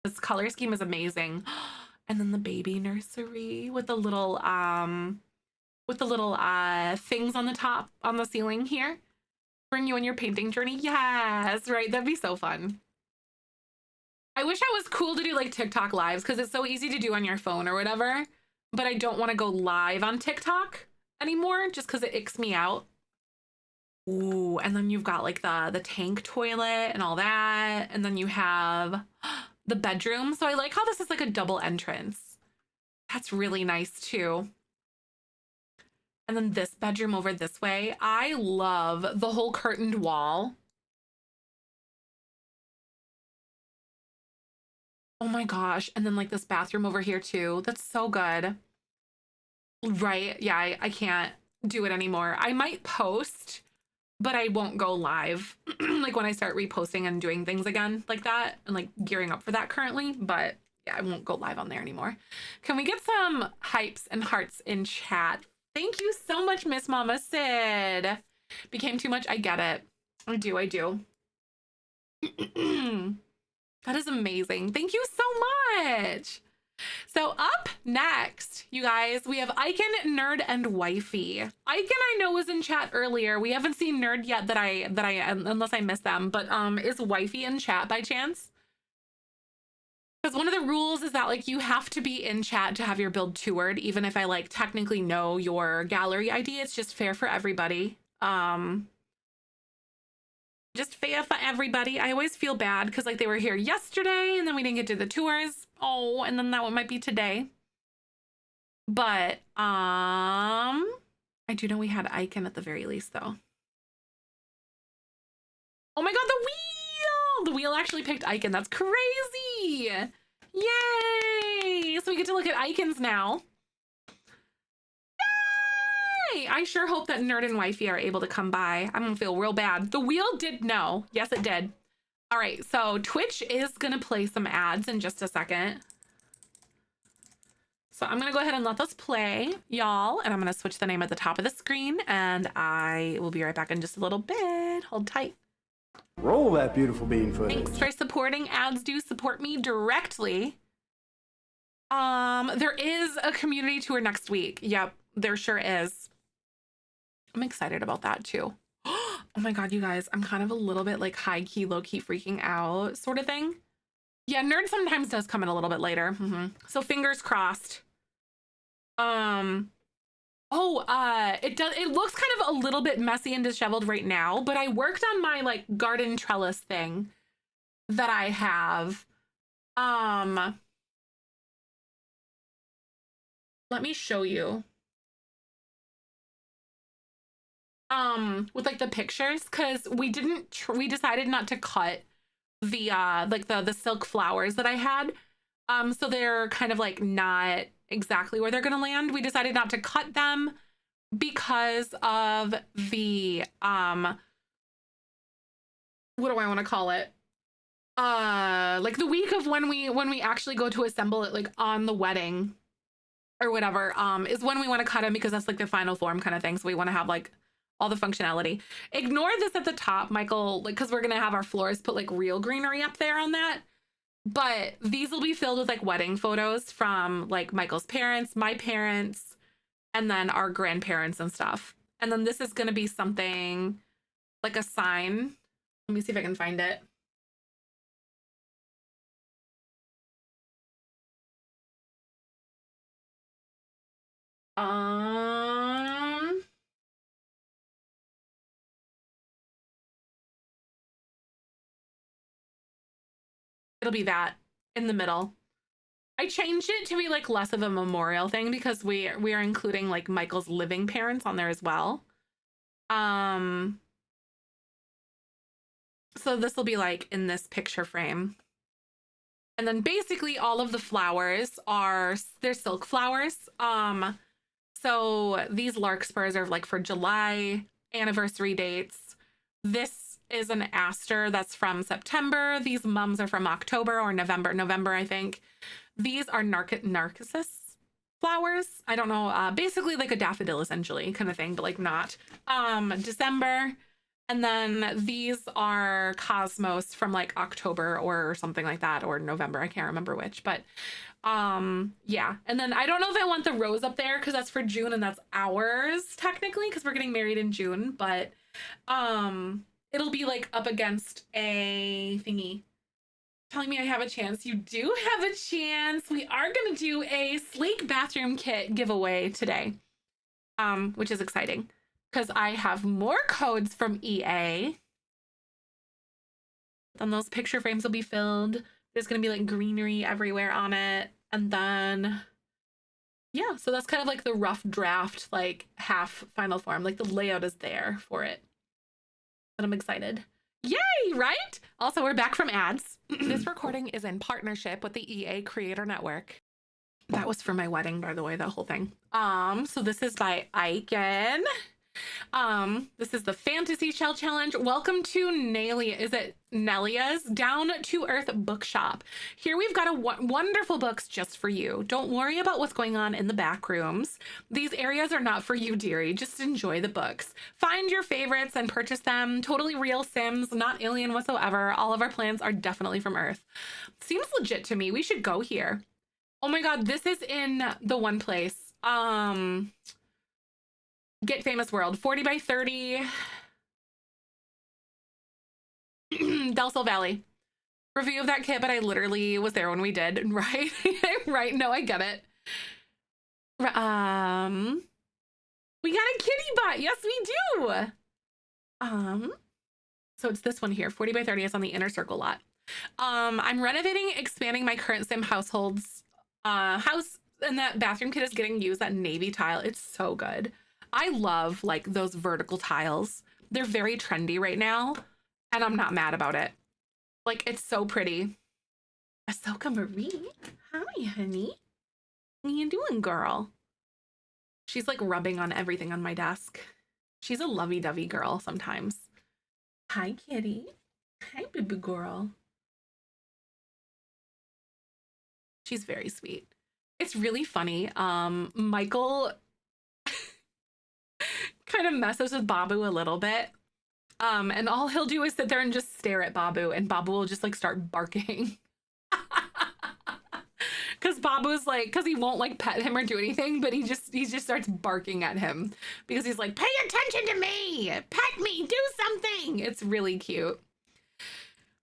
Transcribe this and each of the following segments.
This color scheme is amazing. And then the baby nursery with the little things on the top on the ceiling here. Bring you on your painting journey. Yes, right. That'd be so fun. I wish I was cool to do like TikTok lives because it's so easy to do on your phone or whatever. But I don't want to go live on TikTok anymore just because it icks me out. Ooh, and then you've got like the tank toilet and all that. And then you have the bedroom. So I like how this is like a double entrance. That's really nice too. And then this bedroom over this way. I love the whole curtained wall. Oh my gosh. And then like this bathroom over here too. That's so good. Right. Yeah, I can't do it anymore. I might post, but I won't go live like when I start reposting and doing things again like that and like gearing up for that currently. But yeah, I won't go live on there anymore. Can we get some hypes and hearts in chat? Thank you so much, Miss Mama Sid. Became too much. I get it. I do. That is amazing. Thank you so much. So up next, you guys, we have Icon, Nerd, and Wifey. Icon I know was in chat earlier. We haven't seen Nerd yet that I unless I missed them, but is Wifey in chat by chance? Because one of the rules is that like you have to be in chat to have your build toured, even if I like technically know your gallery ID. It's just fair for everybody. Just fair for everybody. I always feel bad because like they were here yesterday and then we didn't get to the tours. Oh, and then that one might be today. But I do know we had Icon at the very least though. Oh my god, the wheel! The wheel actually picked Icon. That's crazy! Yay! So we get to look at icons now. Yay! I sure hope that Nerd and Wifey are able to come by. I'm gonna feel real bad. The wheel did know. Yes, it did. All right, so Twitch is gonna play some ads in just a second. So I'm gonna go ahead and let those play, y'all, and I'm gonna switch the name at the top of the screen, and I will be right back in just a little bit. Hold tight. Roll that beautiful bean footage. Thanks for supporting. Ads do support me directly. There is a community tour next week. Yep, there sure is. I'm excited about that too. Oh my god, you guys, I'm kind of a little bit like high key, low key freaking out sort of thing. Yeah, Nerd sometimes does come in a little bit later. So fingers crossed. It looks kind of a little bit messy and disheveled right now, but I worked on my like garden trellis thing that I have. Let me show you. With like the pictures, because we decided not to cut the like the silk flowers that I had. So they're kind of like not exactly where they're gonna land. We decided not to cut them because of the what do I want to call it? Like the week of when we actually go to assemble it, like on the wedding or whatever, is when we want to cut them because that's like the final form kind of thing. So we want to have like all the functionality. Ignore this at the top, Michael, like because we're gonna have our florist put like real greenery up there on that. But these will be filled with like wedding photos from like Michael's parents, my parents, and then our grandparents and stuff. And then this is going to be something like a sign. Let me see if I can find it. It'll be that in the middle. I changed it to be like less of a memorial thing because we are including like Michael's living parents on there as well. So this will be like in this picture frame. And then basically all of the flowers they're silk flowers. So these larkspurs are like for July anniversary dates. This is an aster that's from September. These mums are from October or November, I think. These are narcissus flowers. I don't know, basically like a daffodil essentially kind of thing, but like not. December. And then these are Cosmos from like October or something like that, or November. I can't remember which, but yeah. And then I don't know if I want the rose up there because that's for June and that's ours technically because we're getting married in June, but it'll be like up against a thingy. Telling me I have a chance. You do have a chance. We are going to do a sleek bathroom kit giveaway today, which is exciting because I have more codes from EA. Then those picture frames will be filled. There's going to be like greenery everywhere on it. And then, yeah, so that's kind of like the rough draft, like half final form. Like the layout is there for it. But I'm excited. Yay, right? Also, we're back from ads. This recording is in partnership with the EA Creator Network. That was for my wedding, by the way, that whole thing. So this is by Icon. This is the Fantasy Shell Challenge. Welcome to Nelia's Down to Earth Bookshop. Here we've got wonderful books just for you. Don't worry about what's going on in the back rooms. These areas are not for you, dearie. Just enjoy the books. Find your favorites and purchase them. Totally real Sims, not alien whatsoever. All of our plans are definitely from Earth. Seems legit to me. We should go here. Oh my God, this is in the one place. Get Famous World, 40 by 30. Del Sol Valley. Review of that kit, but I literally was there when we did, right? Right, no, I get it. We got a kitty bot, yes we do. So it's this one here, 40 by 30 is on the Inner Circle lot. I'm renovating, expanding my current Sim household's house, and that bathroom kit is getting used, that navy tile. It's so good. I love like those vertical tiles. They're very trendy right now, and I'm not mad about it. Like, it's so pretty. Ahsoka Marie, hi, honey. What you doing, girl? She's like rubbing on everything on my desk. She's a lovey-dovey girl sometimes. Hi, kitty. Hi, baby girl. She's very sweet. It's really funny. Michael kind of messes with Babu a little bit. And all he'll do is sit there and just stare at Babu, and Babu will just like start barking. Cause Babu's like, cause he won't like pet him or do anything, but he just starts barking at him because he's like, pay attention to me, pet me, do something. It's really cute.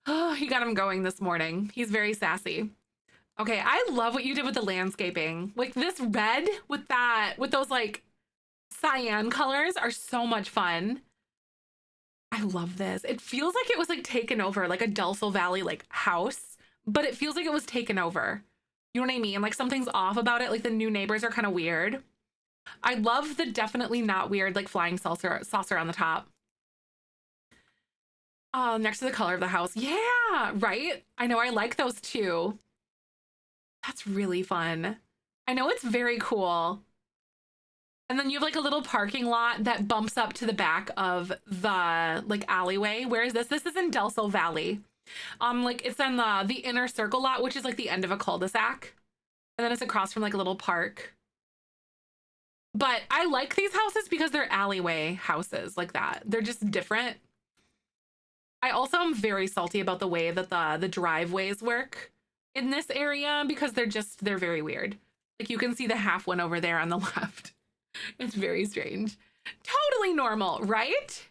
Oh, he got him going this morning. He's very sassy. Okay, I love what you did with the landscaping. Like this red with those like cyan colors are so much fun. I love this. It feels like it was like taken over, like a Del Sol Valley like house, but it feels like it was taken over. You know what I mean? Like something's off about it. Like the new neighbors are kind of weird. I love the definitely not weird like flying saucer on the top. Next to the color of the house. Yeah, right? I know, I like those too. That's really fun. I know, it's very cool. And then you have like a little parking lot that bumps up to the back of the like alleyway. Where is this? This is in Del Sol Valley. Like it's in the Inner Circle lot, which is like the end of a cul-de-sac. And then it's across from like a little park. But I like these houses because they're alleyway houses like that. They're just different. I also am very salty about the way that the driveways work in this area because they're very weird. Like you can see the half one over there on the left. It's very strange. Totally normal, right?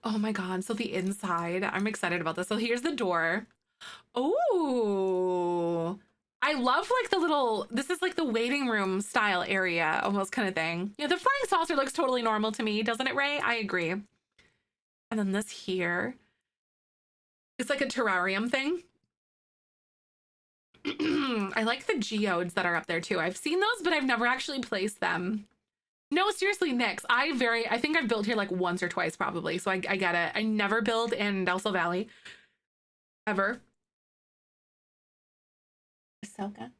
Oh my God. So the inside, I'm excited about this. So here's the door. Oh, I love like this is like the waiting room style area almost kind of thing. Yeah, the flying saucer looks totally normal to me, doesn't it, Ray? I agree. And then this here, it's like a terrarium thing. I like the geodes that are up there too. I've seen those, but I've never actually placed them. No, seriously, Nyx. I think I've built here like once or twice probably. So I get it. I never build in Del Sol Valley. Ever. Ahsoka.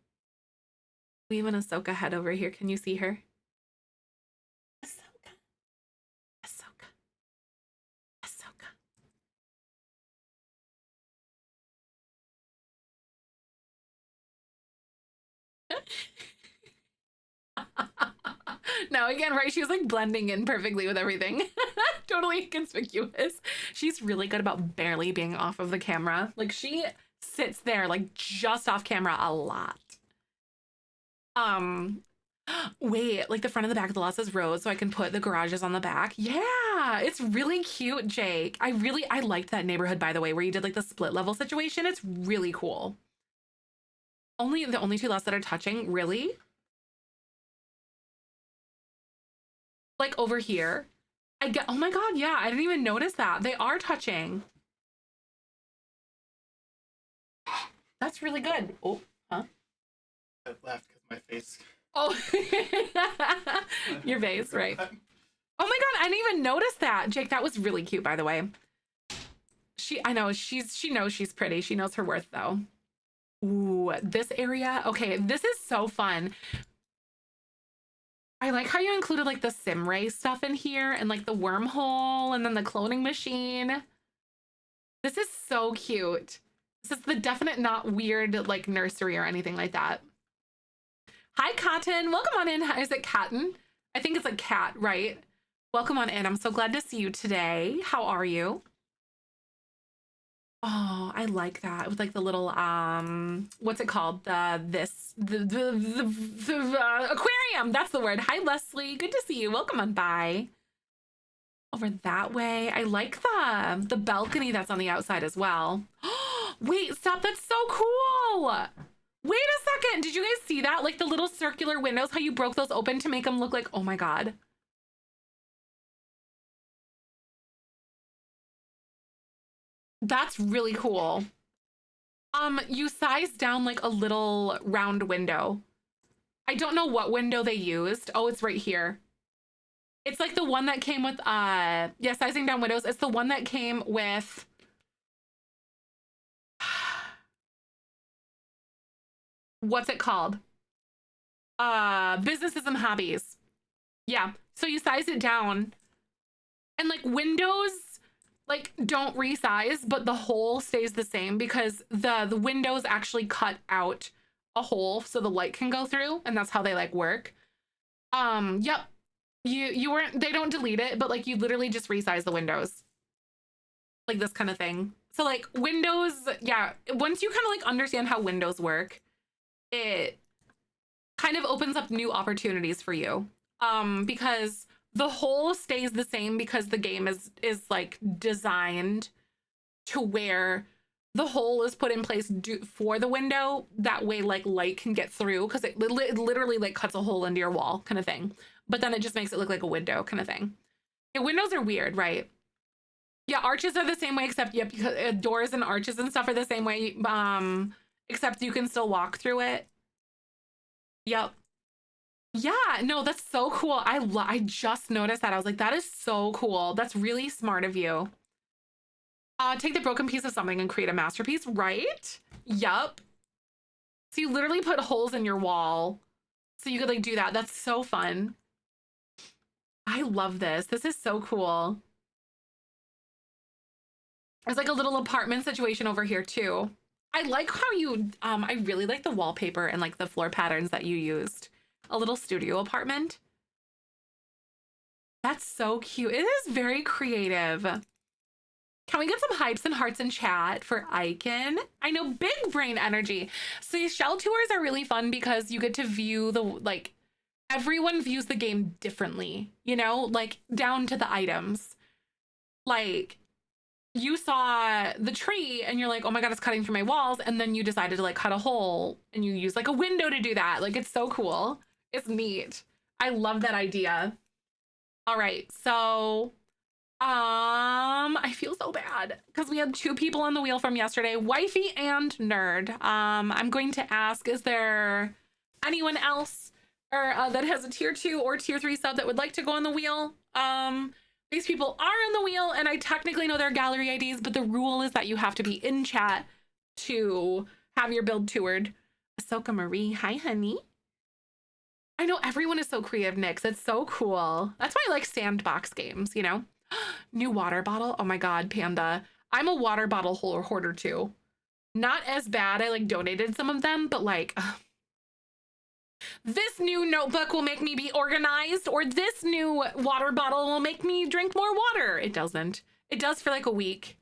We have an Ahsoka head over here. Can you see her? Ahsoka. Ahsoka. Ahsoka. No, again, right? She was like blending in perfectly with everything. totally inconspicuous. She's really good about barely being off of the camera. Like she sits there like just off camera a lot. Wait, like the front and the back of the lot says road, so I can put the garages on the back. Yeah, it's really cute, Jake. I liked that neighborhood, by the way, where you did like the split level situation. It's really cool. The only two lots that are touching, really? Like over here. Oh my God, yeah, I didn't even notice that. They are touching. That's really good. Oh, huh? I laughed because my face. Oh, your face, right? Oh my God, I didn't even notice that. Jake, that was really cute, by the way. I know, she knows she's pretty. She knows her worth, though. Ooh, this area. Okay, this is so fun. I like how you included like the sim ray stuff in here and like the wormhole and then the cloning machine. This is so cute. This is the definite not weird like nursery or anything like that. Hi, Cotton. Welcome on in. Is it Catton? I think it's a cat, right? Welcome on in. I'm so glad to see you today. How are you? Oh, I like that with like the little what's it called? The aquarium. That's the word. Hi, Leslie. Good to see you. Welcome on by. Over that way. I like the balcony that's on the outside as well. Wait, stop. That's so cool. Wait a second. Did you guys see that? Like the little circular windows, how you broke those open to make them look like, oh my God. That's really cool. You sized down like a little round window. I don't know what window they used. Oh, it's right here. It's like the one that came with, yeah, sizing down windows. It's the one that came with, what's it called? Businesses and hobbies. Yeah, so you size it down and like windows like don't resize, but the hole stays the same because the windows actually cut out a hole so the light can go through, and that's how they like work. Yep. You weren't, they don't delete it, but like you literally just resize the windows. Like this kind of thing. So like windows, yeah, once you kind of like understand how windows work, it kind of opens up new opportunities for you. Because the hole stays the same because the game is like designed to where the hole is put in place for the window. That way like light can get through because it literally like cuts a hole into your wall kind of thing. But then it just makes it look like a window kind of thing. Yeah, windows are weird, right? Yeah, arches are the same way, except yeah, because doors and arches and stuff are the same way. Except you can still walk through it. Yep. Yeah, no, that's so cool. I just noticed that. I was like, that is so cool. That's really smart of you. Take the broken piece of something and create a masterpiece, right? Yup. So you literally put holes in your wall so you could like do that. That's so fun. I love this. This is so cool. There's like a little apartment situation over here too. I like how you, I really like the wallpaper and like the floor patterns that you used. A little studio apartment. That's so cute. It is very creative. Can we get some hypes and hearts in chat for Icon? I know, big brain energy. So these shell tours are really fun because you get to view the, like, everyone views the game differently, you know, like down to the items. Like you saw the tree and you're like, oh my God, it's cutting through my walls. And then you decided to like cut a hole and you use like a window to do that. Like, it's so cool. It's neat. I love that idea. All right. So, I feel so bad because we had two people on the wheel from yesterday, Wifey and Nerd. I'm going to ask, is there anyone else or that has a tier 2 or tier 3 sub that would like to go on the wheel? These people are on the wheel and I technically know their gallery IDs, but the rule is that you have to be in chat to have your build toured. Ahsoka Marie, hi honey. I know everyone is so creative, Nyx. It's so cool. That's why I like sandbox games, you know? New water bottle. Oh my God, Panda. I'm a water bottle hoarder too. Not as bad. I like donated some of them, but like, This new notebook will make me be organized, or this new water bottle will make me drink more water. It doesn't. It does for like a week.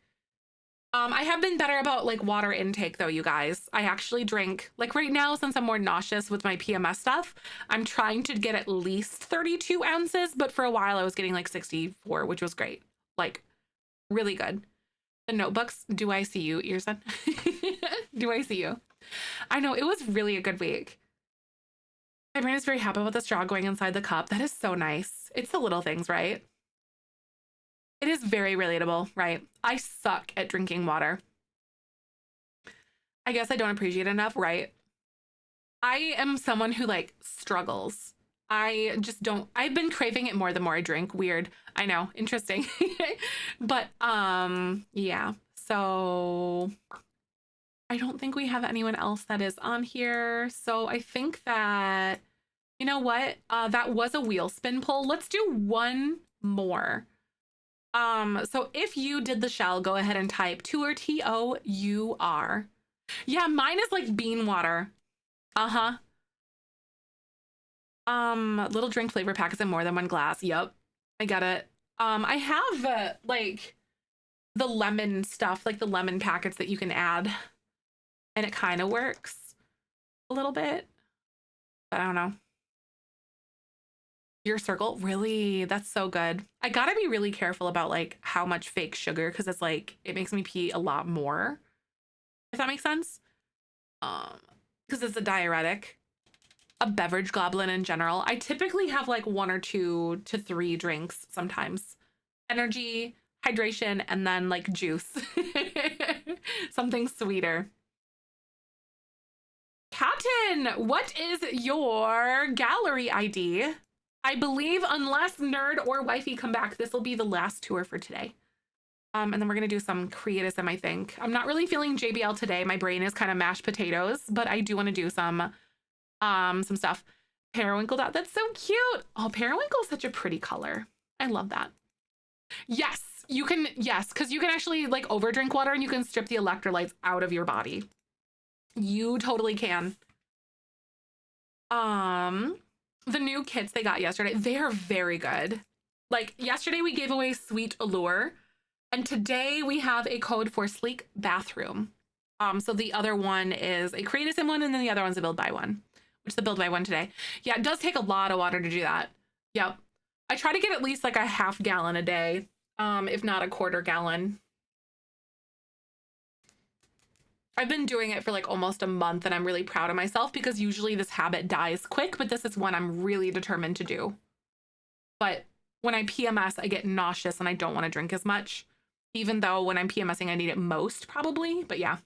I have been better about like water intake though, you guys. I actually drink, like right now, since I'm more nauseous with my PMS stuff, I'm trying to get at least 32 ounces, but for a while I was getting like 64, which was great. Like really good. The notebooks, do I see you, Earson? Do I see you? I know, it was really a good week. My brain is very happy about the straw going inside the cup. That is so nice. It's the little things, right? It is very relatable, right? I suck at drinking water. I guess I don't appreciate it enough, right? I am someone who like struggles. I just don't, I've been craving it more the more I drink. Weird. I know, interesting. But yeah. So I don't think we have anyone else that is on here. So I think that, you know what? That was a wheel spin poll. Let's do one more. So if you did the shell, go ahead and type tour, Tour. Yeah, mine is like bean water. Uh-huh. Little drink flavor packets in more than one glass. Yep, I get it. I have like the lemon stuff, like the lemon packets that you can add, and it kind of works a little bit, but I don't know. Your circle, really? That's so good. I gotta be really careful about like how much fake sugar, because it's like it makes me pee a lot more, if that makes sense. Because it's a diuretic. A beverage goblin in general. I typically have like 1 or 2 to 3 drinks sometimes. Energy, hydration, and then like juice. Something sweeter. Captain, what is your gallery ID? I believe unless Nerd or Wifey come back, this will be the last tour for today. And then we're gonna do some creatism, I think. I'm not really feeling JBL today. My brain is kind of mashed potatoes, but I do want to do some stuff. Periwinkle dot, that's so cute. Oh, periwinkle is such a pretty color. I love that. Yes, you can, yes, because you can actually like over drink water and you can strip the electrolytes out of your body. You totally can. The new kits they got yesterday, they are very good. Like yesterday we gave away Sweet Allure, and today we have a code for Sleek Bathroom. So the other one is a create a sim one, and then the other one's a build buy one, which is the build buy one today. Yeah, it does take a lot of water to do that. Yep. I try to get at least like a half gallon a day, if not a quarter gallon. I've been doing it for like almost a month, and I'm really proud of myself because usually this habit dies quick, but this is one I'm really determined to do. But when I PMS, I get nauseous and I don't want to drink as much, even though when I'm PMSing, I need it most probably. But yeah.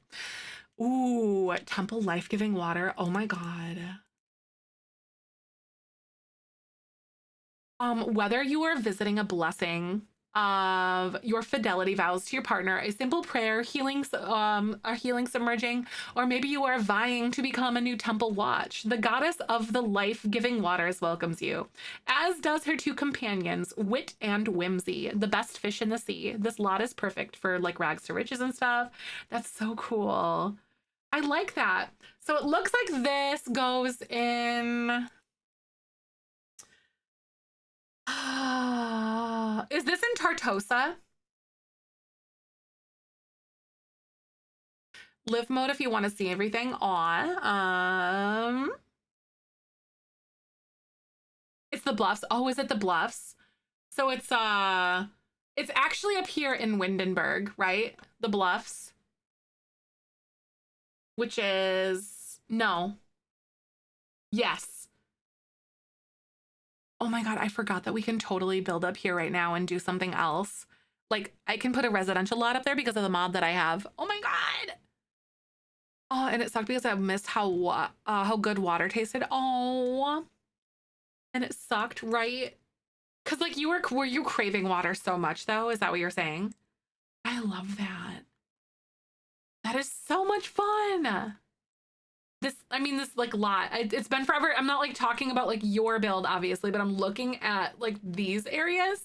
Ooh, Temple life-giving water. Oh my God. Whether you are visiting a blessing of your fidelity vows to your partner, a simple prayer, healing submerging, or maybe you are vying to become a new temple watch, the goddess of the life-giving waters welcomes you, as does her 2 companions, Wit and Whimsy, the best fish in the sea. This lot is perfect for like rags to riches and stuff. That's so cool. I like that. So it looks like this goes in... Is this in Tartosa? Live mode if you want to see everything on. It's the Bluffs. Oh, is it the Bluffs? So it's actually up here in Windenburg, right? The Bluffs. Which is no. Yes. Oh my God, I forgot that we can totally build up here right now and do something else. Like I can put a residential lot up there because of the mod that I have. Oh my God. Oh, and it sucked because I missed how good water tasted. Oh, and it sucked, right? Because like were you craving water so much though? Is that what you're saying? I love that. That is so much fun. This like lot, it's been forever. I'm not like talking about like your build obviously, but I'm looking at like these areas.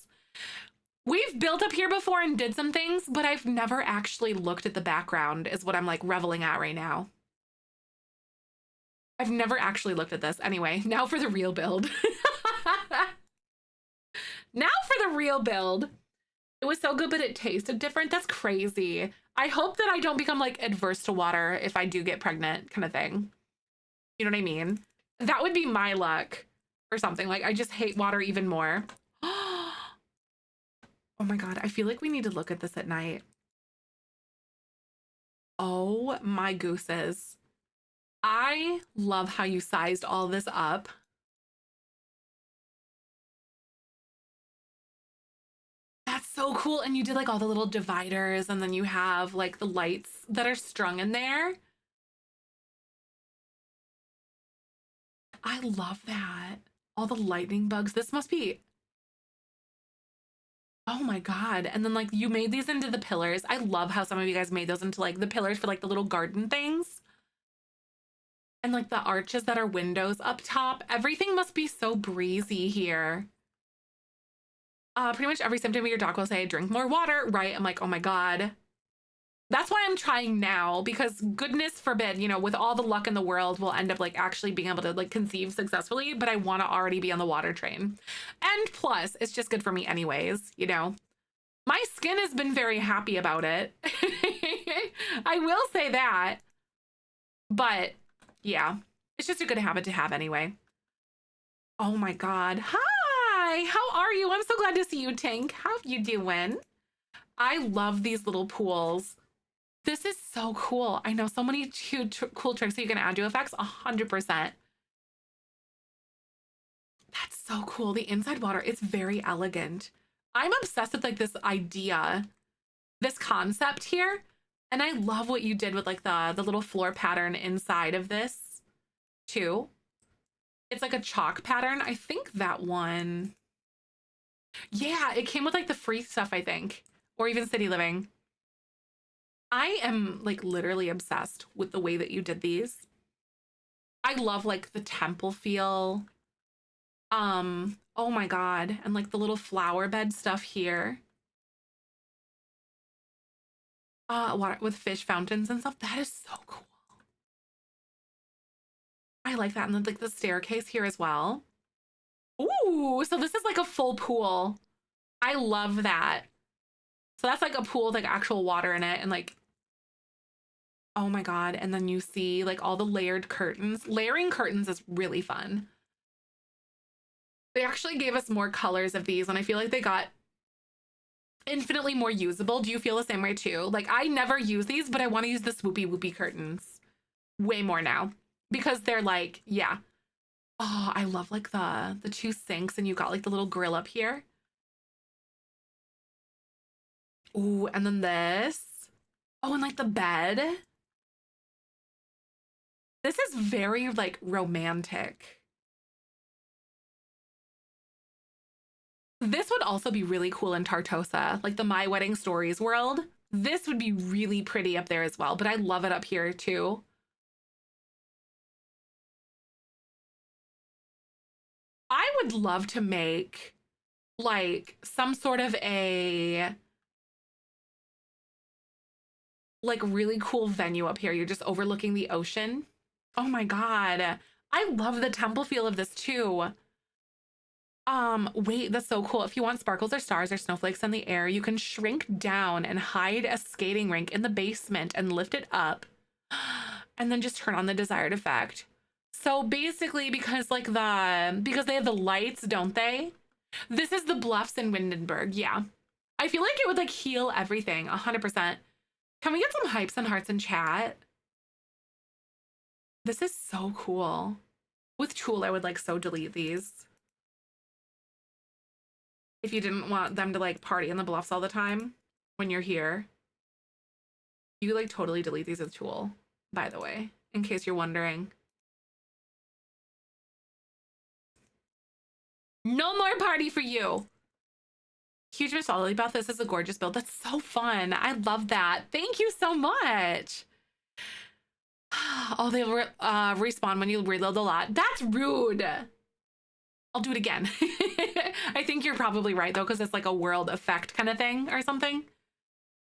We've built up here before and did some things, but I've never actually looked at the background is what I'm like reveling at right now. I've never actually looked at this. Anyway, now for the real build. Now for the real build. It was so good, but it tasted different. That's crazy. I hope that I don't become like adverse to water if I do get pregnant, kind of thing. You know what I mean? That would be my luck or something. Like, I just hate water even more. Oh my God. I feel like we need to look at this at night. Oh my gooses. I love how you sized all this up. That's so cool. And you did like all the little dividers, and then you have like the lights that are strung in there. I love that. All the lightning bugs. This must be, oh my God. And then like you made these into the pillars. I love how some of you guys made those into like the pillars for like the little garden things. And like the arches that are windows up top. Everything must be so breezy here. Pretty much every symptom of your dog will say, drink more water, right? I'm like, oh my God. That's why I'm trying now, because goodness forbid, you know, with all the luck in the world, we'll end up like actually being able to like conceive successfully, but I want to already be on the water train. And plus, it's just good for me anyways, you know. My skin has been very happy about it. I will say that. But yeah, it's just a good habit to have anyway. Oh my God. Hi, how are you? I'm so glad to see you, Tink. How you doing? I love these little pools. This is so cool. I know so many cool tricks that you can add to effects. 100%. That's so cool. The inside water, it's very elegant. I'm obsessed with like this idea, this concept here. And I love what you did with like the little floor pattern inside of this too. It's like a chalk pattern. I think that one. Yeah, it came with like the free stuff, I think, or even City Living. I am like literally obsessed with the way that you did these. I love like the temple feel. Oh my God. And like the little flower bed stuff here. Water with fish fountains and stuff. That is so cool. I like that. And then like the staircase here as well. Ooh, so this is like a full pool. I love that. So that's like a pool with like actual water in it, and like, oh my God. And then you see like all the layered curtains. Layering curtains is really fun. They actually gave us more colors of these, and I feel like they got infinitely more usable. Do you feel the same way too? Like, I never use these, but I want to use the swoopy whoopy curtains way more now, because they're like, yeah. Oh, I love like the two sinks, and you got like the little grill up here. Ooh, and then this. Oh, and like the bed. This is very like romantic. This would also be really cool in Tartosa, like the My Wedding Stories world. This would be really pretty up there as well, but I love it up here too. I would love to make like some sort of a like really cool venue up here. You're just overlooking the ocean. Oh my God. I love the temple feel of this too. Wait, that's so cool. If you want sparkles or stars or snowflakes in the air, you can shrink down and hide a skating rink in the basement and lift it up and then just turn on the desired effect. So basically, because they have the lights, don't they? This is the bluffs in Windenburg. Yeah. I feel like it would like heal everything 100%. Can we get some hypes and hearts in chat? This is so cool. With Tool, I would like so delete these. If you didn't want them to like party in the bluffs all the time when you're here, you like totally delete these with Tool, by the way, in case you're wondering. No more party for you. Huge nostalgia about this. Is a gorgeous build. That's so fun. I love that. Thank you so much. Oh, they respawn when you reload a lot. That's rude. I'll do it again. I think you're probably right though, because it's like a world effect kind of thing or something,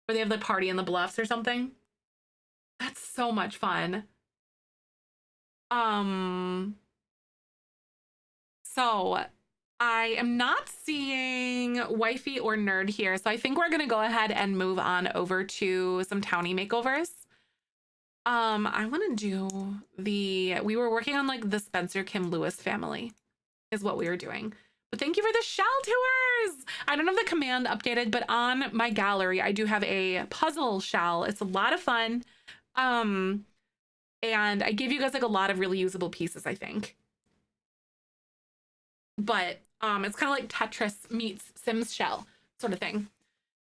where they have the party in the bluffs or something. That's so much fun. So I am not seeing wifey or nerd here. So I think we're gonna go ahead and move on over to some Townie makeovers. I want to do we were working on like the Spencer Kim Lewis family is what we were doing. But thank you for the shell tours. I don't have the command updated, but on my gallery, I do have a puzzle shell. It's a lot of fun. And I gave you guys like a lot of really usable pieces, I think. But it's kind of like Tetris meets Sims shell sort of thing.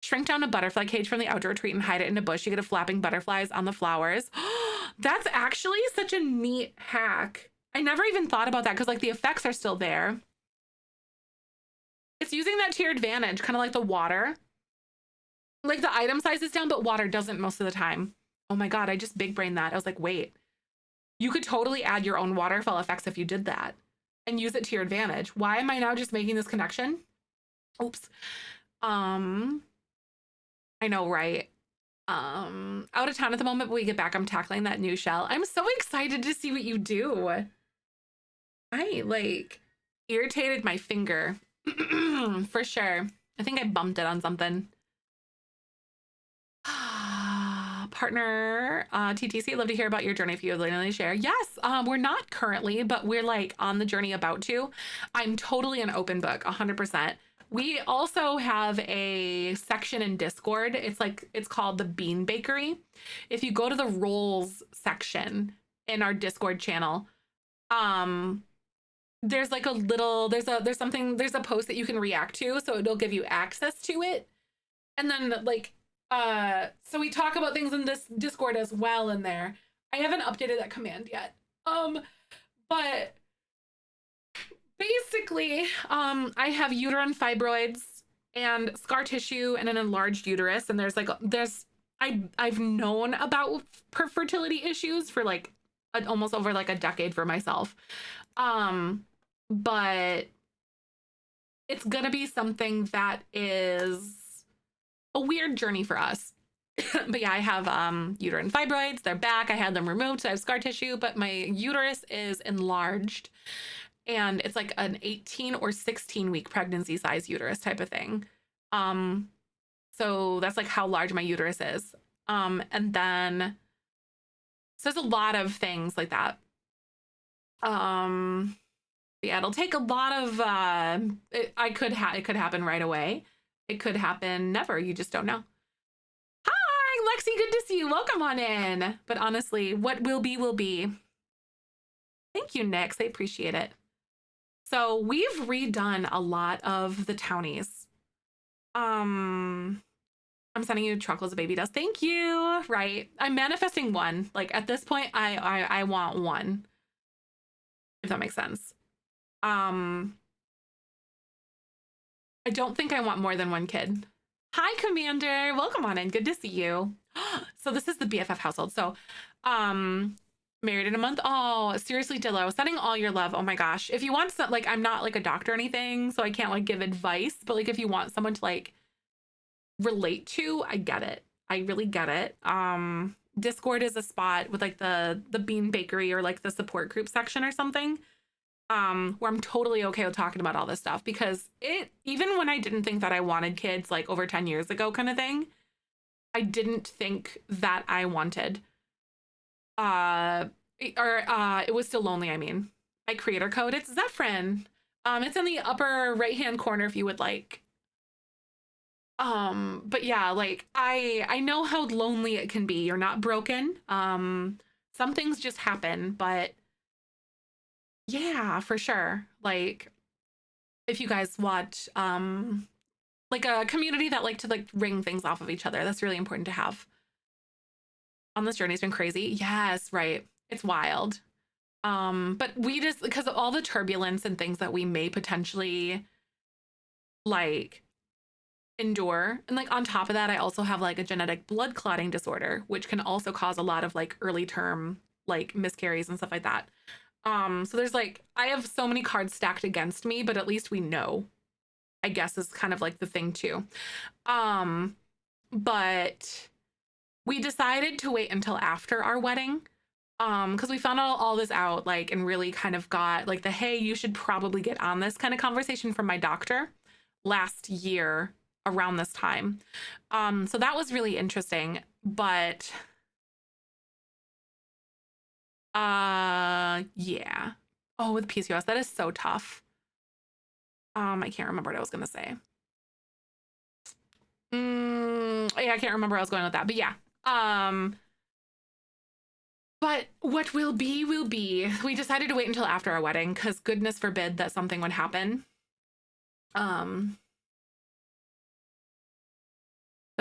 Shrink down a butterfly cage from the outdoor retreat and hide it in a bush. You get a flapping butterflies on the flowers. That's actually such a neat hack. I never even thought about that because like the effects are still there. It's using that to your advantage, kind of like the water. Like the item size is down, but water doesn't most of the time. Oh my God, I just big brained that. I was like, wait, you could totally add your own waterfall effects if you did that and use it to your advantage. Why am I now just making this connection? Oops. I know, right? Out of town at the moment, but we get back, I'm tackling that new shell. I'm so excited to see what you do. I like irritated my finger for sure. I think I bumped it on something. Partner, TTC, I'd love to hear about your journey if you would like to share. Yes, we're not currently, but we're like on the journey about to. I'm totally an open book, 100%. We also have a section in Discord. It's called the Bean Bakery. If you go to the roles section in our Discord channel, there's like a little, there's a post that you can react to, so it'll give you access to it. And then like, so we talk about things in this Discord as well in there. I haven't updated that command yet. But basically, I have uterine fibroids and scar tissue and an enlarged uterus. And I've known about fertility issues for like almost over like a decade for myself. But it's gonna be something that is a weird journey for us. But yeah, I have uterine fibroids. They're back. I had them removed. So I have scar tissue, but my uterus is enlarged. And it's like an 18 or 16 week pregnancy size uterus type of thing. So that's like how large my uterus is. And then, so there's a lot of things like that. Yeah, it'll take a lot of, it could happen right away. It could happen never. You just don't know. Hi, Lexi. Good to see you. Welcome on in. But honestly, what will be, will be. Thank you, Nix. I appreciate it. So we've redone a lot of the townies. I'm sending you truckloads of baby dust. Thank you. Right. I'm manifesting one. Like at this point, I want one. If that makes sense. I don't think I want more than one kid. Hi, Commander. Welcome on in. Good to see you. So this is the BFF household. So, married in a month. Oh, seriously, Dillo, sending all your love. Oh my gosh. If you want some, like, I'm not like a doctor or anything, so I can't like give advice, but like if you want someone to like relate to, I get it. I really get it. Discord is a spot with like the Bean Bakery or like the support group section or something. Where I'm totally okay with talking about all this stuff, because even when I didn't think that I wanted kids like over 10 years ago kind of thing, I didn't think that I wanted, it was still lonely. I mean, my creator code, it's zefrine. It's in the upper right-hand corner if you would like. But yeah, like I know how lonely it can be. You're not broken. Some things just happen, but yeah, for sure. Like if you guys watch like a community that like to like ring things off of each other, that's really important to have. On this journey, it's been crazy. Yes, right. It's wild. But we just, because of all the turbulence and things that we may potentially like endure, and like on top of that, I also have like a genetic blood clotting disorder, which can also cause a lot of like early term like miscarries and stuff like that. So there's like, I have so many cards stacked against me, but at least we know, I guess, is kind of like the thing too. But we decided to wait until after our wedding, Because we found all this out, like, and really kind of got like the, hey, you should probably get on this kind of conversation from my doctor last year around this time. So that was really interesting, but yeah. Oh, with PCOS, that is so tough. I can't remember what I was gonna say. Yeah, I can't remember where I was going with that, but yeah. But what will be, will be. We decided to wait until after our wedding because goodness forbid that something would happen. But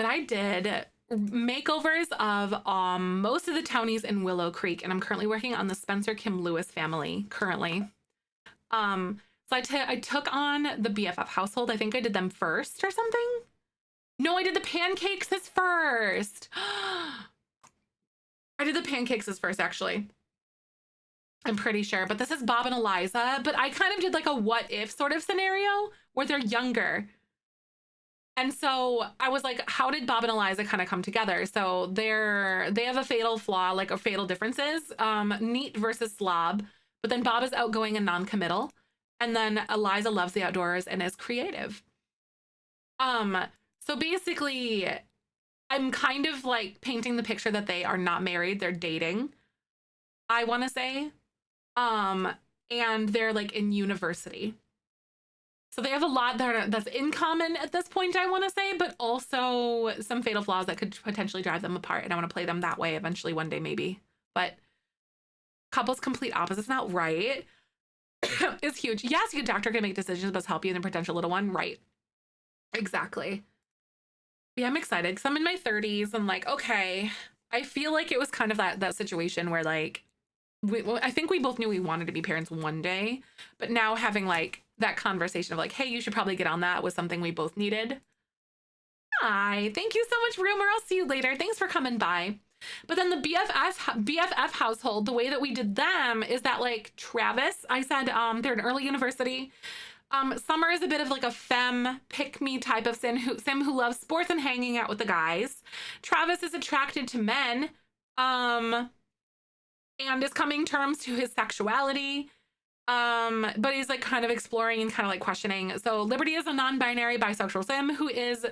I did makeovers of most of the townies in Willow Creek, and I'm currently working on the Spencer Kim Lewis family currently. So I took on the BFF household. I think I did them first or something. No, I did the pancakes as first. I did the pancakes as first, actually. I'm pretty sure, but this is Bob and Eliza. But I kind of did like a what if sort of scenario where they're younger. And so I was like, how did Bob and Eliza kind of come together? So they have a fatal flaw, like, or fatal differences, neat versus slob. But then Bob is outgoing and non-committal. And then Eliza loves the outdoors and is creative. So basically, I'm kind of like painting the picture that they are not married, they're dating, I want to say. And they're like in university. So they have a lot that's in common at this point, I want to say, but also some fatal flaws that could potentially drive them apart. And I want to play them that way eventually one day, maybe. But couples complete opposites, not right, is huge. Yes, your doctor can make decisions about help you and a potential little one. Right. Exactly. Yeah, I'm excited because I'm in my 30s and like, okay, I feel like it was kind of that situation where like, I think we both knew we wanted to be parents one day, but now having like that conversation of like, hey, you should probably get on that was something we both needed. Hi, thank you so much, Rumor. I'll see you later. Thanks for coming by. But then the BFF household, the way that we did them is that like Travis, I said they're an early university. Summer is a bit of like a femme pick-me type of sim who loves sports and hanging out with the guys. Travis is attracted to men and is coming terms to his sexuality. But he's like kind of exploring and kind of like questioning. So Liberty is a non-binary bisexual sim who is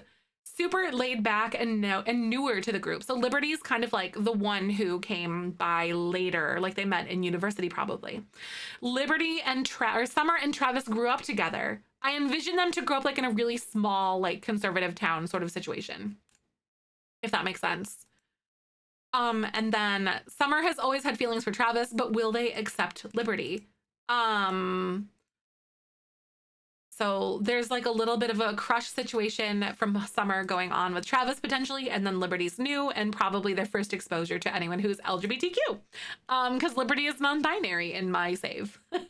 super laid back and newer to the group. So Liberty is kind of like the one who came by later, like they met in university probably. Liberty and Summer and Travis grew up together. I envision them to grow up like in a really small, like conservative town sort of situation, if that makes sense. And then Summer has always had feelings for Travis, but will they accept Liberty? So there's like a little bit of a crush situation from Summer going on with Travis potentially, and then Liberty's new and probably their first exposure to anyone who's LGBTQ. Because Liberty is non-binary in my save. They're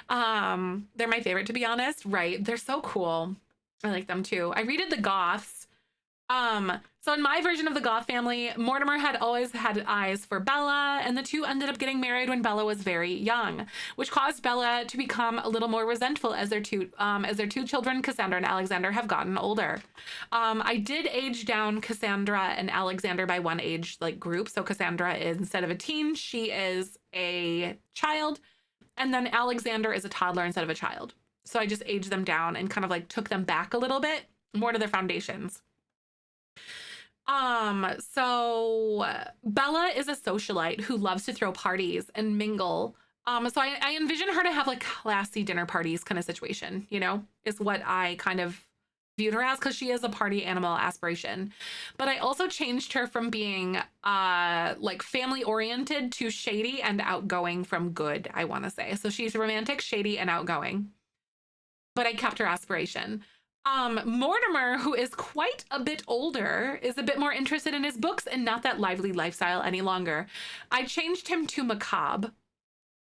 my favorite, to be honest. Right. They're so cool. I like them too. I redid the Goths. So in my version of the Goth family, Mortimer had always had eyes for Bella, and the two ended up getting married when Bella was very young, which caused Bella to become a little more resentful as their two children, Cassandra and Alexander, have gotten older. I did age down Cassandra and Alexander by one age like group. So Cassandra is, instead of a teen, she is a child, and then Alexander is a toddler instead of a child. So I just aged them down and kind of like took them back a little bit more to their foundations. So Bella is a socialite who loves to throw parties and mingle. So I envision her to have like classy dinner parties kind of situation, you know, is what I kind of viewed her as, because she is a party animal aspiration. But I also changed her from being like family oriented to shady and outgoing from good, I want to say. So she's romantic, shady, and outgoing. But I kept her aspiration. Mortimer, who is quite a bit older, is a bit more interested in his books and not that lively lifestyle any longer. I changed him to macabre.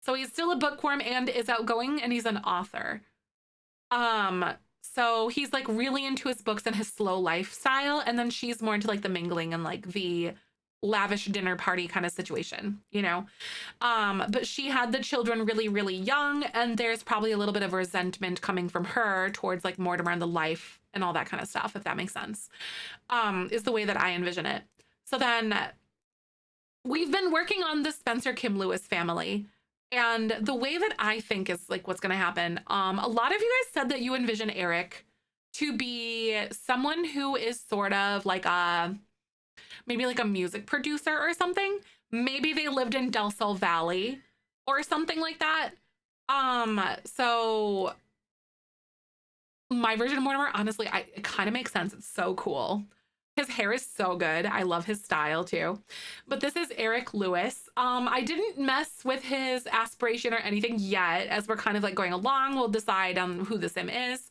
So he's still a bookworm and is outgoing, and he's an author. So he's like really into his books and his slow lifestyle, and then she's more into like the mingling and like the lavish dinner party kind of situation, you know. But she had the children really, really young, and there's probably a little bit of resentment coming from her towards like Mortimer and the life and all that kind of stuff, if that makes sense, is the way that I envision it. So then we've been working on the Spencer Kim Lewis family. And the way that I think is like what's going to happen. A lot of you guys said that you envision Eric to be someone who is sort of like maybe like a music producer or something. Maybe they lived in Del Sol Valley or something like that. So my version of Mortimer, honestly, it kind of makes sense. It's so cool. His hair is so good. I love his style too. But this is Eric Lewis. I didn't mess with his aspiration or anything yet. As we're kind of like going along, we'll decide on who the sim is.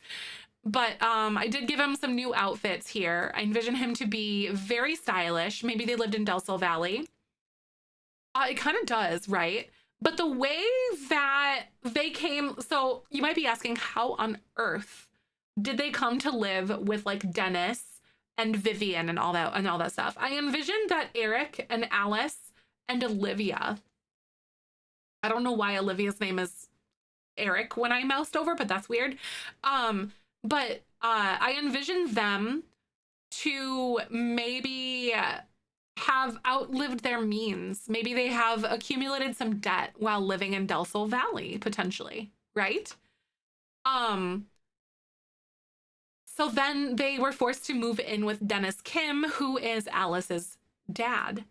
But I did give him some new outfits here. I envision him to be very stylish. Maybe they lived in Del Sol Valley. It kind of does, right? But the way that they came, so you might be asking, how on earth did they come to live with like Dennis and Vivian and all that stuff? I envisioned that Eric and Alice and Olivia. I don't know why Olivia's name is Eric when I moused over, but that's weird. But I envisioned them to maybe have outlived their means. Maybe they have accumulated some debt while living in Del Sol Valley, potentially, right? So then they were forced to move in with Dennis Kim, who is Alice's dad.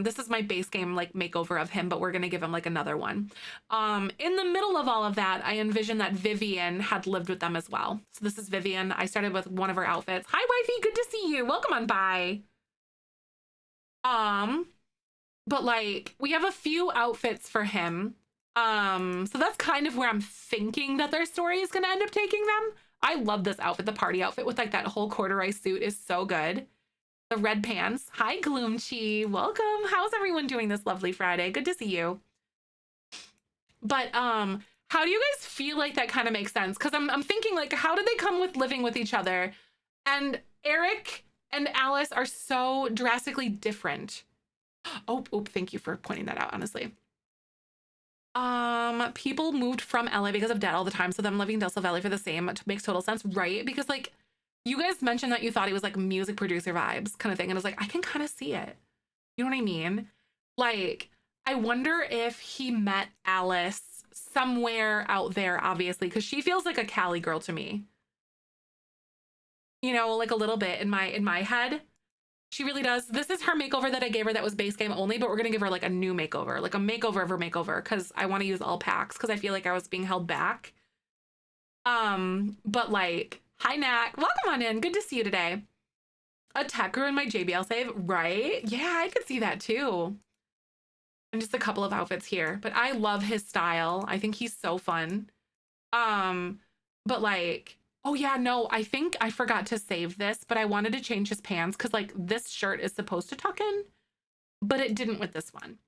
This is my base game like makeover of him, but we're gonna give him like another one. In the middle of all of that, I envision that Vivian had lived with them as well. So this is Vivian. I started with one of her outfits. Hi, wifey, good to see you. Welcome on by. But like we have a few outfits for him. So that's kind of where I'm thinking that their story is gonna end up taking them. I love this outfit. The party outfit with like that whole corduroy suit is so good. The red pants. Hi, Gloomchi. Welcome. How's everyone doing this lovely Friday? Good to see you. But how do you guys feel like that kind of makes sense? Because I'm thinking like, how did they come with living with each other? And Eric and Alice are so drastically different. Oh, thank you for pointing that out, honestly. People moved from LA because of debt all the time, so them living in Del Sol Valley for the same makes total sense, right? Because like you guys mentioned that you thought he was like music producer vibes kind of thing, and I was like, I can kind of see it. You know what I mean? Like, I wonder if he met Alice somewhere out there, obviously, because she feels like a Cali girl to me. You know, like a little bit in my head. She really does. This is her makeover that I gave her that was base game only, but we're going to give her like a new makeover, like a makeover of her makeover, because I want to use all packs because I feel like I was being held back. But like, hi, Knack. Welcome on in. Good to see you today. A tech in my JBL save, right? Yeah, I could see that too. And just a couple of outfits here, but I love his style. I think he's so fun. But like, oh yeah, no, I think I forgot to save this, but I wanted to change his pants because like this shirt is supposed to tuck in, but it didn't with this one.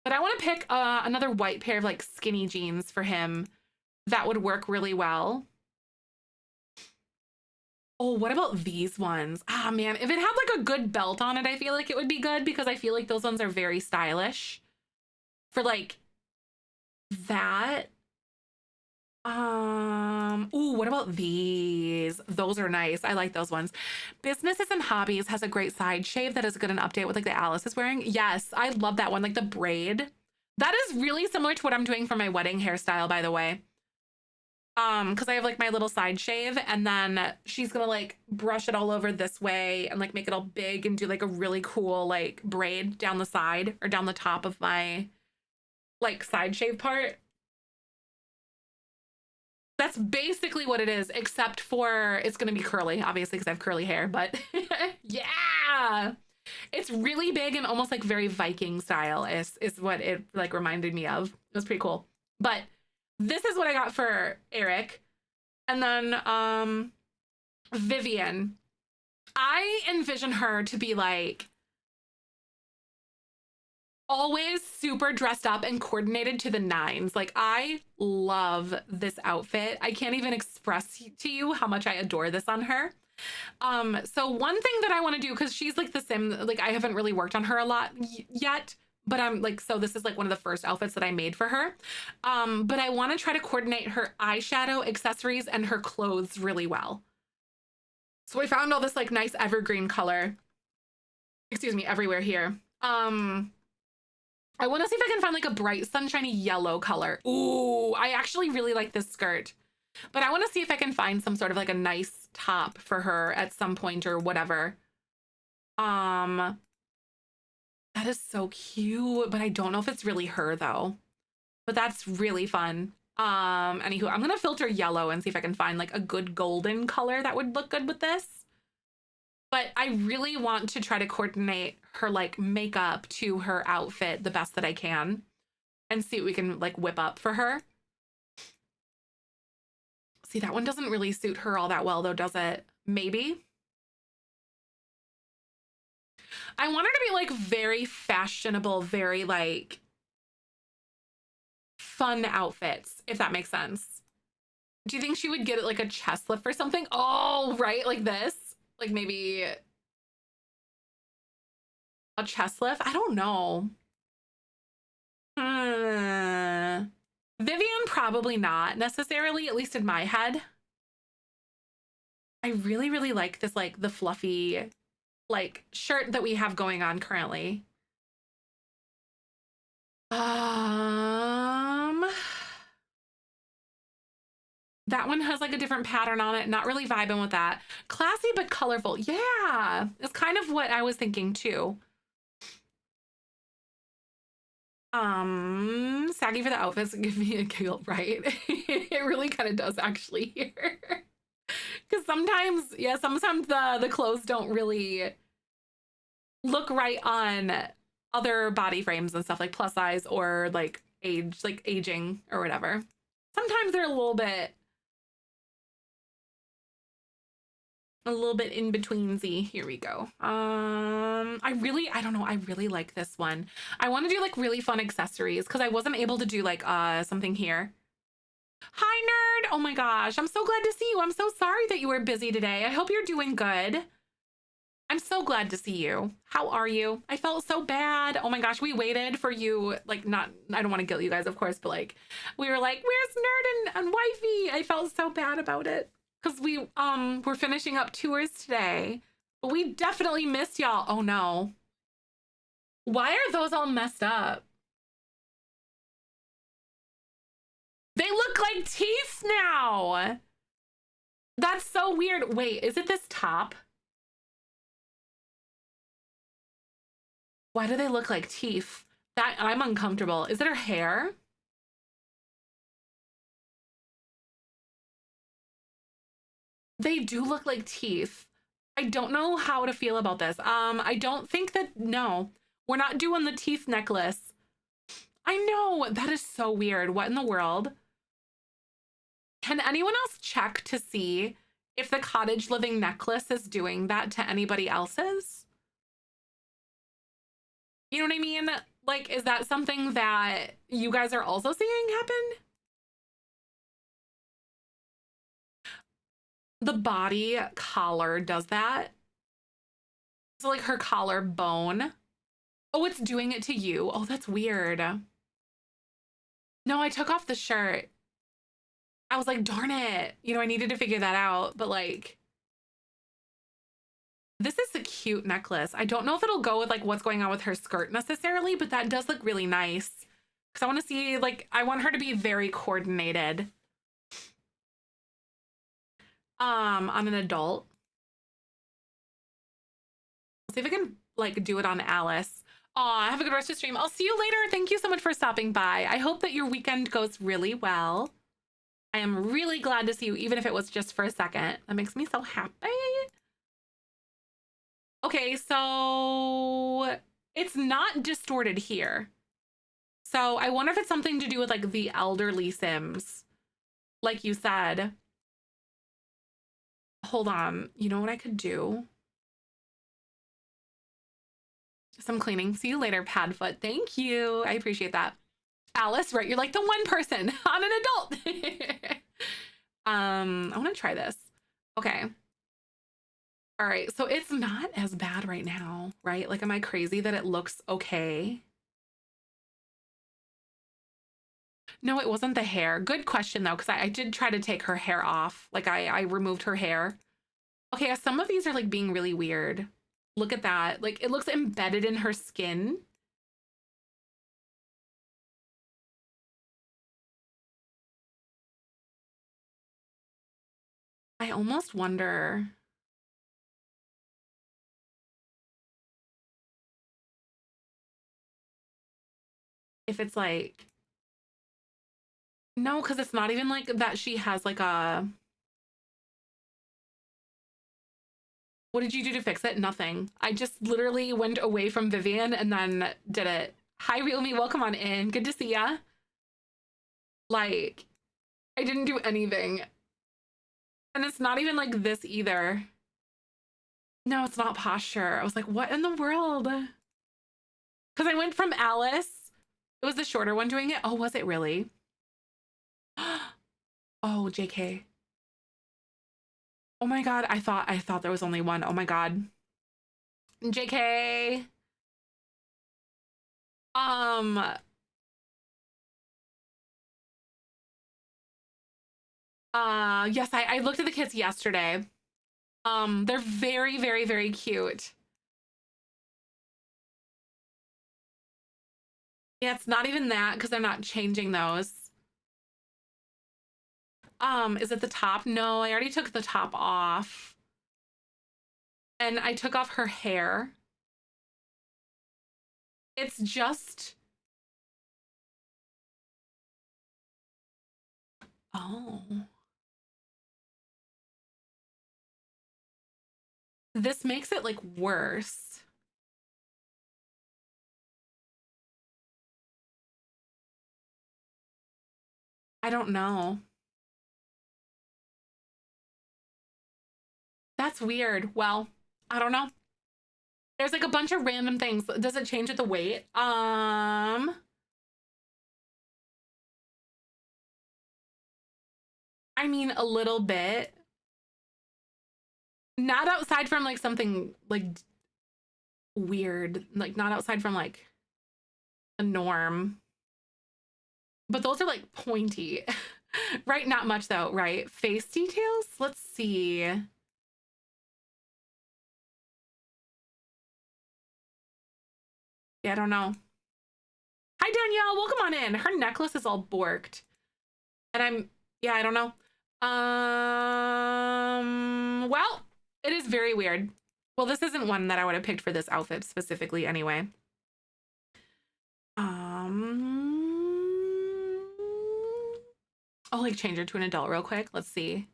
But I want to pick another white pair of like skinny jeans for him that would work really well. Oh, what about these ones? Ah, man, if it had like a good belt on it, I feel like it would be good because I feel like those ones are very stylish for like that. Ooh, what about these? Those are nice. I like those ones. Businesses and Hobbies has a great side shave that is good an update with like the Alice is wearing. Yes, I love that one. Like the braid. That is really similar to what I'm doing for my wedding hairstyle, by the way. Because I have like my little side shave and then she's gonna like brush it all over this way and like make it all big and do like a really cool like braid down the side or down the top of my like side shave part. That's basically what it is, except for it's gonna be curly, obviously, because I have curly hair, but yeah. It's really big and almost like very Viking style is what it like reminded me of. It was pretty cool. But this is what I got for Eric. And then Vivian. I envision her to be like always super dressed up and coordinated to the nines. Like I love this outfit. I can't even express to you how much I adore this on her. So one thing that I want to do, because she's like the sim, like I haven't really worked on her a lot yet, but I'm like, so this is like one of the first outfits that I made for her. But I want to try to coordinate her eyeshadow, accessories, and her clothes really well. So I found all this like nice evergreen color, excuse me, everywhere here. I want to see if I can find like a bright sunshiny yellow color. Ooh, I actually really like this skirt, but I want to see if I can find some sort of like a nice top for her at some point or whatever. That is so cute, but I don't know if it's really her though, but that's really fun. Anywho, I'm gonna filter yellow and see if I can find like a good golden color that would look good with this. But I really want to try to coordinate her like makeup to her outfit the best that I can and see what we can like whip up for her. See, that one doesn't really suit her all that well though, does it? Maybe. I want her to be like very fashionable, very like fun outfits, if that makes sense. Do you think she would get it like a chest lift or something? Oh, right, like this. Like maybe a chest lift? I don't know. Vivian, probably not necessarily, at least in my head. I really, really like this, like the fluffy, like shirt that we have going on currently. That one has like a different pattern on it. Not really vibing with that. Classy, but colorful. Yeah, it's kind of what I was thinking too. Saggy for the outfits give me a giggle, right? It really kind of does actually here. Because sometimes, yeah, sometimes the clothes don't really look right on other body frames and stuff like plus size or like aging or whatever. Sometimes they're a little bit in betweensy. Here we go. I don't know. I really like this one. I want to do like really fun accessories because I wasn't able to do like something here. Hi, nerd. Oh my gosh. I'm so glad to see you. I'm so sorry that you were busy today. I hope you're doing good. I'm so glad to see you. How are you? I felt so bad. Oh my gosh, we waited for you. Like, not, I don't want to guilt you guys, of course, but like, we were like, where's Nerd and Wifey? I felt so bad about it because we're finishing up tours today, but we definitely missed y'all. Oh no. Why are those all messed up? They look like teeth now. That's so weird. Wait, is it this top? Why do they look like teeth? That I'm uncomfortable. Is it her hair? They do look like teeth. I don't know how to feel about this. I don't think that, no, we're not doing the teeth necklace. I know, that is so weird. What in the world? Can anyone else check to see if the cottage living necklace is doing that to anybody else's? You know what I mean? Like, is that something that you guys are also seeing happen? The body collar does that. So like her collarbone. Oh, it's doing it to you. Oh, that's weird. No, I took off the shirt. I was like, darn it. You know, I needed to figure that out. But like, this is a cute necklace. I don't know if it'll go with like what's going on with her skirt necessarily, but that does look really nice. Because I want to see, like, I want her to be very coordinated. On an adult. Let's see if I can like do it on Alice. Aw, have a good rest of the stream. I'll see you later. Thank you so much for stopping by. I hope that your weekend goes really well. I am really glad to see you, even if it was just for a second. That makes me so happy. Okay, so it's not distorted here. So I wonder if it's something to do with like the elderly Sims, like you said. Hold on. You know what I could do? Some cleaning. See you later, Padfoot. Thank you. I appreciate that. Alice, right? You're like the one person. I'm an adult. I want to try this. Okay. All right. So it's not as bad right now, right? Like, am I crazy that it looks okay? No, it wasn't the hair. Good question, though, because I did try to take her hair off. Like, I removed her hair. Okay, some of these are, like, being really weird. Look at that. Like, it looks embedded in her skin. I almost wonder if it's like, no, because it's not even like that she has like a, what did you do to fix it? Nothing. I just literally went away from Vivian and then did it. Hi, Realme, welcome on in. Good to see ya. Like, I didn't do anything. And it's not even like this either. No, it's not posture. I was like, what in the world? Because I went from Alice. It was the shorter one doing it. Oh, was it really? Oh, JK. Oh my God. I thought there was only one. Oh my God. JK. Yes, I looked at the kits yesterday. They're very, very, very cute. Yeah, it's not even that because they're not changing those. Is it the top? No, I already took the top off. And I took off her hair. It's just, oh. This makes it like worse. I don't know. That's weird. Well, I don't know. There's like a bunch of random things. Does it change with the weight? I mean, a little bit. Not outside from like something like weird, like not outside from like a norm. But those are like pointy, right? Not much though, right? Face details? Let's see. Yeah, I don't know. Hi, Danielle. Welcome on in. Her necklace is all borked. And yeah, I don't know. Well, it is very weird. Well, this isn't one that I would have picked for this outfit specifically anyway. I'll like change her to an adult real quick. Let's see.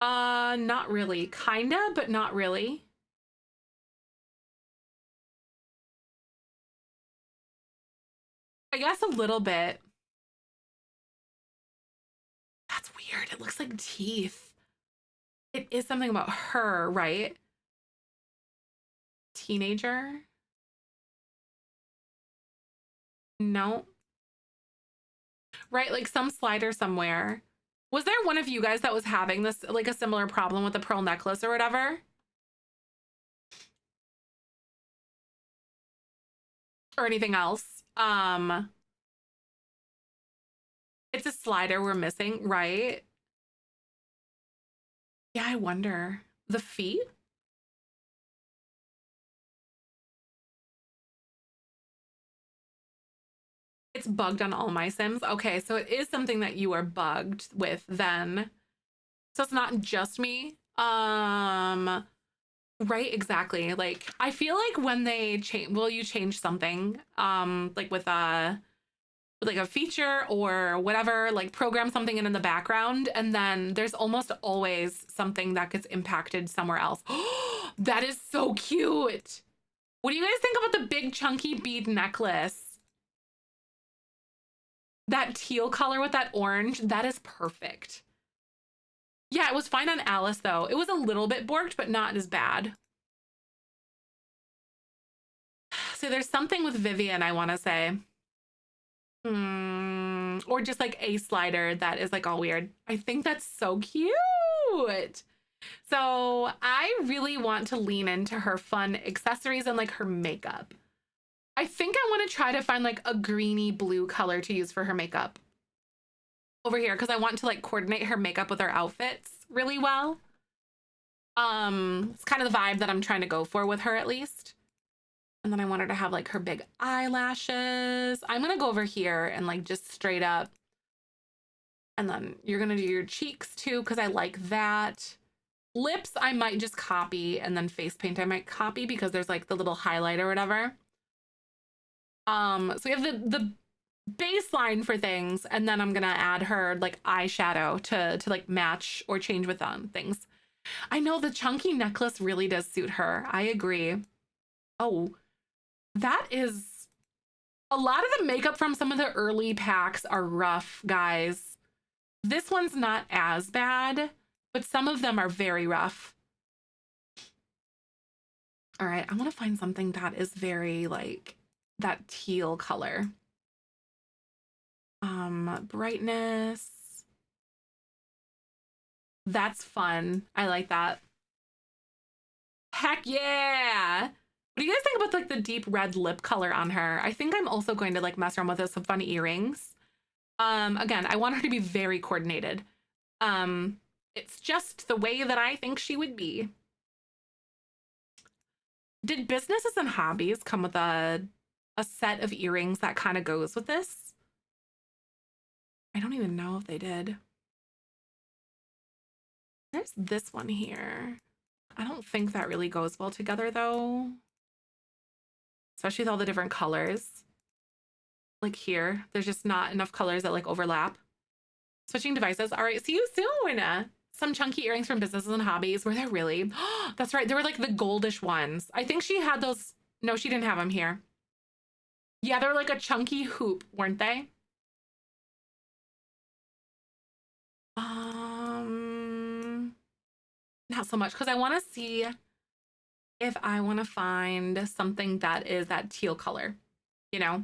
Not really. Kinda, but not really. I guess a little bit. That's weird. It looks like teeth. It is something about her, right? Teenager? No. Right, like some slider somewhere. Was there one of you guys that was having this, like a similar problem with the pearl necklace or whatever? Or anything else? It's a slider we're missing, right? Yeah, I wonder. The feet? It's bugged on all my Sims. Okay, so it is something that you are bugged with then. So it's not just me. Right, exactly. Like I feel like when they change, will you change something like with like a feature or whatever, like program something in the background, and then there's almost always something that gets impacted somewhere else. That is so cute. What do you guys think about the big chunky bead necklace? That teal color with that orange, that is perfect. Yeah, it was fine on Alice though. It was a little bit borked, but not as bad. So there's something with Vivian I want to say. Or just like a slider that is like all weird. I think that's so cute. So I really want to lean into her fun accessories and like her makeup. I think I want to try to find like a greeny blue color to use for her makeup. over here because I want to like coordinate her makeup with her outfits really well. It's kind of the vibe that I'm trying to go for with her at least. And then I want her to have like her big eyelashes. I'm gonna go over here and like just straight up. And then you're gonna do your cheeks too because I like that. Lips I might just copy, and then face paint I might copy because there's like the little highlight or whatever. So we have the baseline for things, and then I'm gonna add her like eyeshadow to like match or change with things. I know the chunky necklace really does suit her. I agree. Oh, that is a lot of the makeup from some of the early packs are rough, guys. This one's not as bad, but some of them are very rough. All right, I want to find something that is very like that teal color. Brightness. That's fun. I like that. Heck yeah. What do you guys think about like the deep red lip color on her? I think I'm also going to like mess around with some fun earrings. Again, I want her to be very coordinated. It's just the way that I think she would be. Did businesses and hobbies come with a set of earrings that kind of goes with this? I don't even know if they did. There's this one here. I don't think that really goes well together though. Especially with all the different colors. Like here, there's just not enough colors that like overlap. Switching devices. All right, see you soon. Some chunky earrings from businesses and hobbies. Were there really? That's right. They were like the goldish ones. I think she had those. No, she didn't have them here. Yeah, they're like a chunky hoop, weren't they? Not so much because I want to see if I want to find something that is that teal color, you know?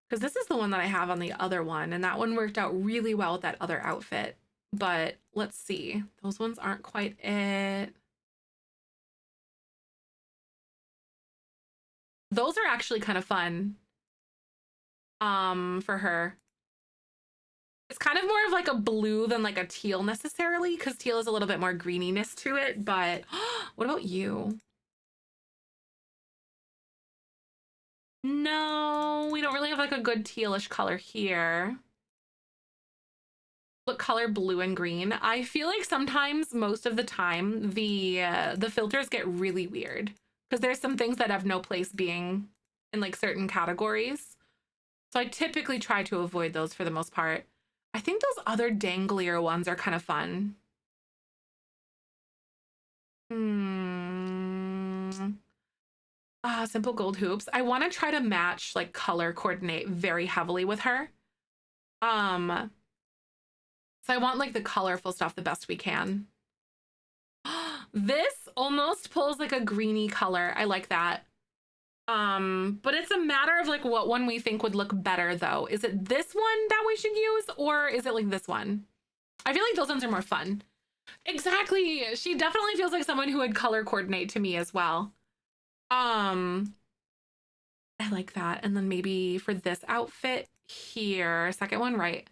Because this is the one that I have on the other one, and that one worked out really well with that other outfit. But let's see. Those ones aren't quite it. Those are actually kind of fun. For her. It's kind of more of like a blue than like a teal necessarily, because teal is a little bit more greeniness to it. But what about you? No, we don't really have like a good tealish color here. What color? Blue and green. I feel like sometimes, most of the time, the filters get really weird because there's some things that have no place being in like certain categories. So I typically try to avoid those for the most part. I think those other danglier ones are kind of fun. Simple gold hoops. I want to try to match, like color coordinate very heavily with her. So I want like the colorful stuff the best we can. This almost pulls like a greeny color. I like that. But it's a matter of like what one we think would look better though. Is it this one that we should use, or is it like this one? I feel like those ones are more fun. Exactly. She definitely feels like someone who would color coordinate to me as well. I like that. And then maybe for this outfit here, second one, right?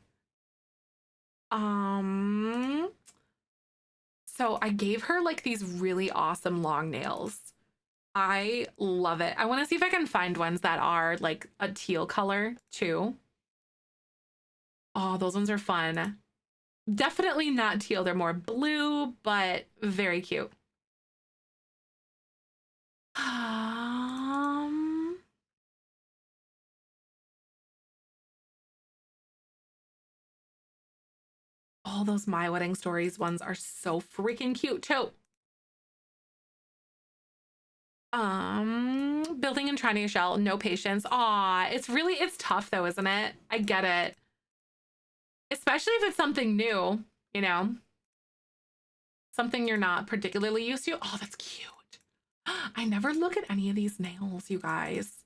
So I gave her like these really awesome long nails. I love it. I want to see if I can find ones that are like a teal color too. Oh, those ones are fun. Definitely not teal. They're more blue, but very cute. All those My Wedding Stories ones are so freaking cute too. Building and trying a shell, no patience. Aw, it's tough though, isn't it? I get it. Especially if it's something new, you know? Something you're not particularly used to. Oh, that's cute. I never look at any of these nails, you guys.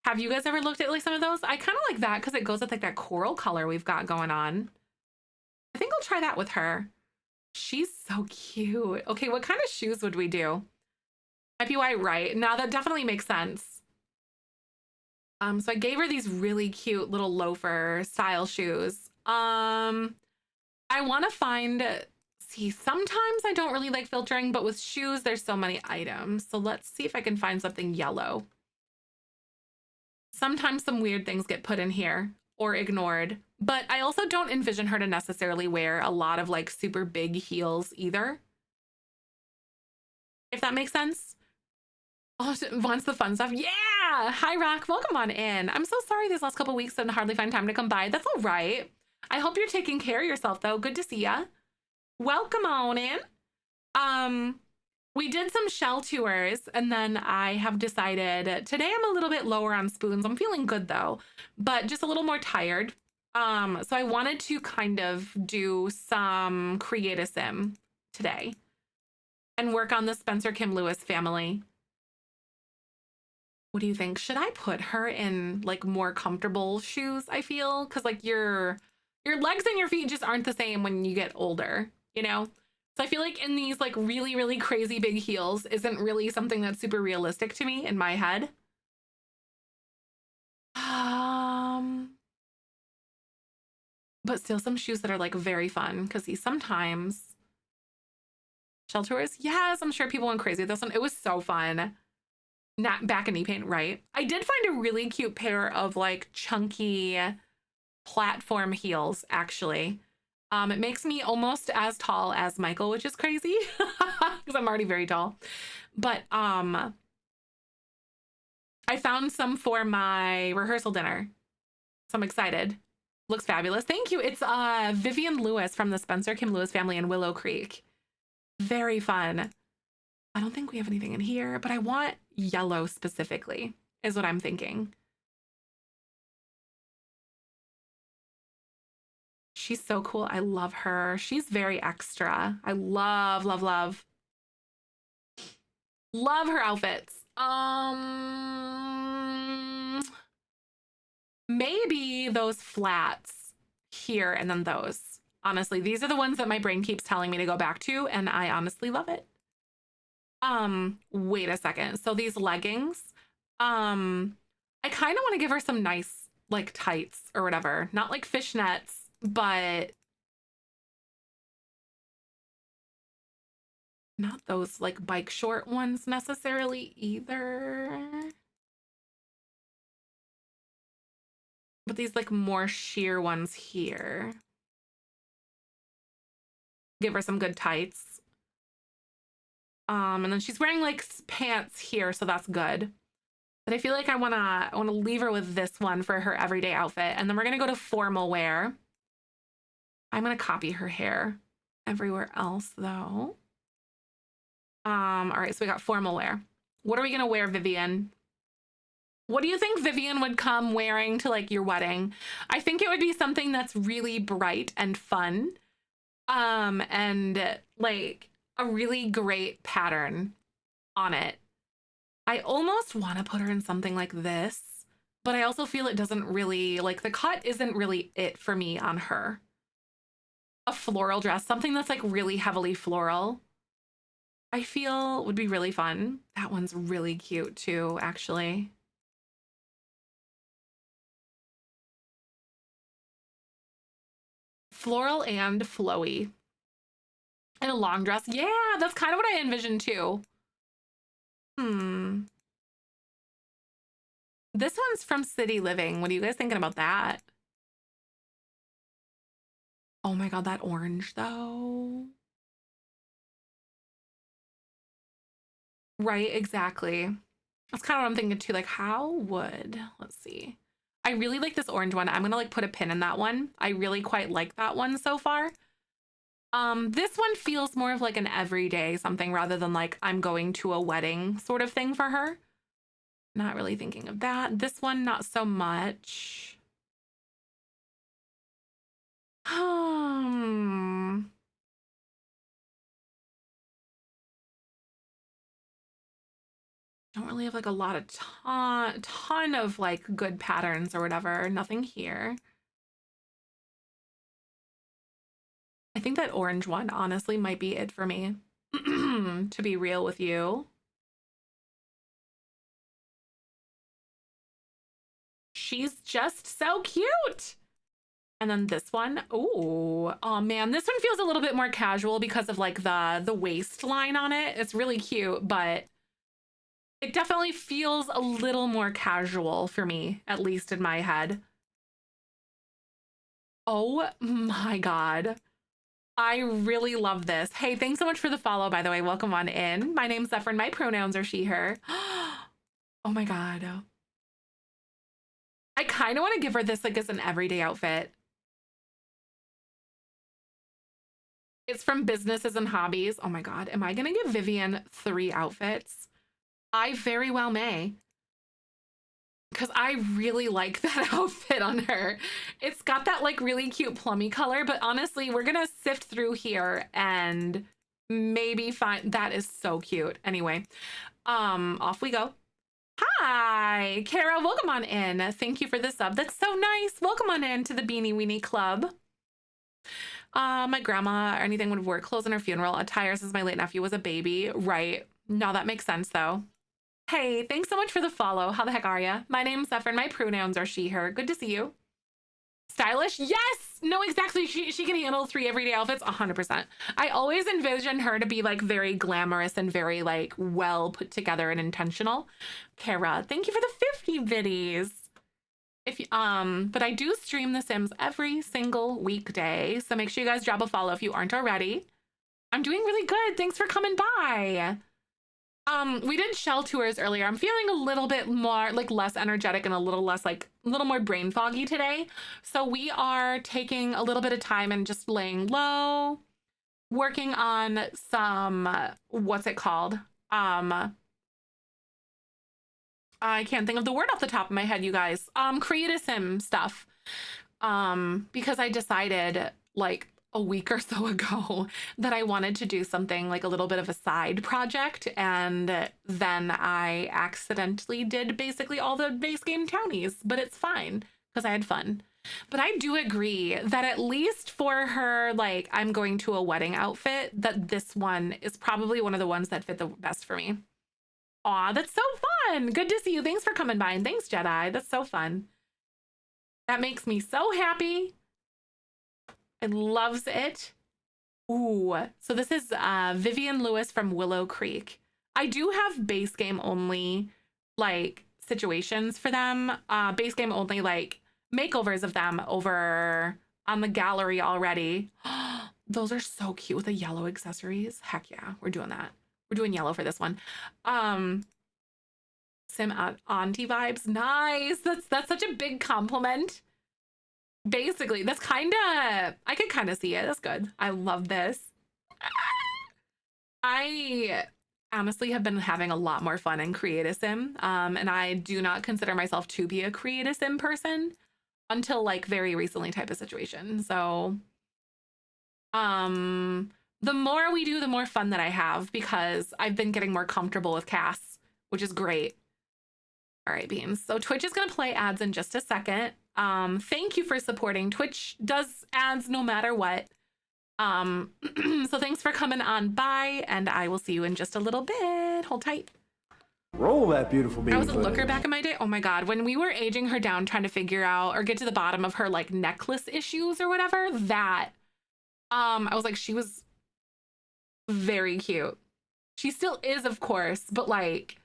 Have you guys ever looked at like some of those? I kind of like that because it goes with like that coral color we've got going on. I think I'll try that with her. She's so cute. Okay, what kind of shoes would we do? Might be white, right? Now that definitely makes sense. So I gave her these really cute little loafer style shoes. I want to find, see, sometimes I don't really like filtering, but with shoes, there's so many items. So let's see if I can find something yellow. Sometimes some weird things get put in here or ignored, but I also don't envision her to necessarily wear a lot of like super big heels either. If that makes sense. Oh, she wants the fun stuff. Yeah. Hi, Rock. Welcome on in. I'm so sorry these last couple weeks didn't hardly find time to come by. That's all right. I hope you're taking care of yourself, though. Good to see ya. Welcome on in. We did some shell tours, and then I have decided today I'm a little bit lower on spoons. I'm feeling good, though, but just a little more tired. So I wanted to kind of do some Create a Sim today and work on the Spencer Kim Lewis family. What do you think? Should I put her in like more comfortable shoes? I feel because like your legs and your feet just aren't the same when you get older, you know? So I feel like in these like really, really crazy big heels isn't really something that's super realistic to me in my head. But still some shoes that are like very fun because he sometimes shell tours. Yes, I'm sure people went crazy with this one. It was so fun. Not back and knee pain, right? I did find a really cute pair of like chunky platform heels, actually. It makes me almost as tall as Michael, which is crazy because I'm already very tall. But I found some for my rehearsal dinner. So I'm excited. Looks fabulous. Thank you. It's Vivian Lewis from the Spencer Kim Lewis family in Willow Creek. Very fun. I don't think we have anything in here, but I want yellow specifically, is what I'm thinking. She's so cool. I love her. She's very extra. I love, love, love. Love her outfits. Maybe those flats here and then those. Honestly, these are the ones that my brain keeps telling me to go back to, and I honestly love it. Wait a second. So these leggings, I kind of want to give her some nice like tights or whatever. Not like fishnets, but not those like bike short ones necessarily either. But these like more sheer ones here. Give her some good tights. And then she's wearing like pants here, so that's good. But I feel like I wanna leave her with this one for her everyday outfit. And then we're gonna go to formal wear. I'm gonna copy her hair everywhere else though. All right, so we got formal wear. What are we gonna wear, Vivian? What do you think Vivian would come wearing to like your wedding? I think it would be something that's really bright and fun. And like a really great pattern on it. I almost want to put her in something like this, but I also feel it doesn't really, like the cut isn't really it for me on her. A floral dress, something that's like really heavily floral, I feel would be really fun. That one's really cute too, actually. Floral and flowy. And a long dress. Yeah, that's kind of what I envisioned too. This one's from City Living. What are you guys thinking about that? Oh my God, that orange though. Right, exactly. That's kind of what I'm thinking too. Like, how would, let's see. I really like this orange one. I'm gonna like put a pin in that one. I really quite like that one so far. This one feels more of like an everyday something rather than like I'm going to a wedding sort of thing for her. Not really thinking of that. This one, not so much. Don't really have like a lot of ton of like good patterns or whatever. Nothing here. I think that orange one honestly might be it for me. To be real with you. she's just so cute. And then this one, oh man, this one feels a little bit more casual because of like the waistline on it. It's really cute, but it definitely feels a little more casual for me, at least in my head. Oh my God. I really love this. Hey, thanks so much for the follow, by the way. Welcome on in. My name's Zefrine. My pronouns are she, her. Oh my God. I kind of want to give her this like as an everyday outfit. It's from Businesses and Hobbies. Oh my God. Am I going to give Vivian 3 outfits? I very well may. Because I really like that outfit on her. It's got that like really cute plummy color, but honestly, we're going to sift through here and maybe find, that is so cute. Anyway, off we go. Hi, Kara, welcome on in. Thank you for the sub. That's so nice. Welcome on in to the Beanie Weenie Club. My grandma or anything would wear clothes in her funeral attire since my late nephew was a baby. Right. No, that makes sense though. Hey, thanks so much for the follow. How the heck are ya? My name's Zefrine. My pronouns are she, her. Good to see you. Stylish? Yes! No, exactly. She can handle 3 everyday outfits 100%. I always envision her to be like very glamorous and very like well put together and intentional. Kara, thank you for the 50 biddies. If you, but I do stream The Sims every single weekday, so make sure you guys drop a follow if you aren't already. I'm doing really good. Thanks for coming by. We did shell tours earlier. I'm feeling a little bit more like less energetic and a little less like a little more brain foggy today. So we are taking a little bit of time and just laying low, working on some, what's it called? I can't think of the word off the top of my head, you guys. Create a sim stuff. Because I decided like a week or so ago that I wanted to do something like a little bit of a side project, and then I accidentally did basically all the base game townies, but it's fine because I had fun. But I do agree that at least for her, like I'm going to a wedding outfit, that this one is probably one of the ones that fit the best for me. Aw, that's so fun. Good to see you. Thanks for coming by, and thanks, Jedi. That's so fun. That makes me so happy. I loves it. Ooh, so this is Vivian Lewis from Willow Creek. I do have base game only like situations for them. Base game only like makeovers of them over on the gallery already. Those are so cute with the yellow accessories. Heck yeah, we're doing that. We're doing yellow for this one. Sim auntie vibes. Nice. That's such a big compliment. Basically, that's kind of, I could kind of see it. That's good. I love this. I honestly have been having a lot more fun in Create-a-Sim, and I do not consider myself to be a Create-a-Sim person until like very recently type of situation. So, the more we do, the more fun that I have because I've been getting more comfortable with casts, which is great. All right, Beans. So Twitch is going to play ads in just a second. Thank you for supporting. Twitch does ads no matter what. So thanks for coming on by, and I will see you in just a little bit. Hold tight. Roll that beautiful bean I was a footage. looker back in my day. Oh my God. When we were aging her down, trying to figure out or get to the bottom of her like necklace issues or whatever, that, I was like, she was very cute. She still is, of course, but like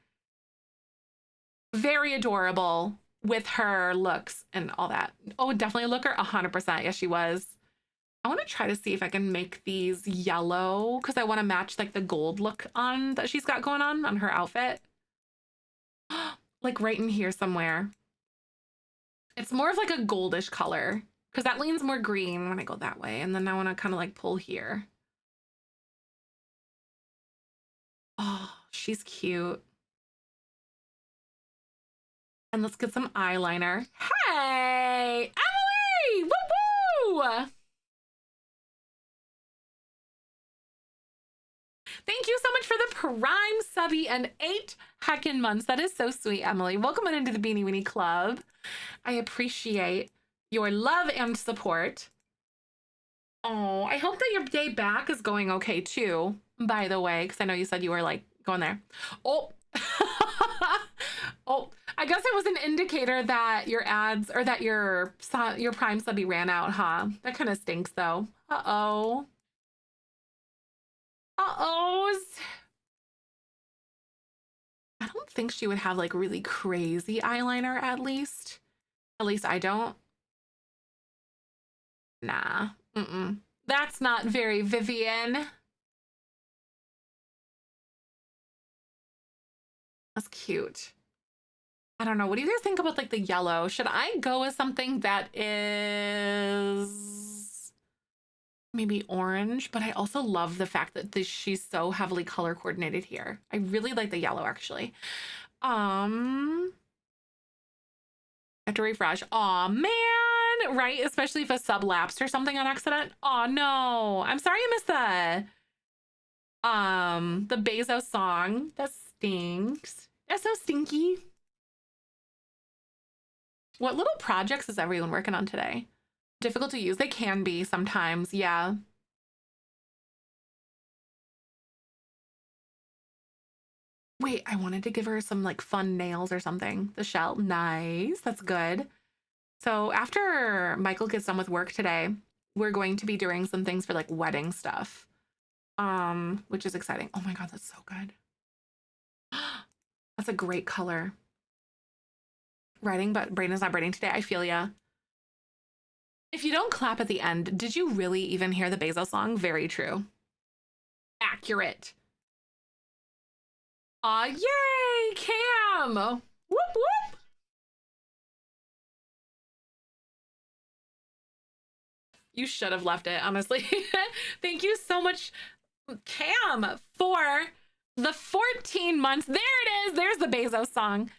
very adorable with her looks and all that. Oh, definitely a looker. 100%. Yes, she was. I want to try to see if I can make these yellow because I want to match like the gold look on that she's got going on her outfit. Like right in here somewhere. It's more of like a goldish color because that leans more green when I go that way. And then I want to kind of like pull here. Oh, she's cute. And let's get some eyeliner. Hey, Emily! Woo woo! Thank you so much for the prime subby and 8 heckin' months. That is so sweet, Emily. Welcome on into the Beanie Weenie Club. I appreciate your love and support. Oh, I hope that your day back is going okay too, by the way, because I know you said you were like going there. Oh, Oh, I guess it was an indicator that your ads or that your Prime study ran out, huh? That kind of stinks though. Uh-oh. Uh-oh. I don't think she would have like really crazy eyeliner at least. At least I don't. Nah. Mm-mm. That's not very Vivian. That's cute. I don't know. What do you guys think about like the yellow? Should I go with something that is maybe orange? But I also love the fact that she's so heavily color coordinated here. I really like the yellow actually. I have to refresh. Aw, man, right? Especially if a sub lapsed or something on accident. Oh no, I'm sorry I missed the Bezos song. That stinks. That's so stinky. What little projects is everyone working on today? Difficult to use? They can be sometimes, yeah. Wait, I wanted to give her some like fun nails or something. The shell, nice, that's good. So after Michael gets done with work today, we're going to be doing some things for like wedding stuff, which is exciting. Oh my God, that's so good. That's a great color. Writing, but Brayden's not braiding today. I feel ya. If you don't clap at the end, did you really even hear the Bezos song? Very true. Accurate. Aw, yay, Cam! Whoop, whoop! You should have left it, honestly. Thank you so much, Cam, for the 14 months. There it is. There's the Bezos song.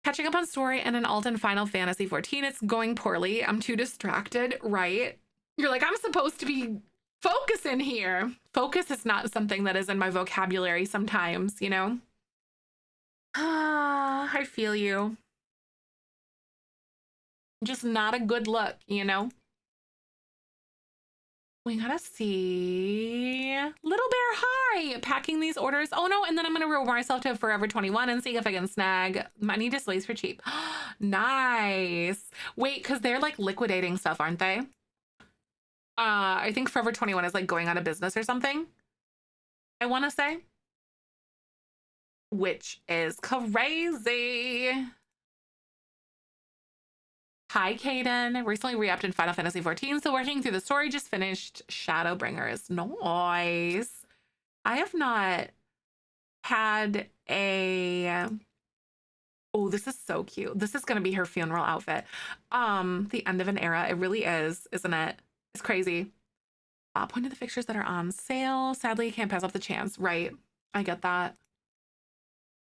Catching up on story and an alt in Final Fantasy 14. It's going poorly. I'm too distracted, right? You're like, I'm supposed to be focusing here. Focus is not something that is in my vocabulary sometimes, you know? I feel you. Just not a good look, you know? We gotta see. Little Bear, hi! Packing these orders. Oh no, and then I'm gonna reward myself to Forever 21 and see if I can snag money displays for cheap. Nice. Wait, because they're like liquidating stuff, aren't they? I think Forever 21 is like going out of business or something. I wanna say. Which is crazy. Hi, Kaden. Recently re-upped in Final Fantasy 14, so working through the story. Just finished Shadowbringers. Nice. I have not had a... Oh, this is so cute. This is going to be her funeral outfit. The end of an era. It really is, isn't it? It's crazy. Point to the fixtures that are on sale. Sadly, you can't pass up the chance. Right. I get that.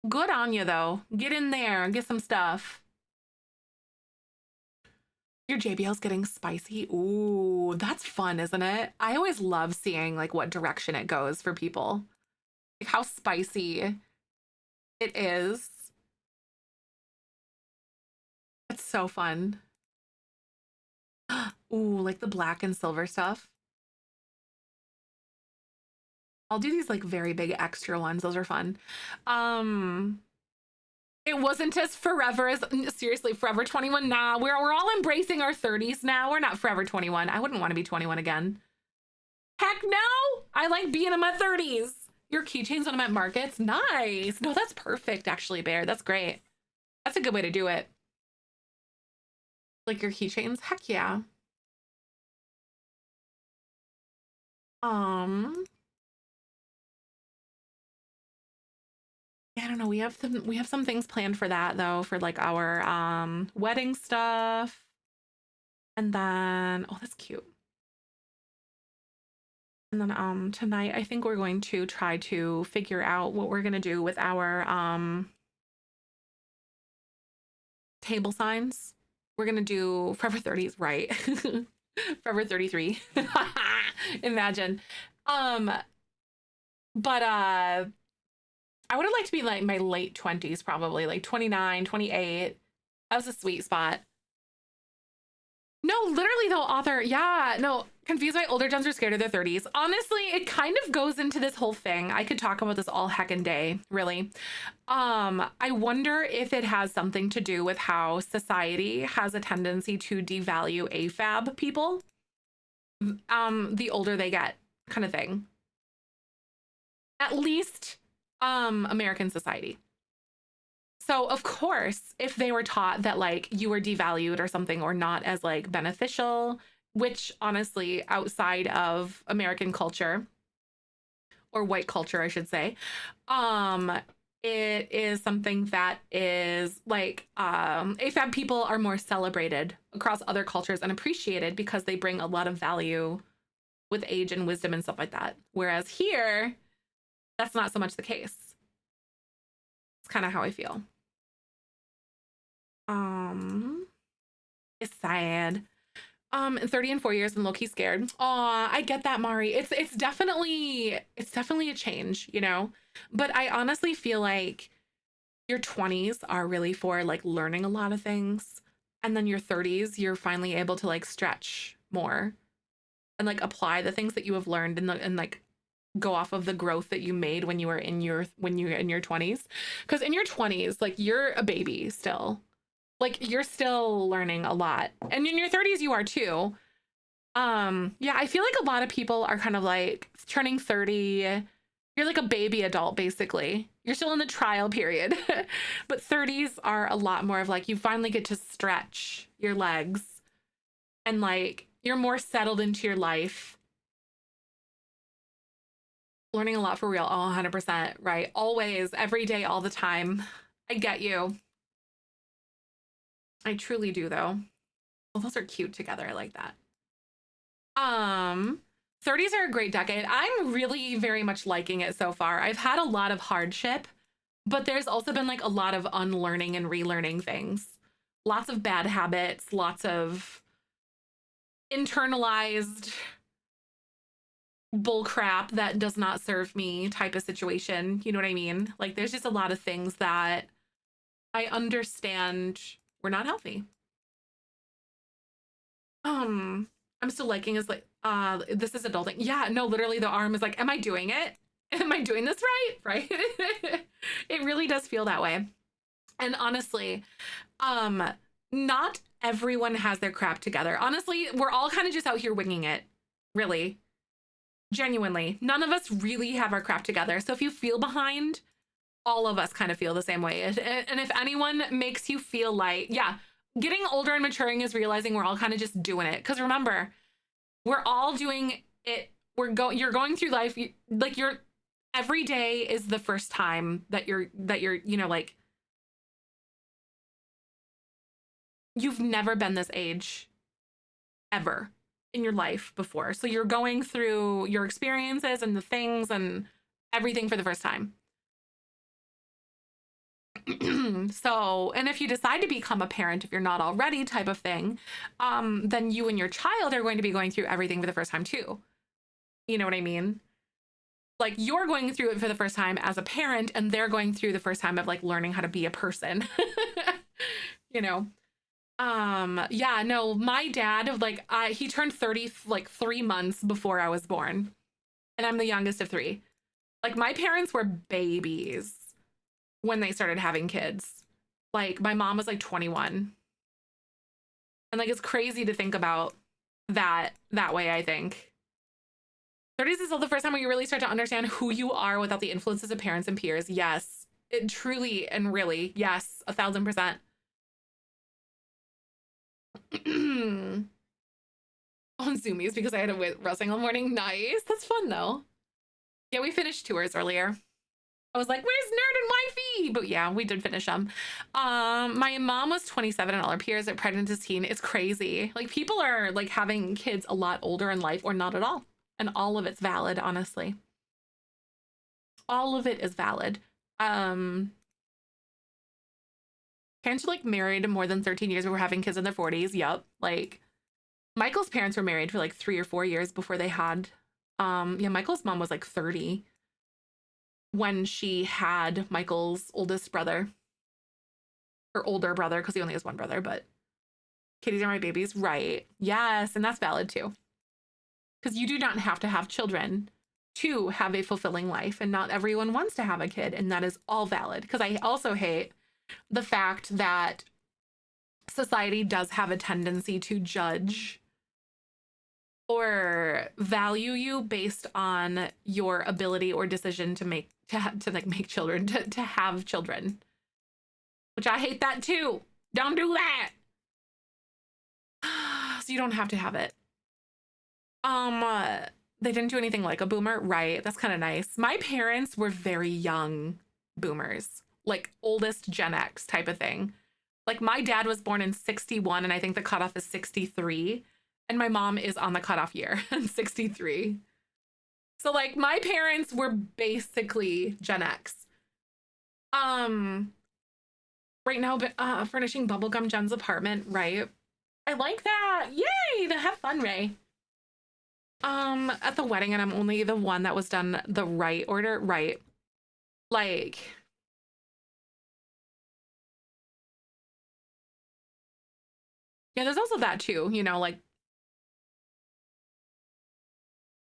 Good on you, though. Get in there and get some stuff. Your JBL's getting spicy. Ooh, that's fun, isn't it? I always love seeing like what direction it goes for people. Like how spicy it is. It's so fun. Ooh, like the black and silver stuff. I'll do these like very big extra ones. Those are fun. It wasn't as forever as seriously Forever 21. Nah, we're all embracing our 30s now. We're not Forever 21. I wouldn't want to be 21 again. Heck no! I like being in my 30s. Your keychains when I'm at markets. Nice. No, that's perfect actually, Bear. That's great. That's a good way to do it. Like your keychains? Heck yeah. Yeah, I don't know. We have some things planned for that though, for like our wedding stuff. And then oh, that's cute. And then tonight I think we're going to try to figure out what we're gonna do with our table signs. We're gonna do Forever 30s, right? Forever 33. Imagine. But I would have liked to be like my late 20s, probably like 29, 28. That was a sweet spot. No, literally though, author. Yeah, no, confused why older gens are scared of their 30s. Honestly, it kind of goes into this whole thing. I could talk about this all heckin' day, really. I wonder if it has something to do with how society has a tendency to devalue AFAB people, the older they get, kind of thing. At least American society. So of course, if they were taught that like you were devalued or something or not as like beneficial, which honestly, outside of American culture or white culture, I should say, it is something that is like AFAB people are more celebrated across other cultures and appreciated because they bring a lot of value with age and wisdom and stuff like that. Whereas here, that's not so much the case. It's kind of how I feel. It's sad. 30 and 4 years and low-key scared. Aw, I get that, Mari. It's definitely a change, you know? But I honestly feel like your 20s are really for like learning a lot of things. And then your 30s, you're finally able to like stretch more and like apply the things that you have learned and like go off of the growth that you made when you were in your 20s. Because in your 20s, like you're a baby still. Like you're still learning a lot. And in your 30s you are too. Yeah, I feel like a lot of people are kind of like turning 30. You're like a baby adult basically. You're still in the trial period. But 30s are a lot more of like you finally get to stretch your legs and like you're more settled into your life. Learning a lot for real. Oh, 100%, right? Always, every day, all the time. I get you. I truly do though. Well, those are cute together. I like that. 30s are a great decade. I'm really very much liking it so far. I've had a lot of hardship, but there's also been like a lot of unlearning and relearning things. Lots of bad habits, lots of internalized bull crap that does not serve me type of situation. You know what I mean? Like there's just a lot of things that I understand were not healthy. I'm still liking is like this is adulting. Yeah, no, literally the arm is like, am I doing it? Am I doing this right? Right? It really does feel that way. And honestly, not everyone has their crap together. Honestly, we're all kind of just out here winging it. Really. Genuinely. None of us really have our crap together. So if you feel behind, all of us kind of feel the same way. And if anyone makes you feel like, yeah, getting older and maturing is realizing we're all kind of just doing it. Because remember, we're all doing it. You're going through life. Every day is the first time that you're, you know, like you've never been this age ever in your life before. So you're going through your experiences and the things and everything for the first time. So, and if you decide to become a parent, if you're not already type of thing, then you and your child are going to be going through everything for the first time too. You know what I mean? Like you're going through it for the first time as a parent and they're going through the first time of like learning how to be a person, you know? Yeah, no, my dad, like, he turned 30 like 3 months before I was born, and I'm the youngest of 3. Like, my parents were babies when they started having kids. Like, my mom was like 21. And like, it's crazy to think about that way, I think. 30s is still the first time where you really start to understand who you are without the influences of parents and peers. Yes, it truly and really, yes, 1000%. On Zoomies because I had to wrestling all morning. Nice. That's fun though. Yeah, we finished tours earlier. I was like, where's Nerd and Wifey? But yeah, we did finish them. My mom was 27 and all her peers are pregnant as teen. It's crazy. Like people are like having kids a lot older in life or not at all. And all of it's valid, honestly. All of it is valid. Parents are like married more than 13 years, but we're having kids in their 40s. Yup. Like Michael's parents were married for like 3 or 4 years before they had, yeah, Michael's mom was like 30 when she had Michael's oldest brother, or older brother, because he only has one brother, but kitties are my babies, right? Yes, and that's valid too. because you do not have to have children to have a fulfilling life, and not everyone wants to have a kid, and that is all valid. Because I also hate the fact that society does have a tendency to judge or value you based on your ability or decision to make make children, to have children, which I hate that too. Don't do that. So you don't have to have it. They didn't do anything like a boomer, right? That's kind of nice. My parents were very young boomers, like oldest Gen X type of thing. Like my dad was born in 61, and I think the cutoff is 63. And my mom is on the cutoff year, 63. So like my parents were basically Gen X. Right now, furnishing bubblegum Jen's apartment, right? I like that. Yay! To have fun, Ray. At the wedding, and I'm only the one that was done the right order, right? Like, yeah, there's also that too, you know, like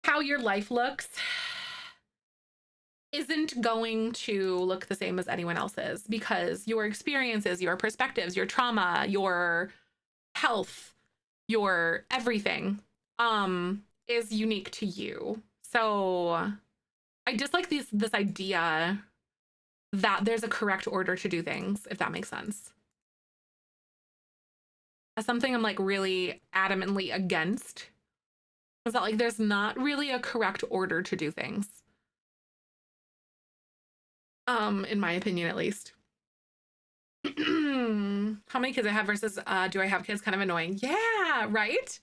how your life looks isn't going to look the same as anyone else's, because your experiences, your perspectives, your trauma, your health, your everything is unique to you. So I dislike this idea that there's a correct order to do things, if that makes sense. That's something I'm like really adamantly against. Is that like there's not really a correct order to do things. In my opinion, at least. How many kids I have versus do I have kids kind of annoying? Yeah, right?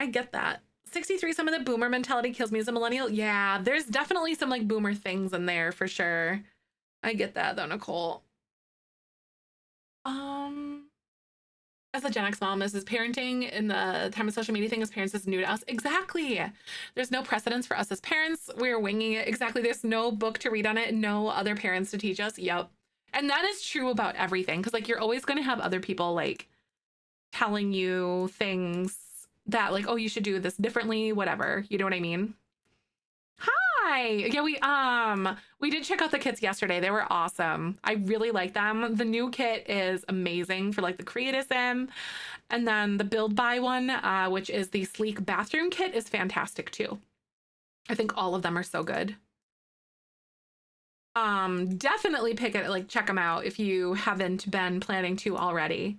I get that. 63, some of the boomer mentality kills me as a millennial. Yeah, there's definitely some like boomer things in there for sure. I get that though, Nicole. As a Gen X mom, this is parenting in the time of social media thing as parents is new to us. Exactly. There's no precedence for us as parents. We're winging it. Exactly. There's no book to read on it. No other parents to teach us. Yep. And that is true about everything. Cause like, you're always going to have other people like telling you things that like, oh, you should do this differently, whatever. You know what I mean? Hi. Yeah, we did check out the kits yesterday. They were awesome. I really like them. The new kit is amazing for like the Create Sim. And then the Build Buy one, which is the sleek bathroom kit, is fantastic too. I think all of them are so good. Definitely pick it, like check them out if you haven't been planning to already.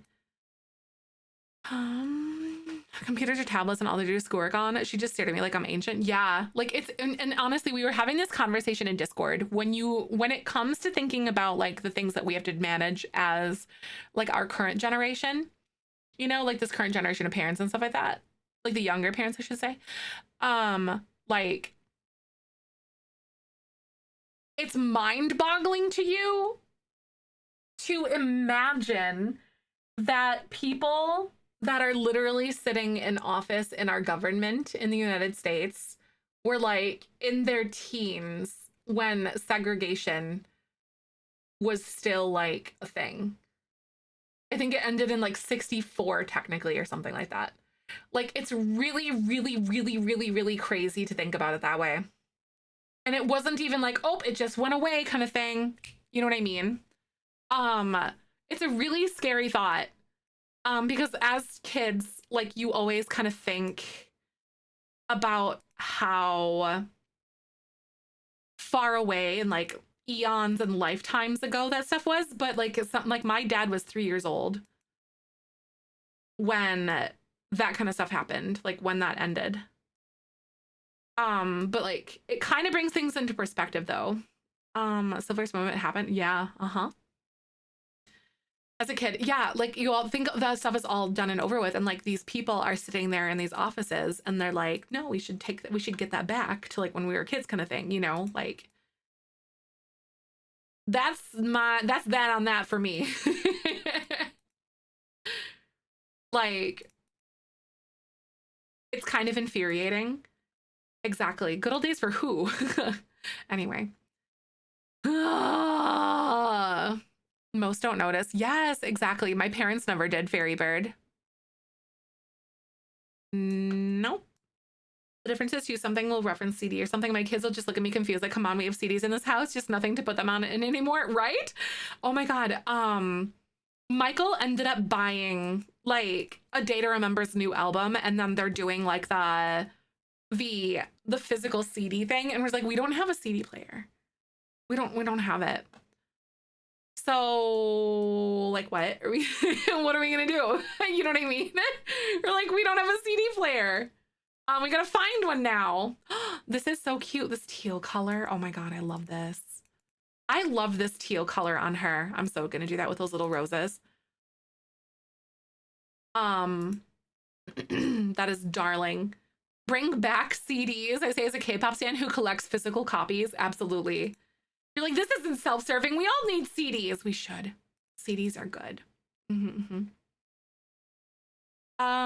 Computers or tablets and all they do is schoolwork on. She just stared at me like I'm ancient. Yeah, like it's and honestly, we were having this conversation in Discord when it comes to thinking about like the things that we have to manage as like our current generation, you know, like this current generation of parents and stuff like that, like the younger parents, I should say. Like it's mind-boggling to you to imagine that people that are literally sitting in office in our government in the United States were like in their teens when segregation was still like a thing. I think it ended in like 64 technically or something like that. Like it's really, really, really, really, really crazy to think about it that way. And it wasn't even like, oh, it just went away kind of thing. You know what I mean? It's a really scary thought. Because as kids, like you always kind of think about how far away and like eons and lifetimes ago that stuff was, but like it's something like my dad was 3 years old when that kind of stuff happened, like when that ended. But like it kind of brings things into perspective though. So first moment happened. Yeah, as a kid, yeah, like you all think that stuff is all done and over with, and like these people are sitting there in these offices and they're like, no, we should get that back to like when we were kids kind of thing, you know, like that's that on that for me. Like it's kind of infuriating. Exactly. Good old days for who? Anyway. Most don't notice. Yes, exactly. My parents never did Fairy Bird. Nope. The difference is too, something will reference CD or something. My kids will just look at me confused, like, come on, we have CDs in this house, just nothing to put them on in anymore, right? Oh my God. Michael ended up buying like A Day to Remember's new album, and then they're doing like the physical CD thing, and was like, we don't have a CD player. We don't have it. So like, what are we what are we gonna do? You know what I mean? We're like, we don't have a CD player. We gotta find one now. This is so cute, this teal color. Oh my God, I love this. I love this teal color on her. I'm so gonna do that with those little roses. That is darling. Bring back CDs, I say as a K-pop stan who collects physical copies. Absolutely. You're like, this isn't self-serving. We all need CDs. We should. CDs are good.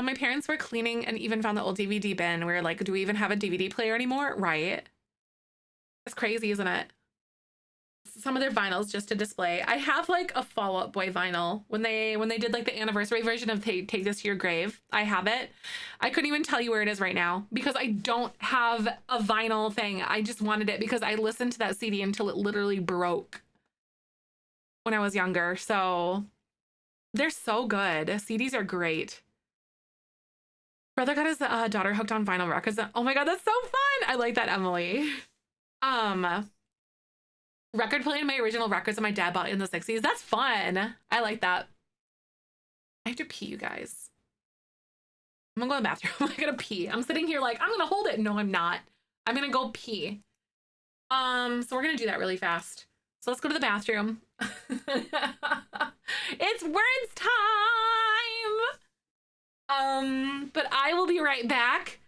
My parents were cleaning and even found the old DVD bin. We were like, do we even have a DVD player anymore? Right. It's crazy, isn't it? Some of their vinyls just to display. I have like a Fall Out Boy vinyl when they did like the anniversary version of Take This to Your Grave. I have it. I couldn't even tell you where it is right now because I don't have a vinyl thing. I just wanted it because I listened to that CD until it literally broke when I was younger. So they're so good. CDs are great. Brother got his daughter hooked on vinyl records. Oh my God, that's so fun. I like that, Emily. Record playing my original records that my dad bought in the 60s. That's fun. I like that. I have to pee, you guys. I'm gonna go to the bathroom. I gotta pee. I'm sitting here like, I'm gonna hold it. No, I'm not. I'm gonna go pee. So we're gonna do that really fast. So let's go to the bathroom. It's words time. But I will be right back.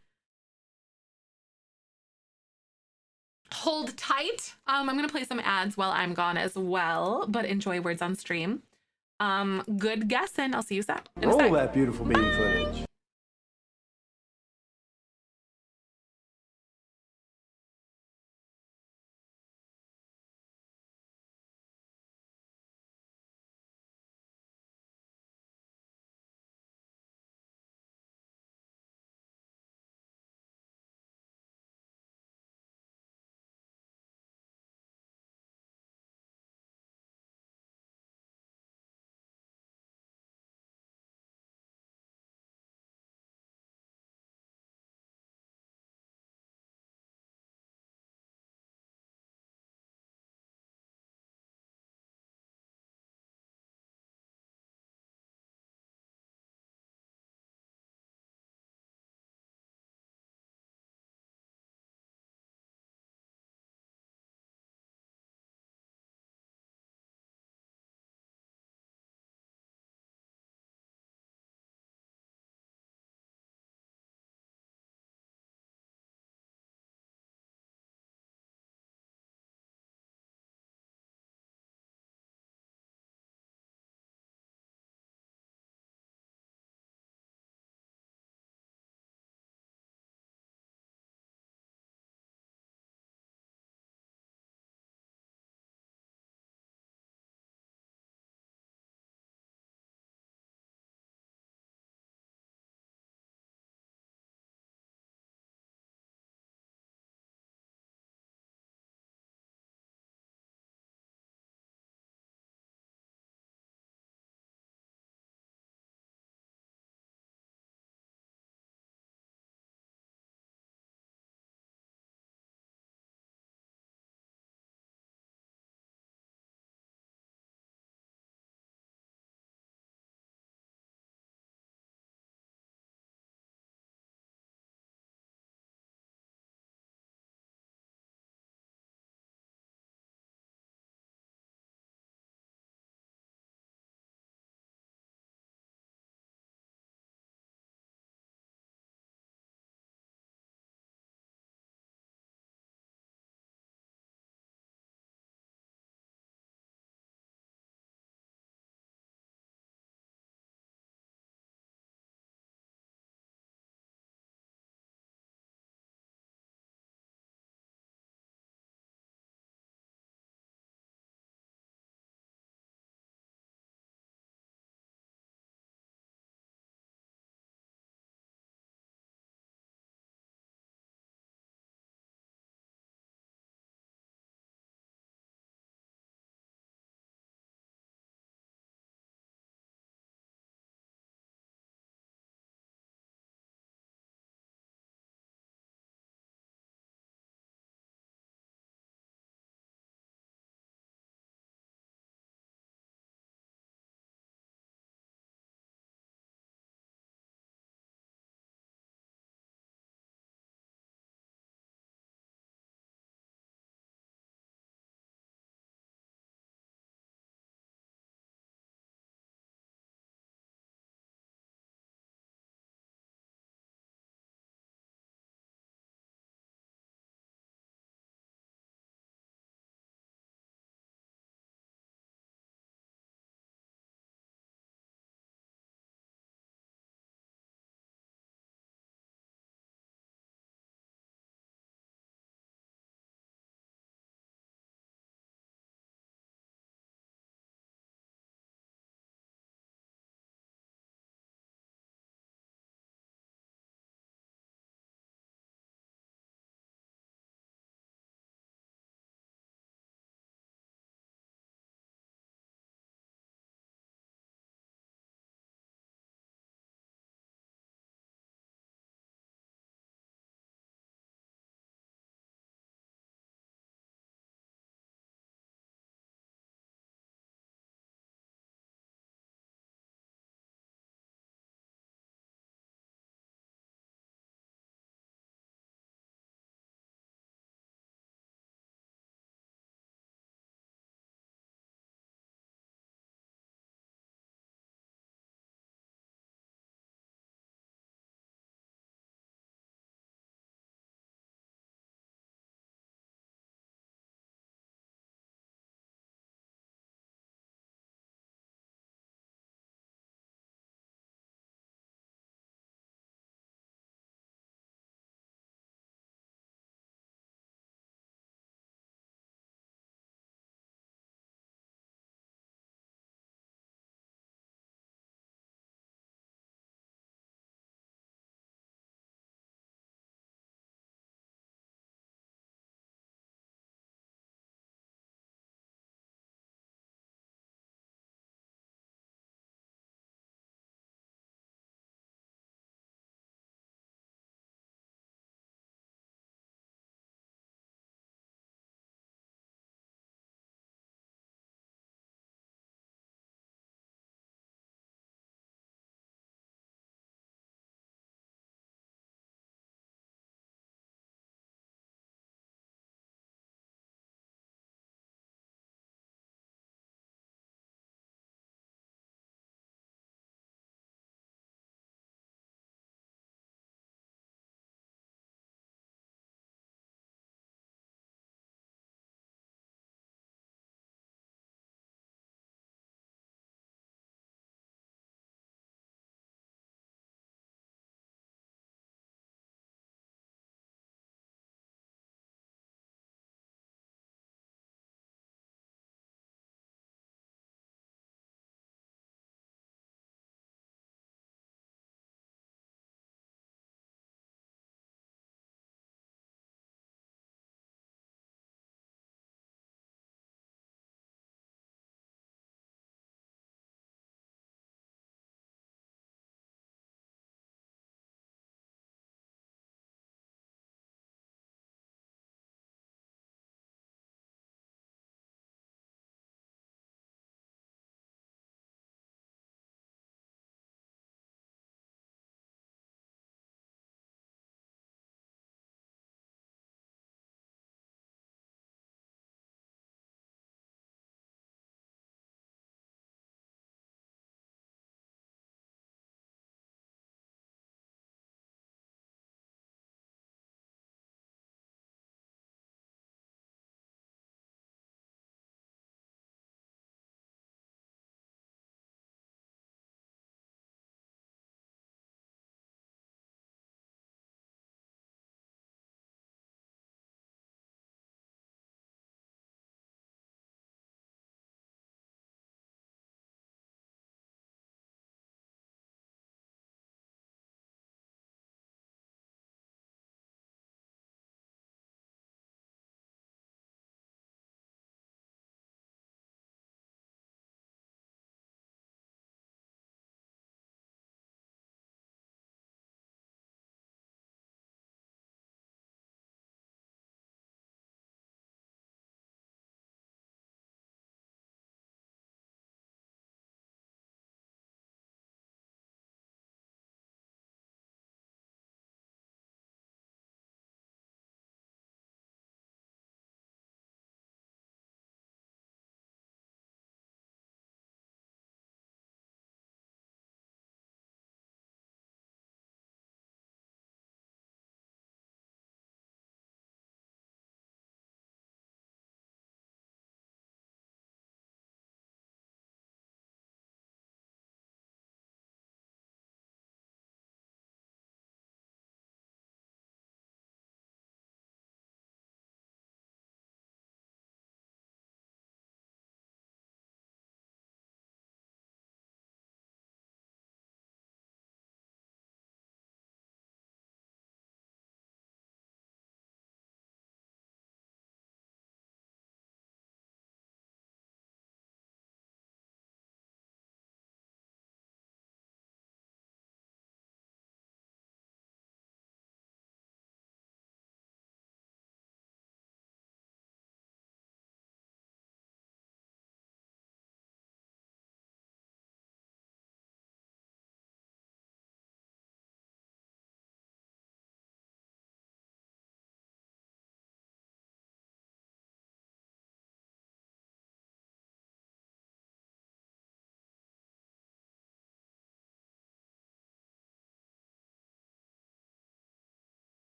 Hold tight. I'm gonna play some ads while I'm gone as well, but enjoy words on stream. Good guessing. I'll see you in a sec. Roll that beautiful bean footage.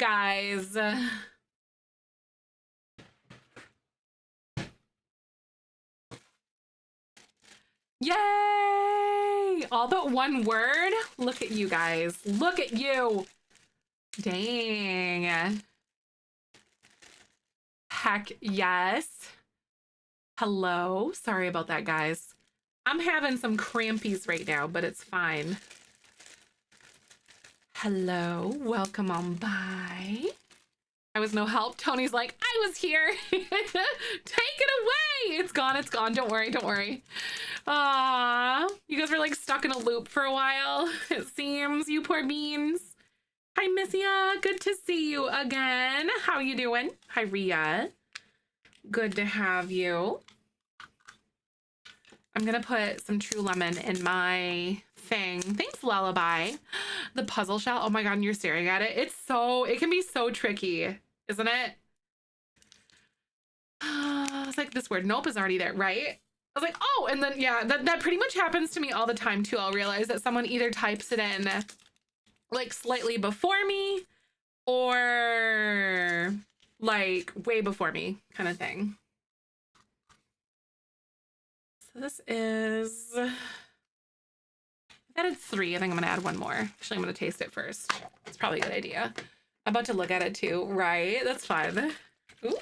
guys. Yay! All but one word? Look at you guys. Look at you. Dang. Heck yes. Hello. Sorry about that, guys. I'm having some crampies right now, but it's fine. Hello. Welcome on by. I was no help. Tony's like, I was here. Take it away. It's gone. It's gone. Don't worry. Don't worry. Aw, you guys were like stuck in a loop for a while. It seems, you poor beans. Hi, Missia. Good to see you again. How you doing? Hi, Ria. Good to have you. I'm gonna put some True Lemon in my thing. Thanks, Lullaby. The puzzle shell. Oh my god, and you're staring at it. It can be so tricky, isn't it? It's like this word. Nope is already there, right? I was like, oh, and then yeah, that pretty much happens to me all the time too. I'll realize that someone either types it in like slightly before me or like way before me kind of thing. So this is, I've added 3. I think I'm gonna add 1 more. Actually, I'm gonna taste it first. It's probably a good idea. I'm about to look at it too, right? That's fun. Ooh.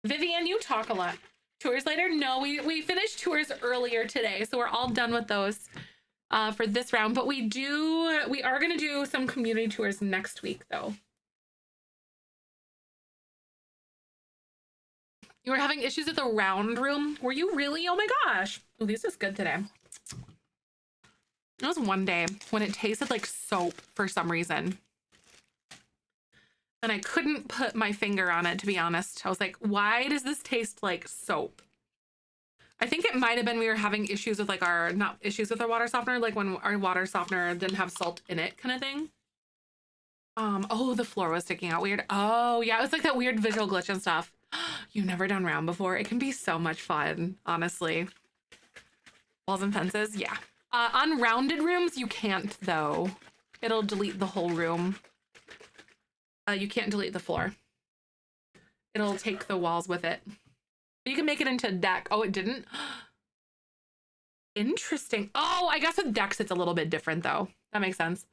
Vivian, you talk a lot. Tours later? No, we finished tours earlier today, so we're all done with those for this round. But we are gonna do some community tours next week though. You were having issues with the round room? Were you really? Oh my gosh. Oh, this is good today. There was one day when it tasted like soap for some reason. And I couldn't put my finger on it, to be honest. I was like, why does this taste like soap? I think it might have been we were having issues with like not issues with our water softener, like when our water softener didn't have salt in it kind of thing. Oh, the floor was sticking out weird. Oh yeah, it was like that weird visual glitch and stuff. You've never done round before. It can be so much fun, honestly. Walls and fences, yeah. On rounded rooms, you can't though. It'll delete the whole room. You can't delete the floor. It'll take the walls with it. You can make it into a deck. Oh, it didn't? Interesting. Oh, I guess with decks, it's a little bit different though. That makes sense.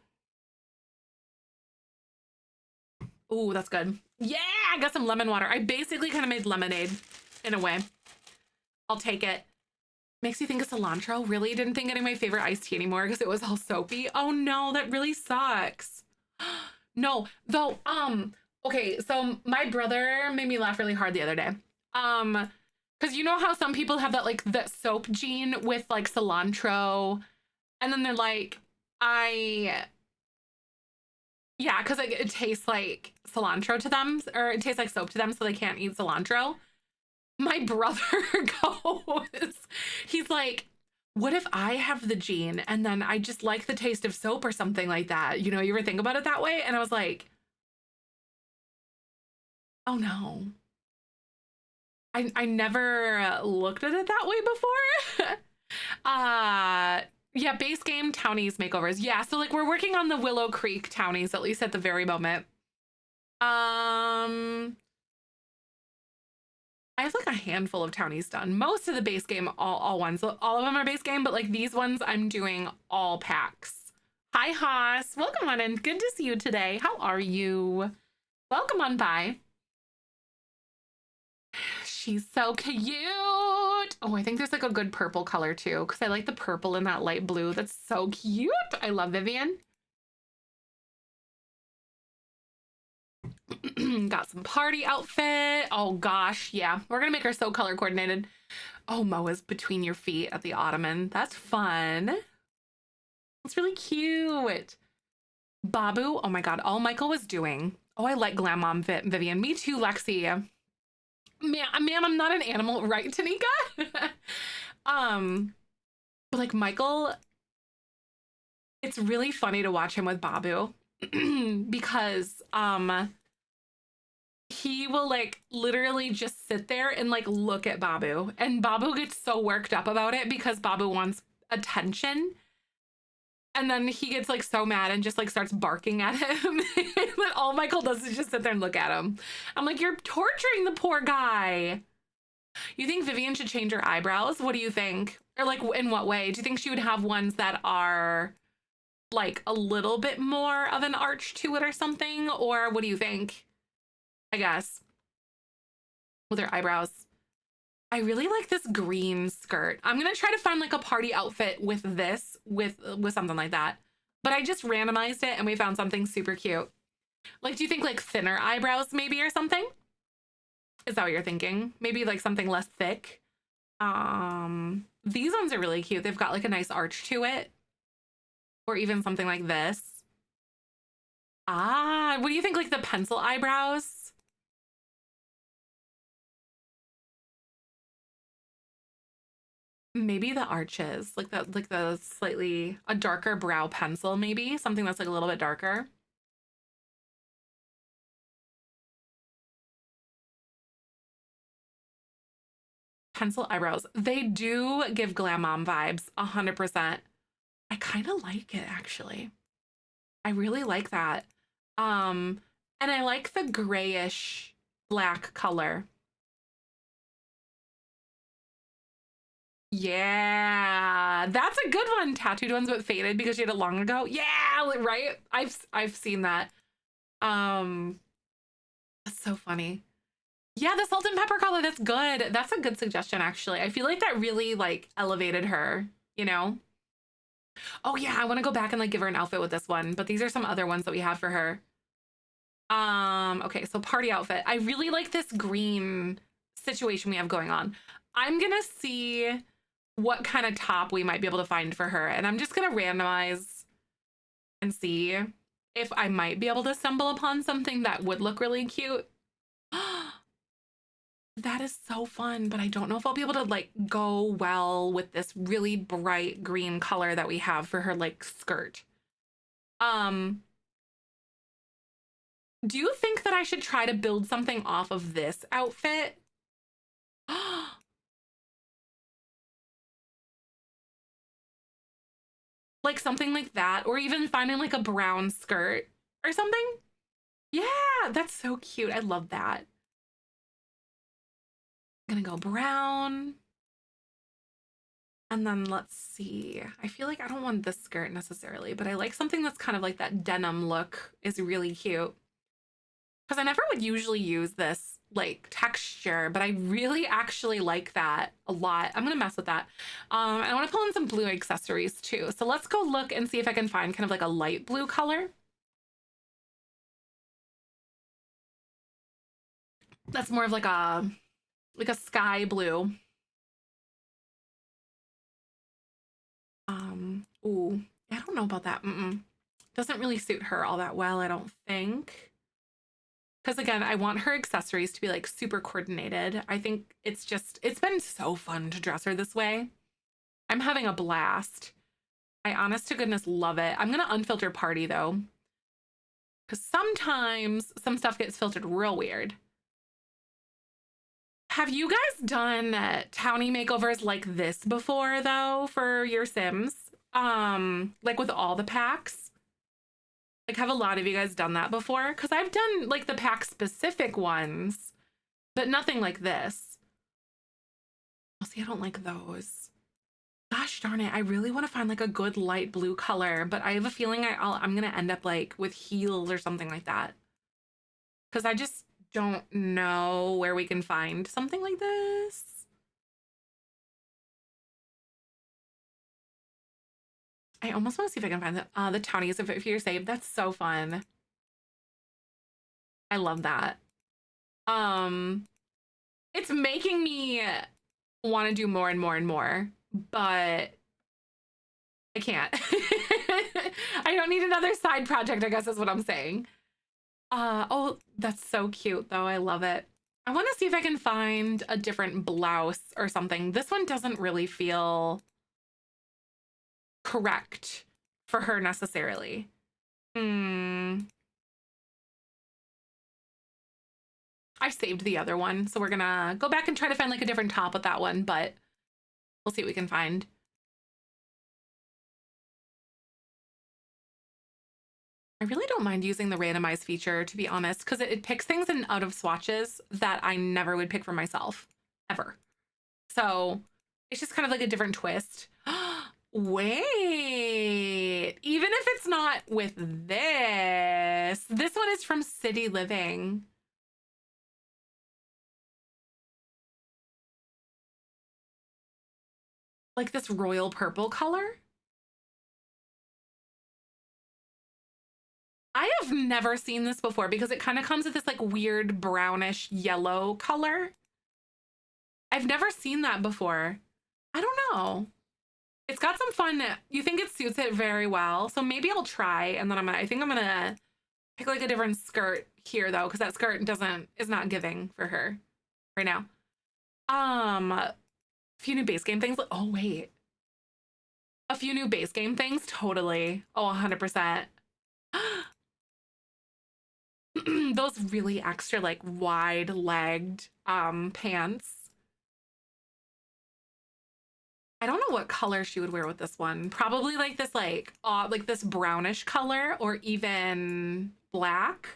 Ooh, that's good. Yeah, I got some lemon water. I basically kind of made lemonade in a way. I'll take it. Makes you think of cilantro. Really didn't think any of my favorite iced tea anymore because it was all soapy. Oh no, that really sucks. No, though, okay, so my brother made me laugh really hard the other day. Because you know how some people have that like that soap gene with like cilantro, and then they're like, yeah, because like, it tastes like cilantro to them, or it tastes like soap to them, so they can't eat cilantro. My brother goes, he's like, what if I have the gene and then I just like the taste of soap or something like that? You know, you ever think about it that way? And I was like, oh no. I never looked at it that way before. Yeah, base game Townie's makeovers. Yeah, so like we're working on the Willow Creek Townies, at least at the very moment. I have like a handful of Townies done. Most of the base game, all ones. All of them are base game, but like these ones I'm doing all packs. Hi, Haas. Welcome on in. Good to see you today. How are you? Welcome on by. She's so cute. Oh, I think there's like a good purple color too, because I like the purple and that light blue. That's so cute. I love Vivian. Got some party outfit. Oh gosh, yeah. We're gonna make her so color coordinated. Oh, Moa's between your feet at the ottoman. That's fun. It's really cute. Babu. Oh my god, all Michael was doing. Oh, I like Glam Mom Vivian. Me too, Lexi. Ma'am, I'm not an animal, right, Tanika? But like Michael, it's really funny to watch him with Babu because he will like literally just sit there and like look at Babu, and Babu gets so worked up about it because Babu wants attention. And then he gets like so mad and just like starts barking at him. And then all Michael does is just sit there and look at him. I'm like, you're torturing the poor guy. You think Vivian should change her eyebrows? What do you think? Or like in what way? Do you think she would have ones that are like a little bit more of an arch to it or something? Or what do you think? I guess. With her eyebrows. I really like this green skirt. I'm gonna try to find like a party outfit with this, with something like that. But I just randomized it and we found something super cute. Like, do you think like thinner eyebrows maybe or something? Is that what you're thinking? Maybe like something less thick. These ones are really cute. They've got like a nice arch to it. Or even something like this. Ah, what do you think, like the pencil eyebrows? Maybe the arches, like the slightly a darker brow pencil, maybe something that's like a little bit darker. Pencil eyebrows. They do give glam mom vibes, 100%. I kind of like it actually. I really like that. And I like the grayish black color. Yeah, that's a good one. Tattooed ones but faded because she had it long ago. Yeah, right. I've seen that. That's so funny. Yeah, the salt and pepper color, that's good. That's a good suggestion, actually. I feel like that really like elevated her, you know? Oh yeah, I want to go back and like give her an outfit with this one, but these are some other ones that we have for her. Okay, so party outfit. I really like this green situation we have going on. I'm gonna see what kind of top we might be able to find for her, and I'm just gonna randomize and see if I might be able to stumble upon something that would look really cute. That is so fun, but I don't know if I'll be able to like go well with this really bright green color that we have for her like skirt. Do you think that I should try to build something off of this outfit? Like something like that, or even finding like a brown skirt or something? Yeah, that's so cute. I love that. I'm gonna go brown. And then let's see. I feel like I don't want this skirt necessarily, but I like something that's kind of like that denim look is really cute. Because I never would usually use this like texture, but I really actually like that a lot. I'm gonna mess with that. I want to pull in some blue accessories too. So let's go look and see if I can find kind of like a light blue color. That's more of like a sky blue. Ooh, I don't know about that. Doesn't really suit her all that well, I don't think. Because again, I want her accessories to be like super coordinated. I think it's been so fun to dress her this way. I'm having a blast. I honest to goodness love it. I'm gonna unfilter party though. Because sometimes some stuff gets filtered real weird. Have you guys done Townie makeovers like this before though for your Sims? Like with all the packs? Like, have a lot of you guys done that before? Because I've done like the pack specific ones, but nothing like this. Oh, see, I don't like those. Gosh darn it, I really want to find like a good light blue color, but I have a feeling I'm gonna end up like with heels or something like that. Because I just don't know where we can find something like this. I almost want to see if I can find the Townies if you're saved. That's so fun. I love that. It's making me want to do more and more and more, but I can't. I don't need another side project, I guess is what I'm saying. Oh, that's so cute though. I love it. I want to see if I can find a different blouse or something. This one doesn't really feel correct for her necessarily. I saved the other one, so we're gonna go back and try to find like a different top with that one, but we'll see what we can find. I really don't mind using the randomize feature, to be honest, because it picks things in out of swatches that I never would pick for myself, ever. So it's just kind of like a different twist. Wait, even if it's not with this one is from City Living. Like this royal purple color. I have never seen this before because it kind of comes with this like weird brownish yellow color. I've never seen that before. I don't know. It's got some fun. You think it suits it very well. So maybe I'll try. And then I think I'm going to pick like a different skirt here though. Cause that skirt is not giving for her right now. A few new base game things. Oh, wait. A few new base game things. Totally. Oh, 100%. Those really extra like wide legged pants. I don't know what color she would wear with this one. Probably like this like this brownish color or even black.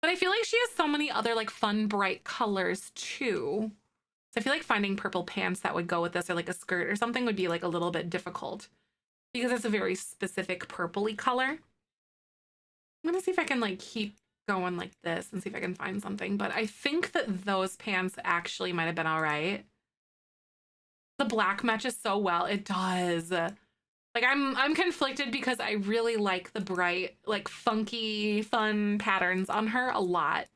But I feel like she has so many other like fun bright colors too. So I feel like finding purple pants that would go with this or like a skirt or something would be like a little bit difficult because it's a very specific purpley color. I'm gonna see if I can like keep going like this and see if I can find something. But I think that those pants actually might have been all right. The black matches so well. It does. Like I'm conflicted because I really like the bright, like funky, fun patterns on her a lot.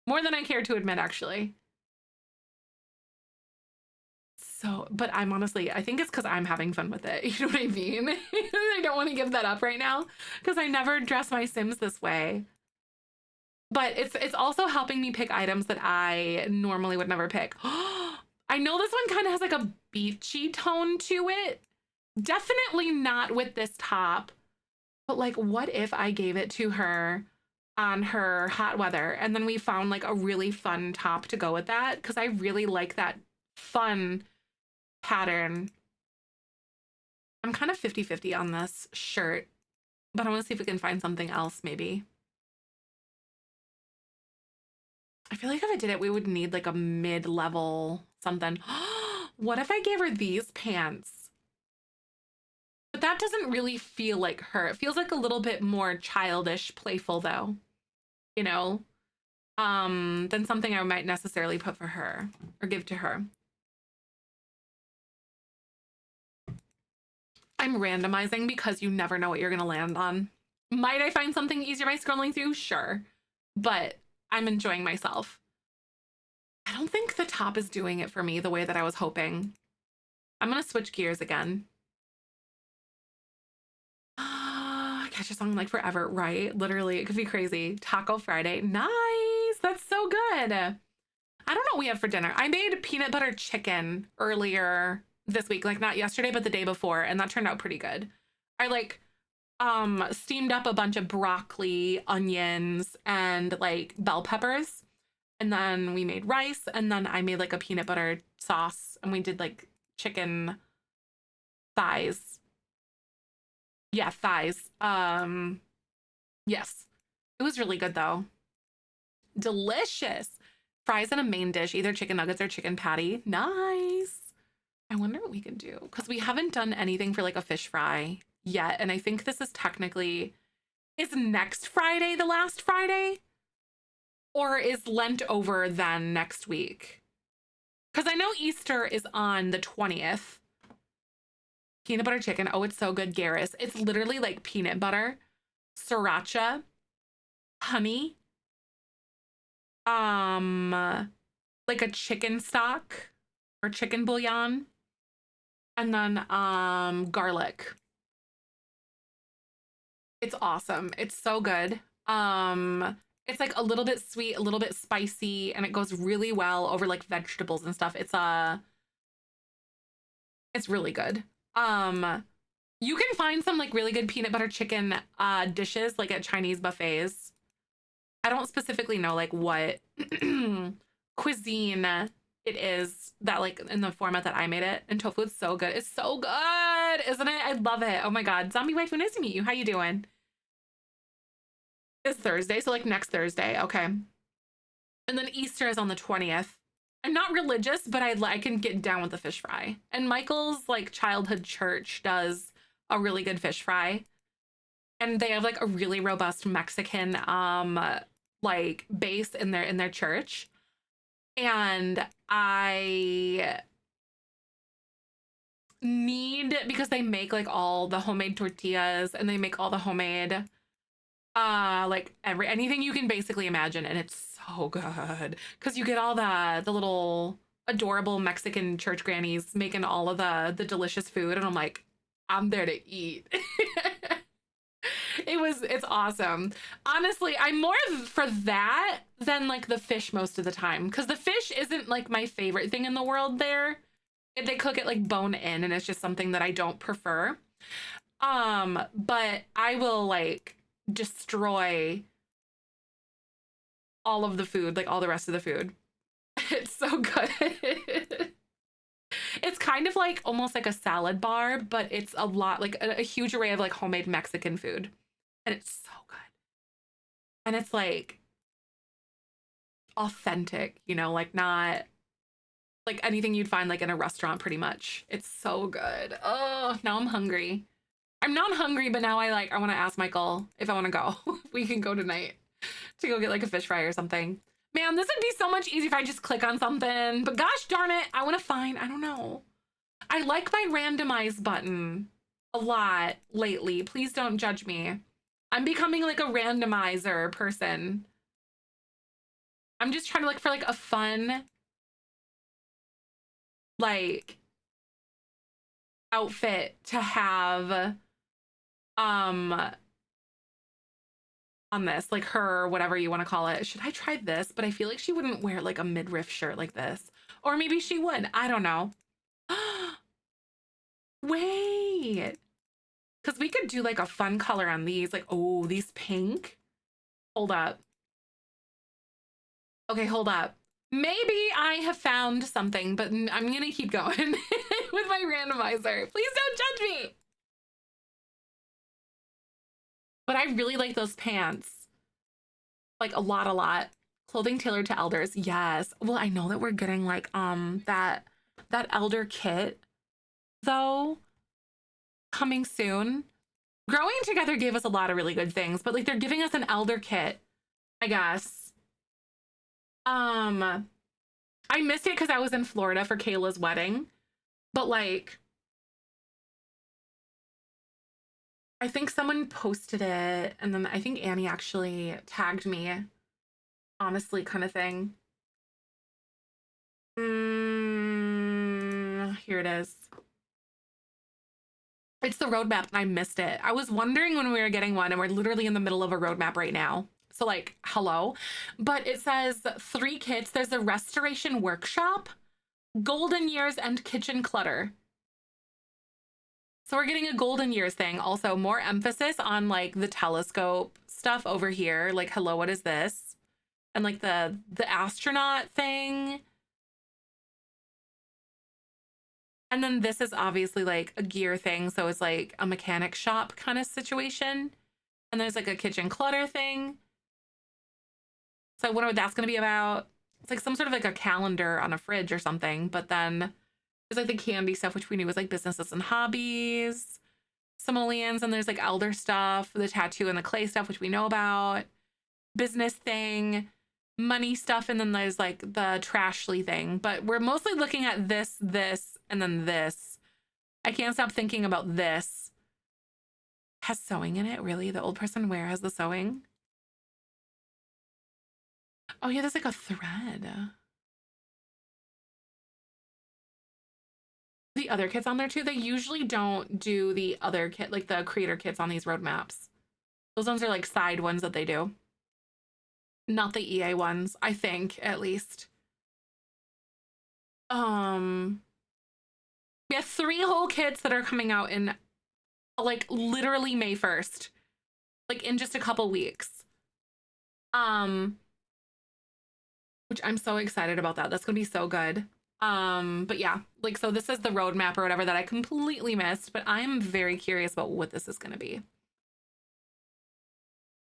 More than I care to admit, actually. So, but I'm honestly, I think it's because I'm having fun with it. You know what I mean? I don't want to give that up right now because I never dress my Sims this way. But it's also helping me pick items that I normally would never pick. I know this one kind of has like a beachy tone to it. Definitely not with this top. But like, what if I gave it to her on her hot weather and then we found like a really fun top to go with that? Because I really like that fun pattern. I'm kind of 50-50 on this shirt, but I want to see if we can find something else maybe. I feel like if I did it, we would need like a mid-level something. What if I gave her these pants? But that doesn't really feel like her. It feels like a little bit more childish, playful though, you know, than something I might necessarily put for her or give to her. I'm randomizing because you never know what you're gonna land on. Might I find something easier by scrolling through? Sure, but I'm enjoying myself. I don't think the top is doing it for me the way that I was hoping. I'm gonna switch gears again. Catch a song like forever, right? Literally, it could be crazy. Taco Friday, nice. That's so good. I don't know what we have for dinner. I made peanut butter chicken earlier this week, like not yesterday, but the day before, and that turned out pretty good. I like steamed up a bunch of broccoli, onions, and like bell peppers. And then we made rice, and then I made like a peanut butter sauce, and we did like chicken thighs. Yeah, thighs. Yes. It was really good though. Delicious. Fries in a main dish, either chicken nuggets or chicken patty. Nice. I wonder what we can do because we haven't done anything for like a fish fry yet. And I think this is technically, is next Friday the last Friday? Or is Lent over then next week? Because I know Easter is on the 20th. Peanut butter chicken. Oh, it's so good, Garrus. It's literally like peanut butter, sriracha, honey, like a chicken stock or chicken bouillon, and then garlic. It's awesome. It's so good. It's like a little bit sweet, a little bit spicy, and it goes really well over like vegetables and stuff. It's really good. You can find some like really good peanut butter chicken dishes like at Chinese buffets. I don't specifically know like what cuisine it is that like in the format that I made it, and tofu is so good. It's so good, isn't it? I love it. Oh my god. Zombie waifu, nice to meet you. How you doing? is Thursday. So like next Thursday. Okay. And then Easter is on the 20th. I'm not religious, but I can get down with the fish fry. And Michael's like childhood church does a really good fish fry. And they have like a really robust Mexican like base in their church. And I need, because they make like all the homemade tortillas and they make all the homemade like anything you can basically imagine, and it's so good because you get all the little adorable Mexican church grannies making all of the delicious food, and I'm like, I'm there to eat. It's awesome. Honestly, I'm more for that than like the fish most of the time, because the fish isn't like my favorite thing in the world there. They cook it like bone in, and it's just something that I don't prefer. But I will like destroy all of the food, like all the rest of the food. It's so good. It's kind of like almost like a salad bar, but it's a lot like a huge array of like homemade Mexican food. And it's so good. And it's like authentic, you know, like not like anything you'd find like in a restaurant pretty much. It's so good. Oh, now I'm hungry. I'm not hungry, but now I want to ask Michael if I want to go. We can go tonight to go get like a fish fry or something. Man, this would be so much easier if I just click on something. But gosh darn it, I want to find, I don't know. I like my randomize button a lot lately. Please don't judge me. I'm becoming like a randomizer person. I'm just trying to look for like a fun like outfit to have on this, like her, whatever you want to call it. Should I try this? But I feel like she wouldn't wear like a midriff shirt like this. Or maybe she would. I don't know. Wait. Because we could do like a fun color on these. Like, oh, these pink. Hold up. Okay, hold up. Maybe I have found something, but I'm going to keep going with my randomizer. Please don't judge me. But I really like those pants. Like a lot. Clothing tailored to elders. Yes. Well, I know that we're getting like that elder kit though coming soon. Growing Together gave us a lot of really good things, but like they're giving us an elder kit, I guess. I missed it because I was in Florida for Kayla's wedding, but like I think someone posted it, and then I think Annie actually tagged me, honestly, kind of thing. Here it is. It's the roadmap, and I missed it. I was wondering when we were getting one, and we're literally in the middle of a roadmap right now. So like, hello. But it says 3 kits. There's a restoration workshop, golden years, and kitchen clutter. So we're getting a golden years thing. Also, more emphasis on like the telescope stuff over here. Like, hello, what is this? And like the astronaut thing. And then this is obviously like a gear thing. So it's like a mechanic shop kind of situation. And there's like a kitchen clutter thing. So I wonder what that's going to be about. It's like some sort of like a calendar on a fridge or something. But then there's like the candy stuff, which we knew was like businesses and hobbies, simoleons, and there's like elder stuff, the tattoo and the clay stuff, which we know about, business thing, money stuff, and then there's like the Trashly thing. But we're mostly looking at this, and then this. I can't stop thinking about this. Has sewing in it, really? The old person wear has the sewing? Oh yeah, there's like a thread. The other kits on there too. They usually don't do the other kit, like the creator kits on these roadmaps. Those ones are like side ones that they do. Not the EA ones, I think, at least. We have 3 whole kits that are coming out in like literally May 1st. Like in just a couple weeks. Which I'm so excited about that. That's gonna be so good. But yeah, like, so this is the roadmap or whatever that I completely missed, but I'm very curious about what this is going to be.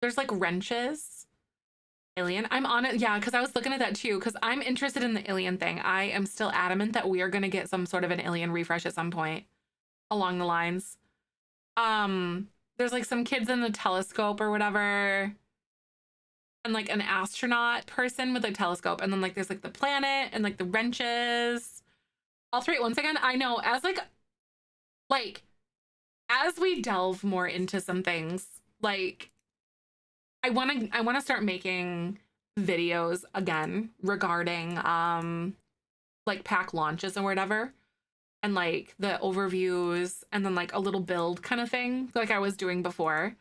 There's like wrenches. Alien. I'm on it. Yeah, because I was looking at that too, because I'm interested in the alien thing. I am still adamant that we are going to get some sort of an alien refresh at some point along the lines. There's like some kids in the telescope or whatever, and like an astronaut person with a telescope, and then like there's like the planet and like the wrenches. All three at once again. I know, as like as we delve more into some things, like I want to start making videos again regarding like pack launches or whatever, and like the overviews, and then like a little build kind of thing like I was doing before.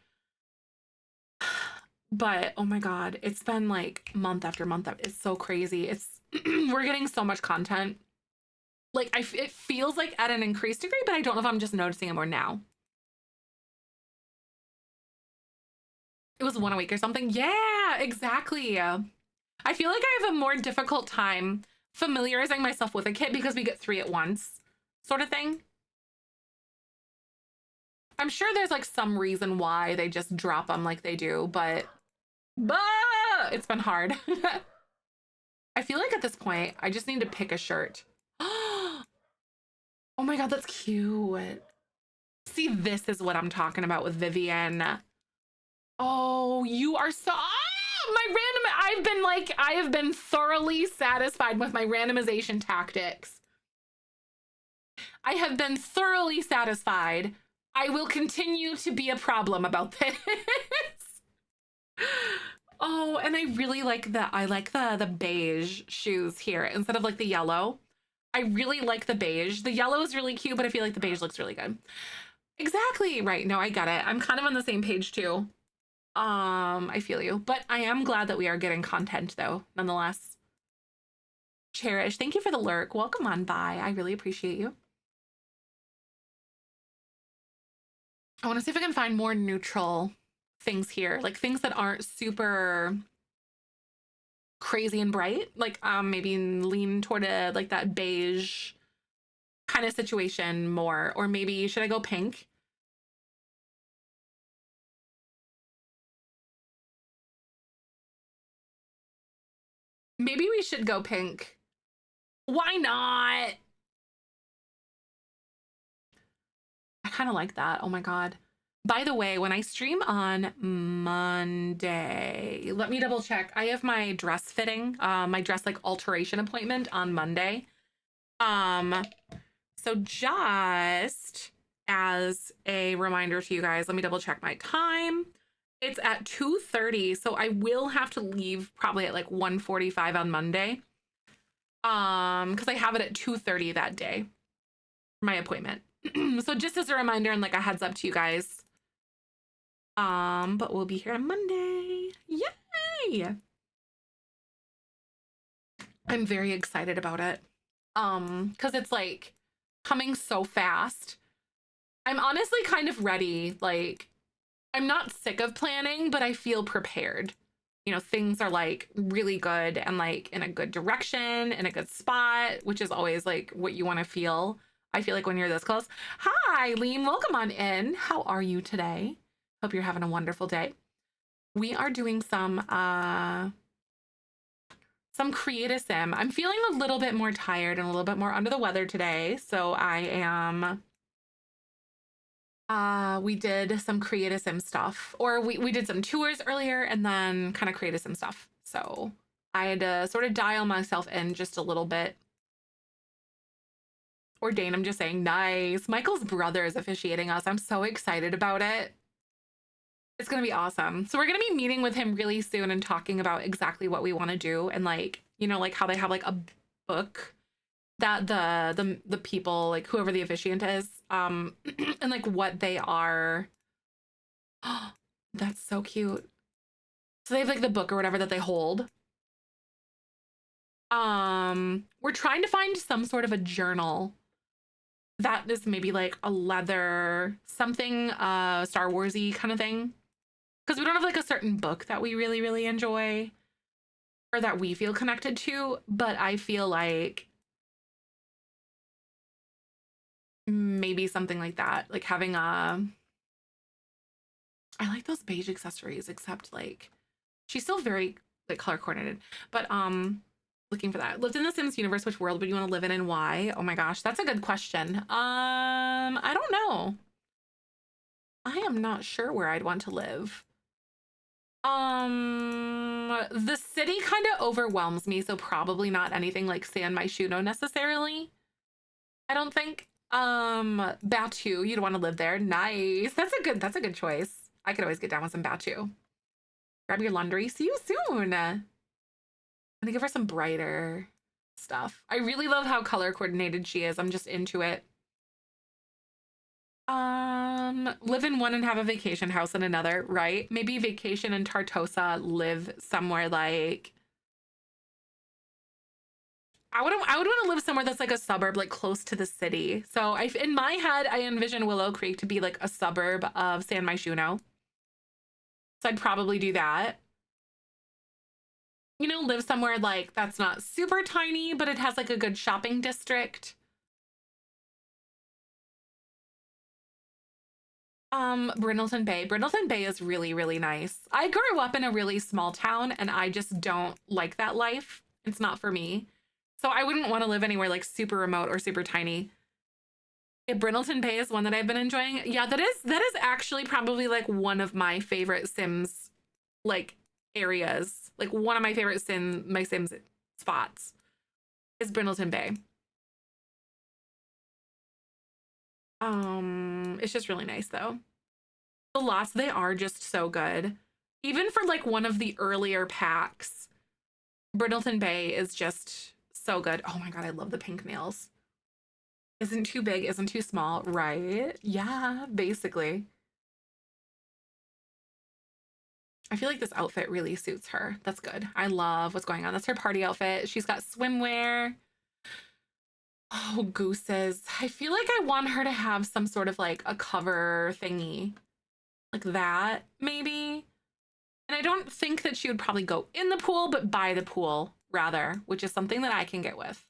But oh my god, it's been like month after month. It's so crazy. It's we're getting so much content. Like it feels like at an increased degree, but I don't know if I'm just noticing it more now. It was 1 a week or something. Yeah, exactly. I feel like I have a more difficult time familiarizing myself with a kit because we get 3 at once sort of thing. I'm sure there's like some reason why they just drop them like they do, but it's been hard. I feel like at this point, I just need to pick a shirt. Oh my god, that's cute. See, this is what I'm talking about with Vivian. Oh, you are so... my random... I have been thoroughly satisfied with my randomization tactics. I have been thoroughly satisfied. I will continue to be a problem about this. Oh, and I really like the beige shoes here instead of like the yellow. I really like the beige. The yellow is really cute, but I feel like the beige looks really good. Exactly. Right. No, I get it. I'm kind of on the same page too. I feel you, but I am glad that we are getting content though, nonetheless. Cherish, thank you for the lurk. Welcome on by. I really appreciate you. I want to see if I can find more neutral things here, like things that aren't super crazy and bright, like maybe lean toward like that beige kind of situation more, or maybe should I go pink? Maybe we should go pink. Why not? I kind of like that. Oh my god. By the way, when I stream on Monday, let me double check. I have my dress fitting, my dress like alteration appointment on Monday. So just as a reminder to you guys, let me double check my time. It's at 2:30, so I will have to leave probably at like 1:45 on Monday. Because I have it at 2:30 that day, my appointment. So just as a reminder and like a heads up to you guys. But we'll be here on Monday. Yay! I'm very excited about it. Because it's like coming so fast. I'm honestly kind of ready. Like, I'm not sick of planning, but I feel prepared. You know, things are like really good and like in a good direction, in a good spot, which is always like what you want to feel. I feel like when you're this close. Hi, Liam. Welcome on in. How are you today? Hope you're having a wonderful day. We are doing some Create-A-Sim. I'm feeling a little bit more tired and a little bit more under the weather today, so I am we did some Create-A-Sim stuff, or we did some tours earlier and then kind of Create-A-Sim stuff. So I had to sort of dial myself in just a little bit. Or Dane, I'm just saying, nice. Michael's brother is officiating us. I'm so excited about it. It's going to be awesome. So we're going to be meeting with him really soon and talking about exactly what we want to do. And like, you know, like how they have like a book that the people, like whoever the officiant is, and like what they are. Oh, that's so cute. So they have like the book or whatever that they hold. We're trying to find some sort of a journal that is maybe like a leather something, Star Wars-y kind of thing. Because we don't have like a certain book that we really, really enjoy or that we feel connected to, but I feel like maybe something like that, like having I like those beige accessories, except like she's still very like color coordinated. But looking for that. Lived in the Sims universe, which world would you want to live in and why? Oh my gosh, that's a good question. I don't know. I am not sure where I'd want to live. The city kind of overwhelms me, so probably not anything like San Myshuno necessarily. I don't think. Batu, you'd want to live there. Nice. That's a good choice. I could always get down with some Batu. Grab your laundry. See you soon. I'm gonna give her some brighter stuff. I really love how color coordinated she is. I'm just into it. Live in one and have a vacation house in another, right? Maybe vacation in Tartosa, live somewhere like I would want to live somewhere that's like a suburb, like close to the city. So in my head, I envision Willow Creek to be like a suburb of San Myshuno. So I'd probably do that. You know, live somewhere like that's not super tiny, but it has like a good shopping district. Brindleton Bay. Brindleton Bay is really, really nice. I grew up in a really small town and I just don't like that life. It's not for me. So I wouldn't want to live anywhere like super remote or super tiny. Yeah, Brindleton Bay is one that I've been enjoying. Yeah, that is actually probably like one of my favorite Sims like areas. Like one of my favorite Sims spots is Brindleton Bay. It's just really nice though. The lots, they are just so good. Even for like one of the earlier packs, Brindleton Bay is just so good. Oh my God, I love the pink nails. Isn't too big, isn't too small, right? Yeah, basically. I feel like this outfit really suits her. That's good. I love what's going on. That's her party outfit. She's got swimwear. Oh, gooses. I feel like I want her to have some sort of like a cover thingy. Like that, maybe. And I don't think that she would probably go in the pool, but by the pool rather, which is something that I can get with.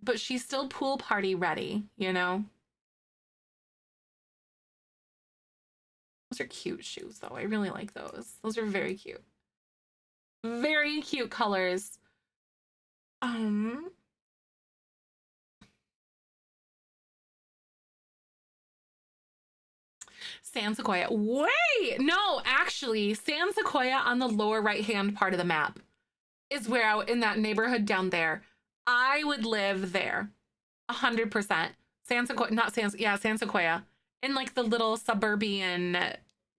But she's still pool party ready, you know? Those are cute shoes though. I really like those. Those are very cute. Very cute colors. San Sequoia. Wait, no, actually, San Sequoia on the lower right-hand part of the map is where in that neighborhood down there. I would live there. 100%. San Sequoia, not San, yeah, San Sequoia. In like the little suburban,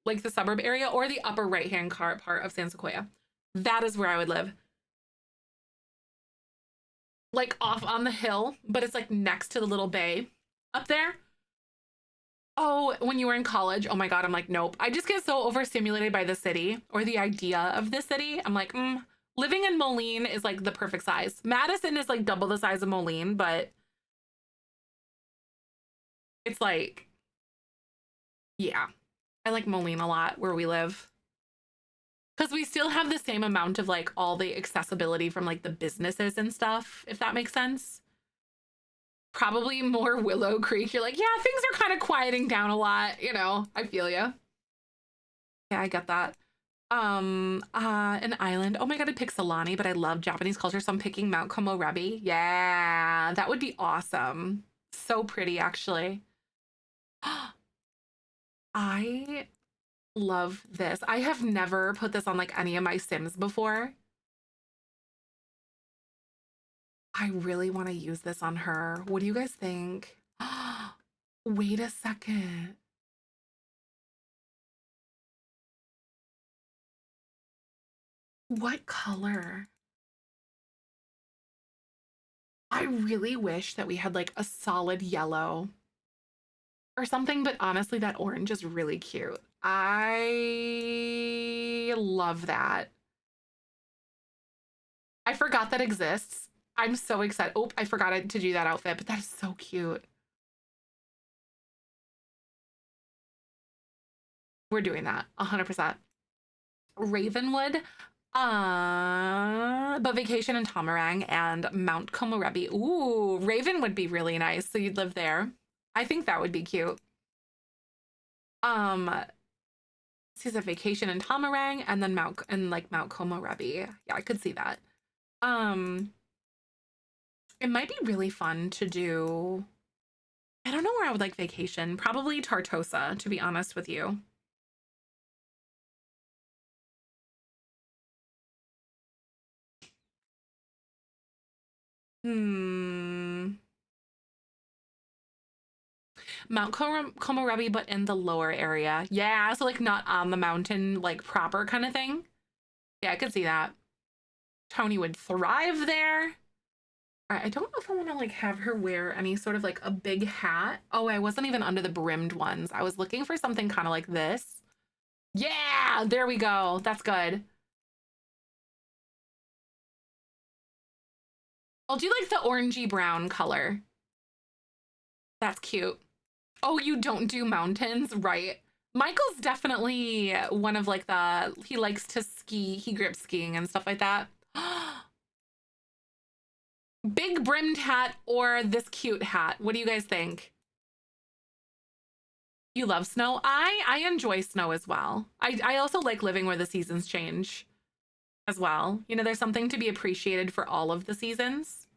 like the suburb area or the upper right-hand part of San Sequoia. That is where I would live. Like off on the hill, but it's like next to the little bay up there. Oh, when you were in college, oh my God, I'm like, nope. I just get so overstimulated by the city or the idea of the city. I'm like, living in Moline is like the perfect size. Madison is like double the size of Moline, but it's like, yeah, I like Moline a lot where we live. Because we still have the same amount of like all the accessibility from like the businesses and stuff, if that makes sense. Probably more Willow Creek. You're like, yeah, things are kind of quieting down a lot, you know. I feel you. Yeah, I get that. An island. Oh my God, I picked Solani, but I love Japanese culture, so I'm picking Mount Komorebi. Yeah, that would be awesome. So pretty, actually. I love this. I have never put this on like any of my Sims before. I really want to use this on her. What do you guys think? Wait a second. What color? I really wish that we had like a solid yellow or something, but honestly, that orange is really cute. I love that. I forgot that exists. I'm so excited. Oh, I forgot to do that outfit, but that is so cute. We're doing that 100%. Ravenwood, but vacation in Tomarang and Mount Komorebi. Ooh, Raven would be really nice. So you'd live there. I think that would be cute. She's a vacation in Tamarang and then Mount Komorebi. Yeah, I could see that. It might be really fun to do. I don't know where I would like vacation. Probably Tartosa, to be honest with you. Mount Komorebi, but in the lower area. Yeah, so like not on the mountain, like proper kind of thing. Yeah, I could see that. Townie would thrive there. I don't know if I want to like have her wear any sort of like a big hat. Oh, I wasn't even under the brimmed ones. I was looking for something kind of like this. Yeah, there we go. That's good. I'll do like the orangey brown color. That's cute. Oh, you don't do mountains, right? Michael's definitely one of like he likes to ski. He grew up skiing and stuff like that. Big brimmed hat or this cute hat? What do you guys think? You love snow? I enjoy snow as well. I also like living where the seasons change as well. You know, there's something to be appreciated for all of the seasons.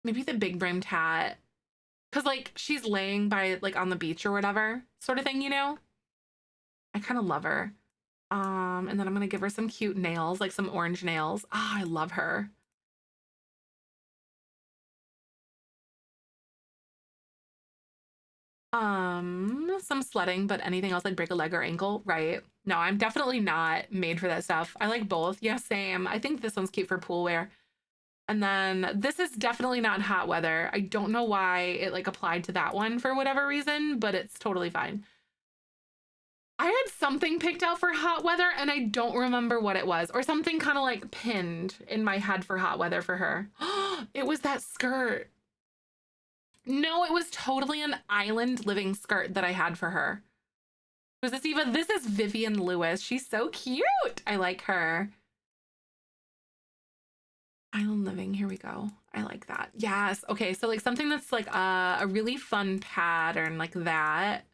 Maybe the big brimmed hat. Cause like she's laying by like on the beach or whatever sort of thing, you know? I kind of love her. And then I'm gonna give her some cute nails, like some orange nails. Ah, I love her. Some sledding, but anything else like break a leg or ankle, right? No, I'm definitely not made for that stuff. I like both. Yeah, same. I think this one's cute for pool wear. And then this is definitely not hot weather. I don't know why it like applied to that one for whatever reason, but it's totally fine. I had something picked out for hot weather and I don't remember what it was, or something kind of like pinned in my head for hot weather for her. It was that skirt. No, it was totally an island living skirt that I had for her. Was this Eva? This is Vivian Lewis. She's so cute. I like her. Island living. Here we go. I like that. Yes. Okay. So like something that's like a really fun pattern like that.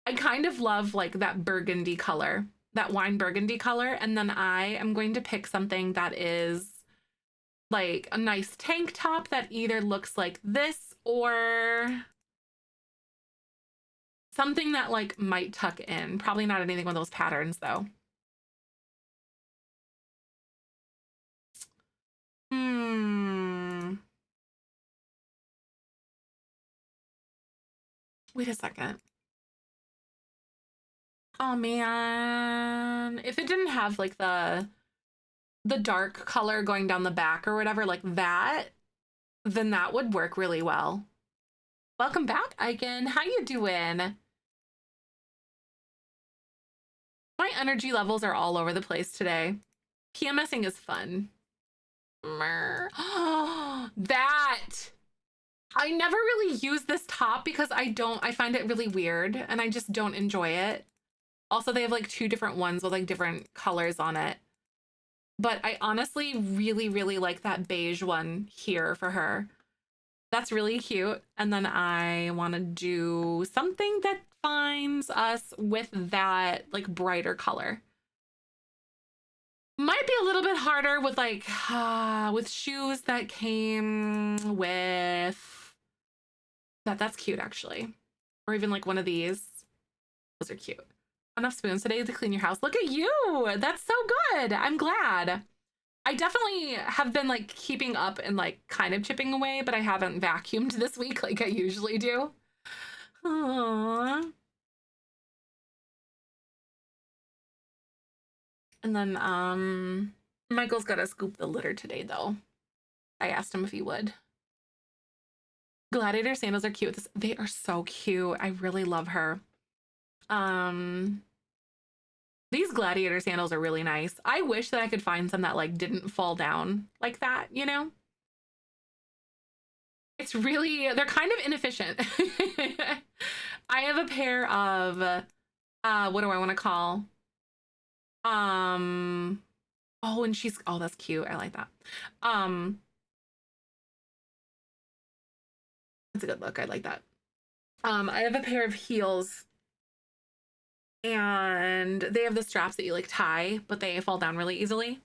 I kind of love like that burgundy color, that wine burgundy color. And then I am going to pick something that is like a nice tank top that either looks like this or something that like might tuck in. Probably not anything with those patterns though. Wait a second. Oh man. If it didn't have like the dark color going down the back or whatever like that, then that would work really well. Welcome back, Icon. How you doing? My energy levels are all over the place today. PMSing is fun. That I never really use this top because I find it really weird and I just don't enjoy it. Also, they have like two different ones with like different colors on it. But I honestly really, really like that beige one here for her. That's really cute. And then I want to do something that finds us with that like brighter color. Might be a little bit harder with like with shoes that came with that's cute actually. Or even like one of these. Those are cute. Enough spoons today to clean your house. Look at you. That's so good. I'm glad. I definitely have been like keeping up and like kind of chipping away, but I haven't vacuumed this week like I usually do. Aww. And then Michael's gotta scoop the litter today though. I asked him if he would. Gladiator sandals are cute. They are so cute. I really love her. These gladiator sandals are really nice. I wish that I could find some that like didn't fall down like that, you know? It's really, they're kind of inefficient. I have a pair of, what do I want to call? Oh, and oh, that's cute. I like that. That's a good look. I like that. I have a pair of heels and they have the straps that you like tie, but they fall down really easily.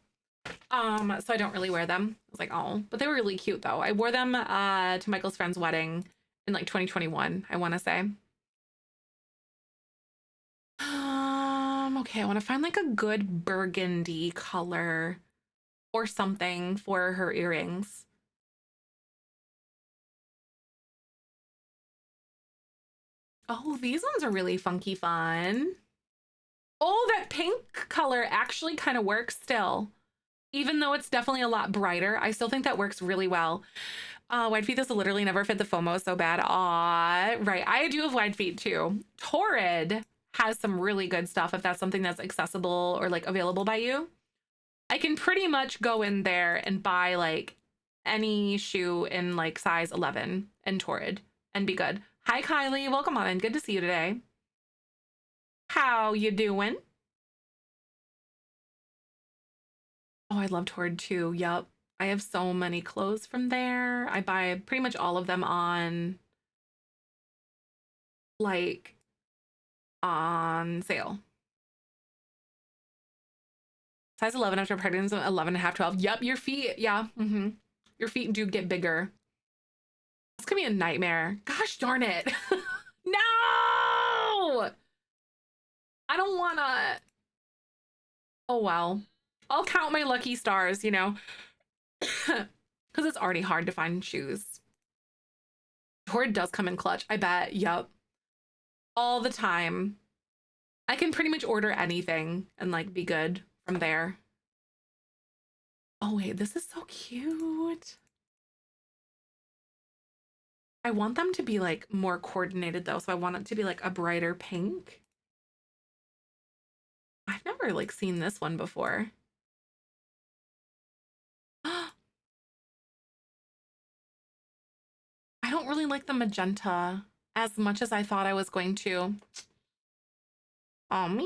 So I don't really wear them. I was like, oh, but they were really cute though. I wore them to Michael's friend's wedding in like 2021, I want to say. Okay, I want to find like a good burgundy color or something for her earrings. Oh, these ones are really funky fun. Oh, that pink color actually kind of works still. Even though it's definitely a lot brighter, I still think that works really well. Wide feet, this will literally never fit the FOMO so bad. Aw, right. I do have wide feet too. Torrid has some really good stuff if that's something that's accessible or like available by you. I can pretty much go in there and buy like any shoe in like size 11 and Torrid and be good. Hi, Kylie. Welcome on in. Good to see you today. How you doing? Oh, I love Torrid too. Yup. I have so many clothes from there. I buy pretty much all of them on like on sale. Size 11 after pregnancy, 11 and a half, 12. Yep, your feet. Yeah. Your feet do get bigger. This could be a nightmare. Gosh darn it. No! I don't wanna. Oh, well. I'll count my lucky stars, you know, because it's already hard to find shoes. Torrid does come in clutch, I bet. Yup. All the time. I can pretty much order anything and like be good from there. Oh wait, this is so cute. I want them to be like more coordinated though, so I want it to be like a brighter pink. I've never like seen this one before. I don't really like the magenta as much as I thought I was going to. Oh man.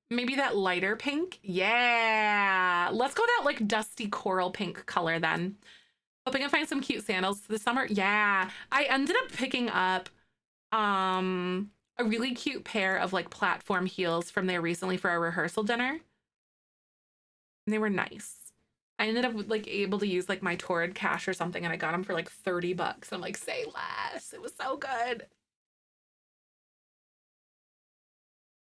Maybe that lighter pink? Yeah. Let's go that like dusty coral pink color then. Hoping I find some cute sandals this summer. Yeah. I ended up picking up a really cute pair of like platform heels from there recently for our rehearsal dinner. And they were nice. I ended up like able to use like my Torrid cash or something and I got them for like 30 bucks. I'm like, say less. It was so good.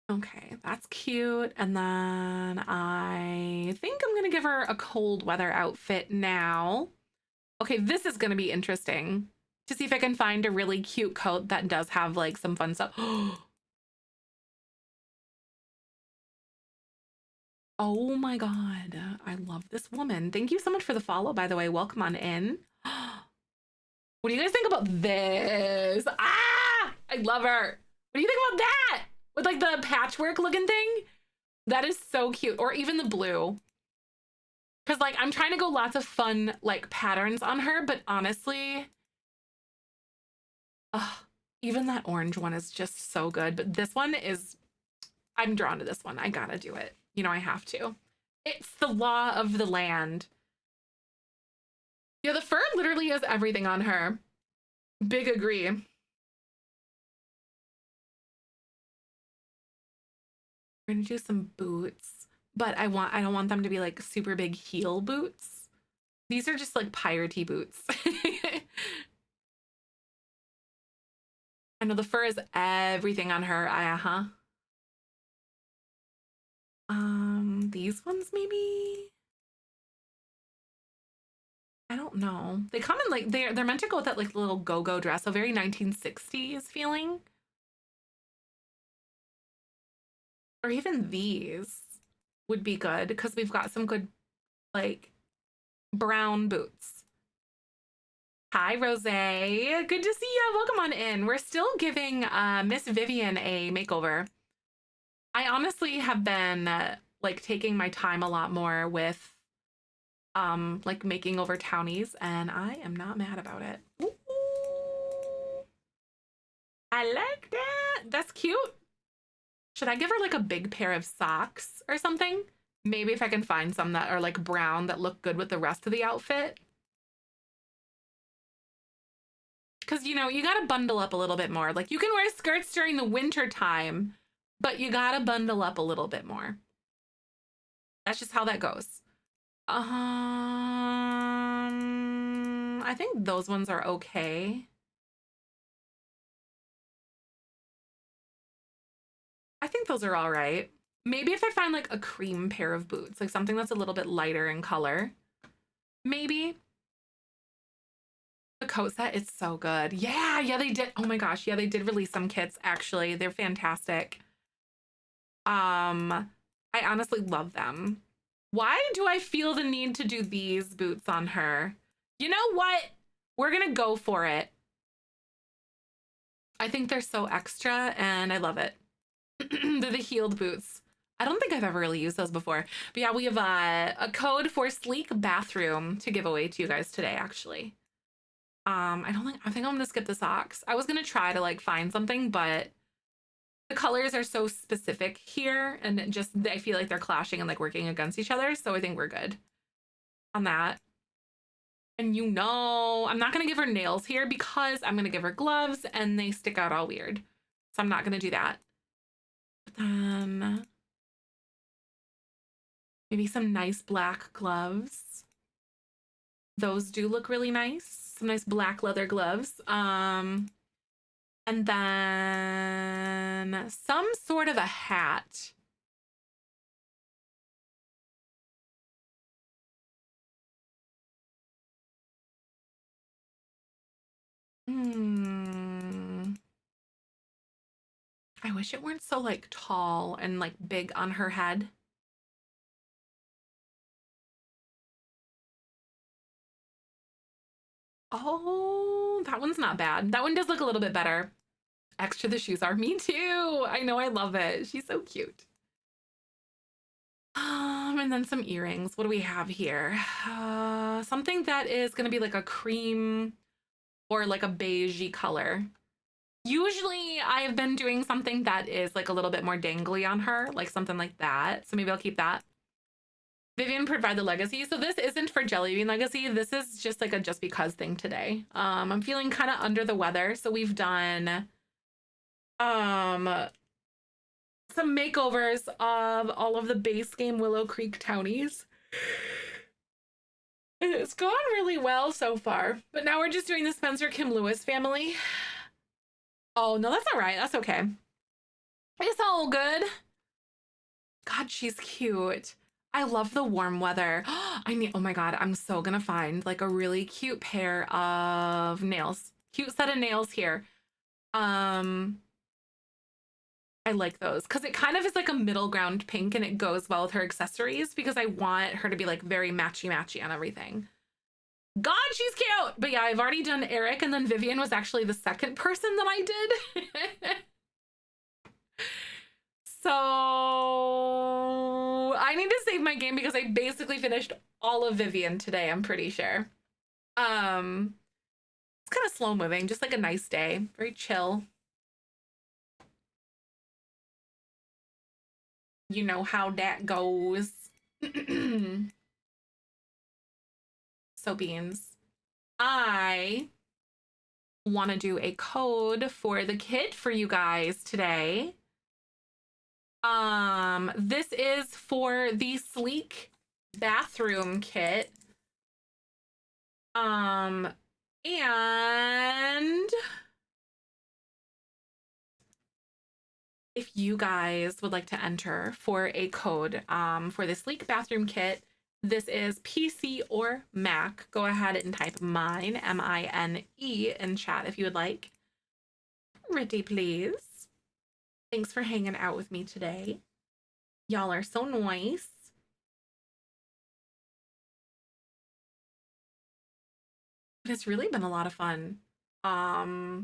Okay, that's cute. And then I think I'm gonna give her a cold weather outfit now. Okay, this is gonna be interesting to see if I can find a really cute coat that does have like some fun stuff. Oh my God, I love this woman. Thank you so much for the follow, by the way. Welcome on in. What do you guys think about this? Ah, I love her. What do you think about that? With like the patchwork looking thing? That is so cute. Or even the blue. Because like I'm trying to go lots of fun like patterns on her, but honestly, even that orange one is just so good. But this one is, I'm drawn to this one. I gotta do it. You know, I have to. It's the law of the land. Yeah, the fur literally has everything on her. Big agree. We're gonna do some boots, but I don't want them to be like super big heel boots. These are just like piratey boots. I know the fur is everything on her. These ones maybe? I don't know. They come in like they're meant to go with that like little go-go dress, a very 1960s feeling. Or even these would be good because we've got some good like brown boots. Hi, Rose. Good to see you. Welcome on in. We're still giving Miss Vivian a makeover. I honestly have been like taking my time a lot more with like making over townies and I am not mad about it. Ooh, I like that. That's cute. Should I give her like a big pair of socks or something? Maybe if I can find some that are like brown that look good with the rest of the outfit. Because, you know, you got to bundle up a little bit more. Like, you can wear skirts during the winter time, but you got to bundle up a little bit more. That's just how that goes. I think those ones are okay. I think those are all right. Maybe if I find like a cream pair of boots, like something that's a little bit lighter in color, maybe. The coat set, it's so good. Yeah, they did. Oh my gosh, yeah, they did release some kits actually. They're fantastic. I honestly love them. Why do I feel the need to do these boots on her? You know what? We're gonna go for it. I think they're so extra and I love it. They're the heeled boots. I don't think I've ever really used those before. But yeah, we have a code for sleek bathroom to give away to you guys today, actually. I think I'm gonna skip the socks. I was gonna try to like find something, but the colors are so specific here and I feel like they're clashing and like working against each other. So I think we're good on that. And you know, I'm not gonna give her nails here because I'm gonna give her gloves and they stick out all weird. So I'm not gonna do that. But then maybe some nice black gloves. Those do look really nice. Some nice black leather gloves. And then some sort of a hat. I wish it weren't so like tall and like big on her head. Oh, that one's not bad. That one does look a little bit better. Extra the shoes are. Me too. I know, I love it. She's so cute. And then some earrings. What do we have here? Something that is gonna be like a cream or like a beigey color. Usually I've been doing something that is like a little bit more dangly on her, like something like that. So maybe I'll keep that. Vivian Provide the Legacy. So this isn't for Jelly Bean Legacy. This is just like a just because thing today. I'm feeling kind of under the weather. So we've done some makeovers of all of the base game Willow Creek Townies. And it's gone really well so far. But now we're just doing the Spencer Kim Lewis family. Oh, no, that's all right. That's okay. It's all good. God, she's cute. I love the warm weather. Oh my God, I'm so gonna find like a really cute pair of nails. Cute set of nails here. I like those because it kind of is like a middle ground pink and it goes well with her accessories because I want her to be like very matchy-matchy on everything. God, she's cute. But yeah, I've already done Eric and then Vivian was actually the second person that I did. So I need to save my game because I basically finished all of Vivian today, I'm pretty sure. It's kind of slow moving, just like a nice day, very chill. You know how that goes. So beans, I want to do a code for the kit for you guys today. This is for the sleek bathroom kit. And if you guys would like to enter for a code for the sleek bathroom kit, this is PC or Mac. Go ahead and type mine, M-I-N-E, in chat if you would like. Pretty please. Thanks for hanging out with me today. Y'all are so nice. But it's really been a lot of fun. To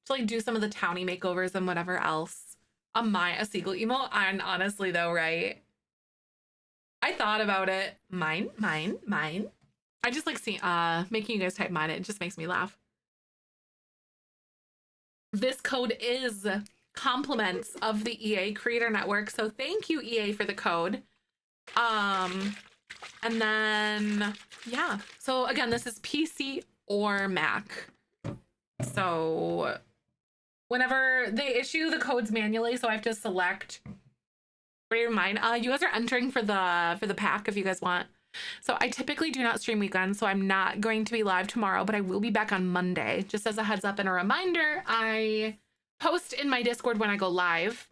like do some of the Townie makeovers and whatever else. A seagull emo. And honestly though, right? I thought about it. Mine. I just like making you guys type mine. It just makes me laugh. This code is compliments of the EA Creator Network. So thank you, EA, for the code. And then, yeah. So again, this is PC or Mac. So whenever they issue the codes manually, so I have to select mine. You guys are entering for the pack if you guys want. So I typically do not stream weekends, so I'm not going to be live tomorrow, but I will be back on Monday. Just as a heads up and a reminder, I post in my Discord when I go live.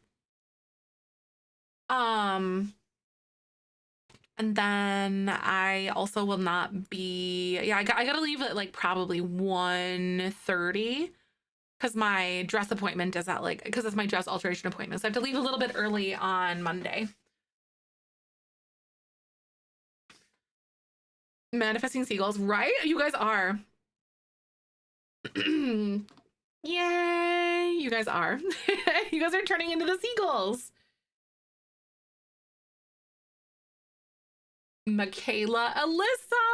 And then I also will not be, I gotta leave at like probably 1:30 because my dress appointment is at like, because it's my dress alteration appointment. So I have to leave a little bit early on Monday. Manifesting seagulls, right? You guys are. Yay! You guys are. You guys are turning into the seagulls. Michaela Alyssa,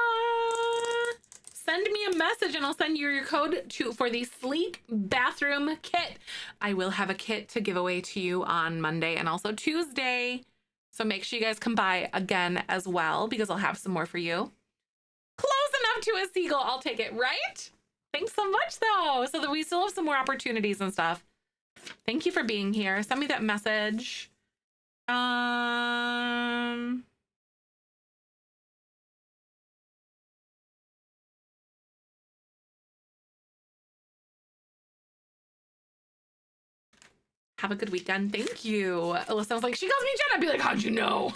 send me a message and I'll send you your code for the sleek bathroom kit. I will have a kit to give away to you on Monday and also Tuesday. So make sure you guys come by again as well because I'll have some more for you. Close enough to a seagull. I'll take it, right? Thanks so much, though. So that we still have some more opportunities and stuff. Thank you for being here. Send me that message. Have a good weekend. Thank you. Alyssa was like, she calls me Jen. I'd be like, how'd you know?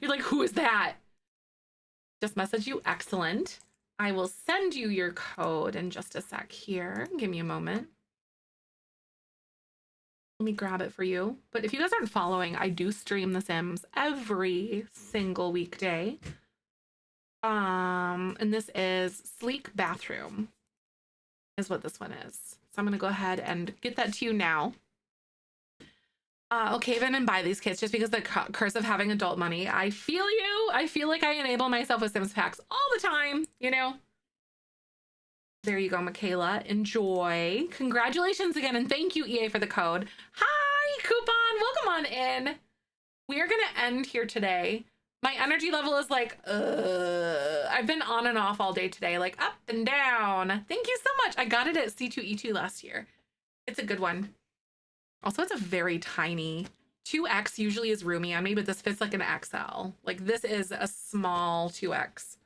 You're like, who is that? Just message you. Excellent. I will send you your code in just a sec here. Give me a moment. Let me grab it for you. But if you guys aren't following, I do stream The Sims every single weekday. And this is Sleek Bathroom is what this one is. So I'm going to go ahead and get that to you now. I'll cave in and buy these kits just because the curse of having adult money. I feel you. I feel like I enable myself with Sims packs all the time, you know? There you go, Michaela. Enjoy. Congratulations again, and thank you, EA, for the code. Hi, Coupon. Welcome on in. We are going to end here today. My energy level is like, I've been on and off all day today, like up and down. Thank you so much. I got it at C2E2 last year. It's a good one. Also, it's a very tiny 2X usually is roomy on me, but this fits like an XL. Like this is a small 2X.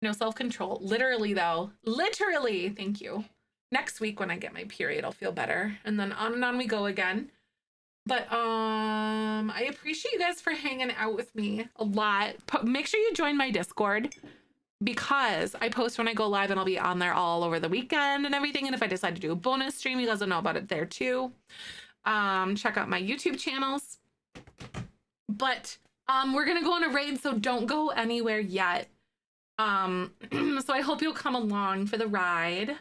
No self-control. Literally though, literally. Thank you. Next week when I get my period, I'll feel better. And then on we go again. But I appreciate you guys for hanging out with me a lot. Make sure you join my Discord because I post when I go live and I'll be on there all over the weekend and everything. And if I decide to do a bonus stream, you guys will know about it there too. Check out my YouTube channels. But we're gonna go on a raid, so don't go anywhere yet. So I hope you'll come along for the ride.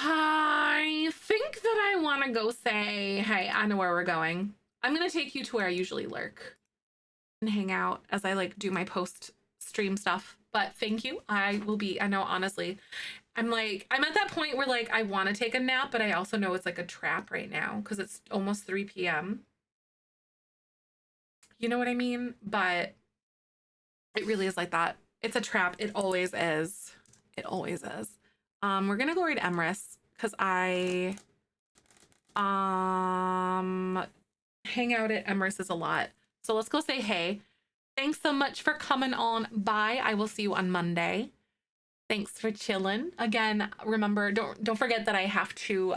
I think that I want to go say, hey, I know where we're going. I'm going to take you to where I usually lurk and hang out as I like do my post stream stuff. But thank you. I will be, I know, honestly, I'm at that point where like, I want to take a nap, but I also know it's like a trap right now because it's almost 3 p.m. You know what I mean? But it really is like that. It's a trap. It always is. It always is. We're gonna go raid Emrys because I hang out at Emrys's a lot. So let's go say hey. Thanks so much for coming on by. I will see you on Monday. Thanks for chilling. Again, remember, don't forget that I have to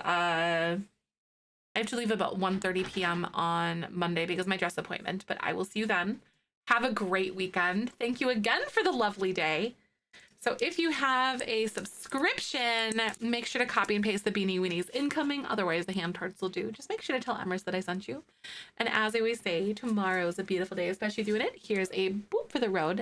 leave about 1:30 p.m. on Monday because of my dress appointment, but I will see you then. Have a great weekend. Thank you again for the lovely day. So if you have a subscription, make sure to copy and paste the Beanie Weenies incoming. Otherwise, the hand tarts will do. Just make sure to tell Emrys that I sent you. And as I always say, tomorrow is a beautiful day, especially doing it. Here's a boop for the road.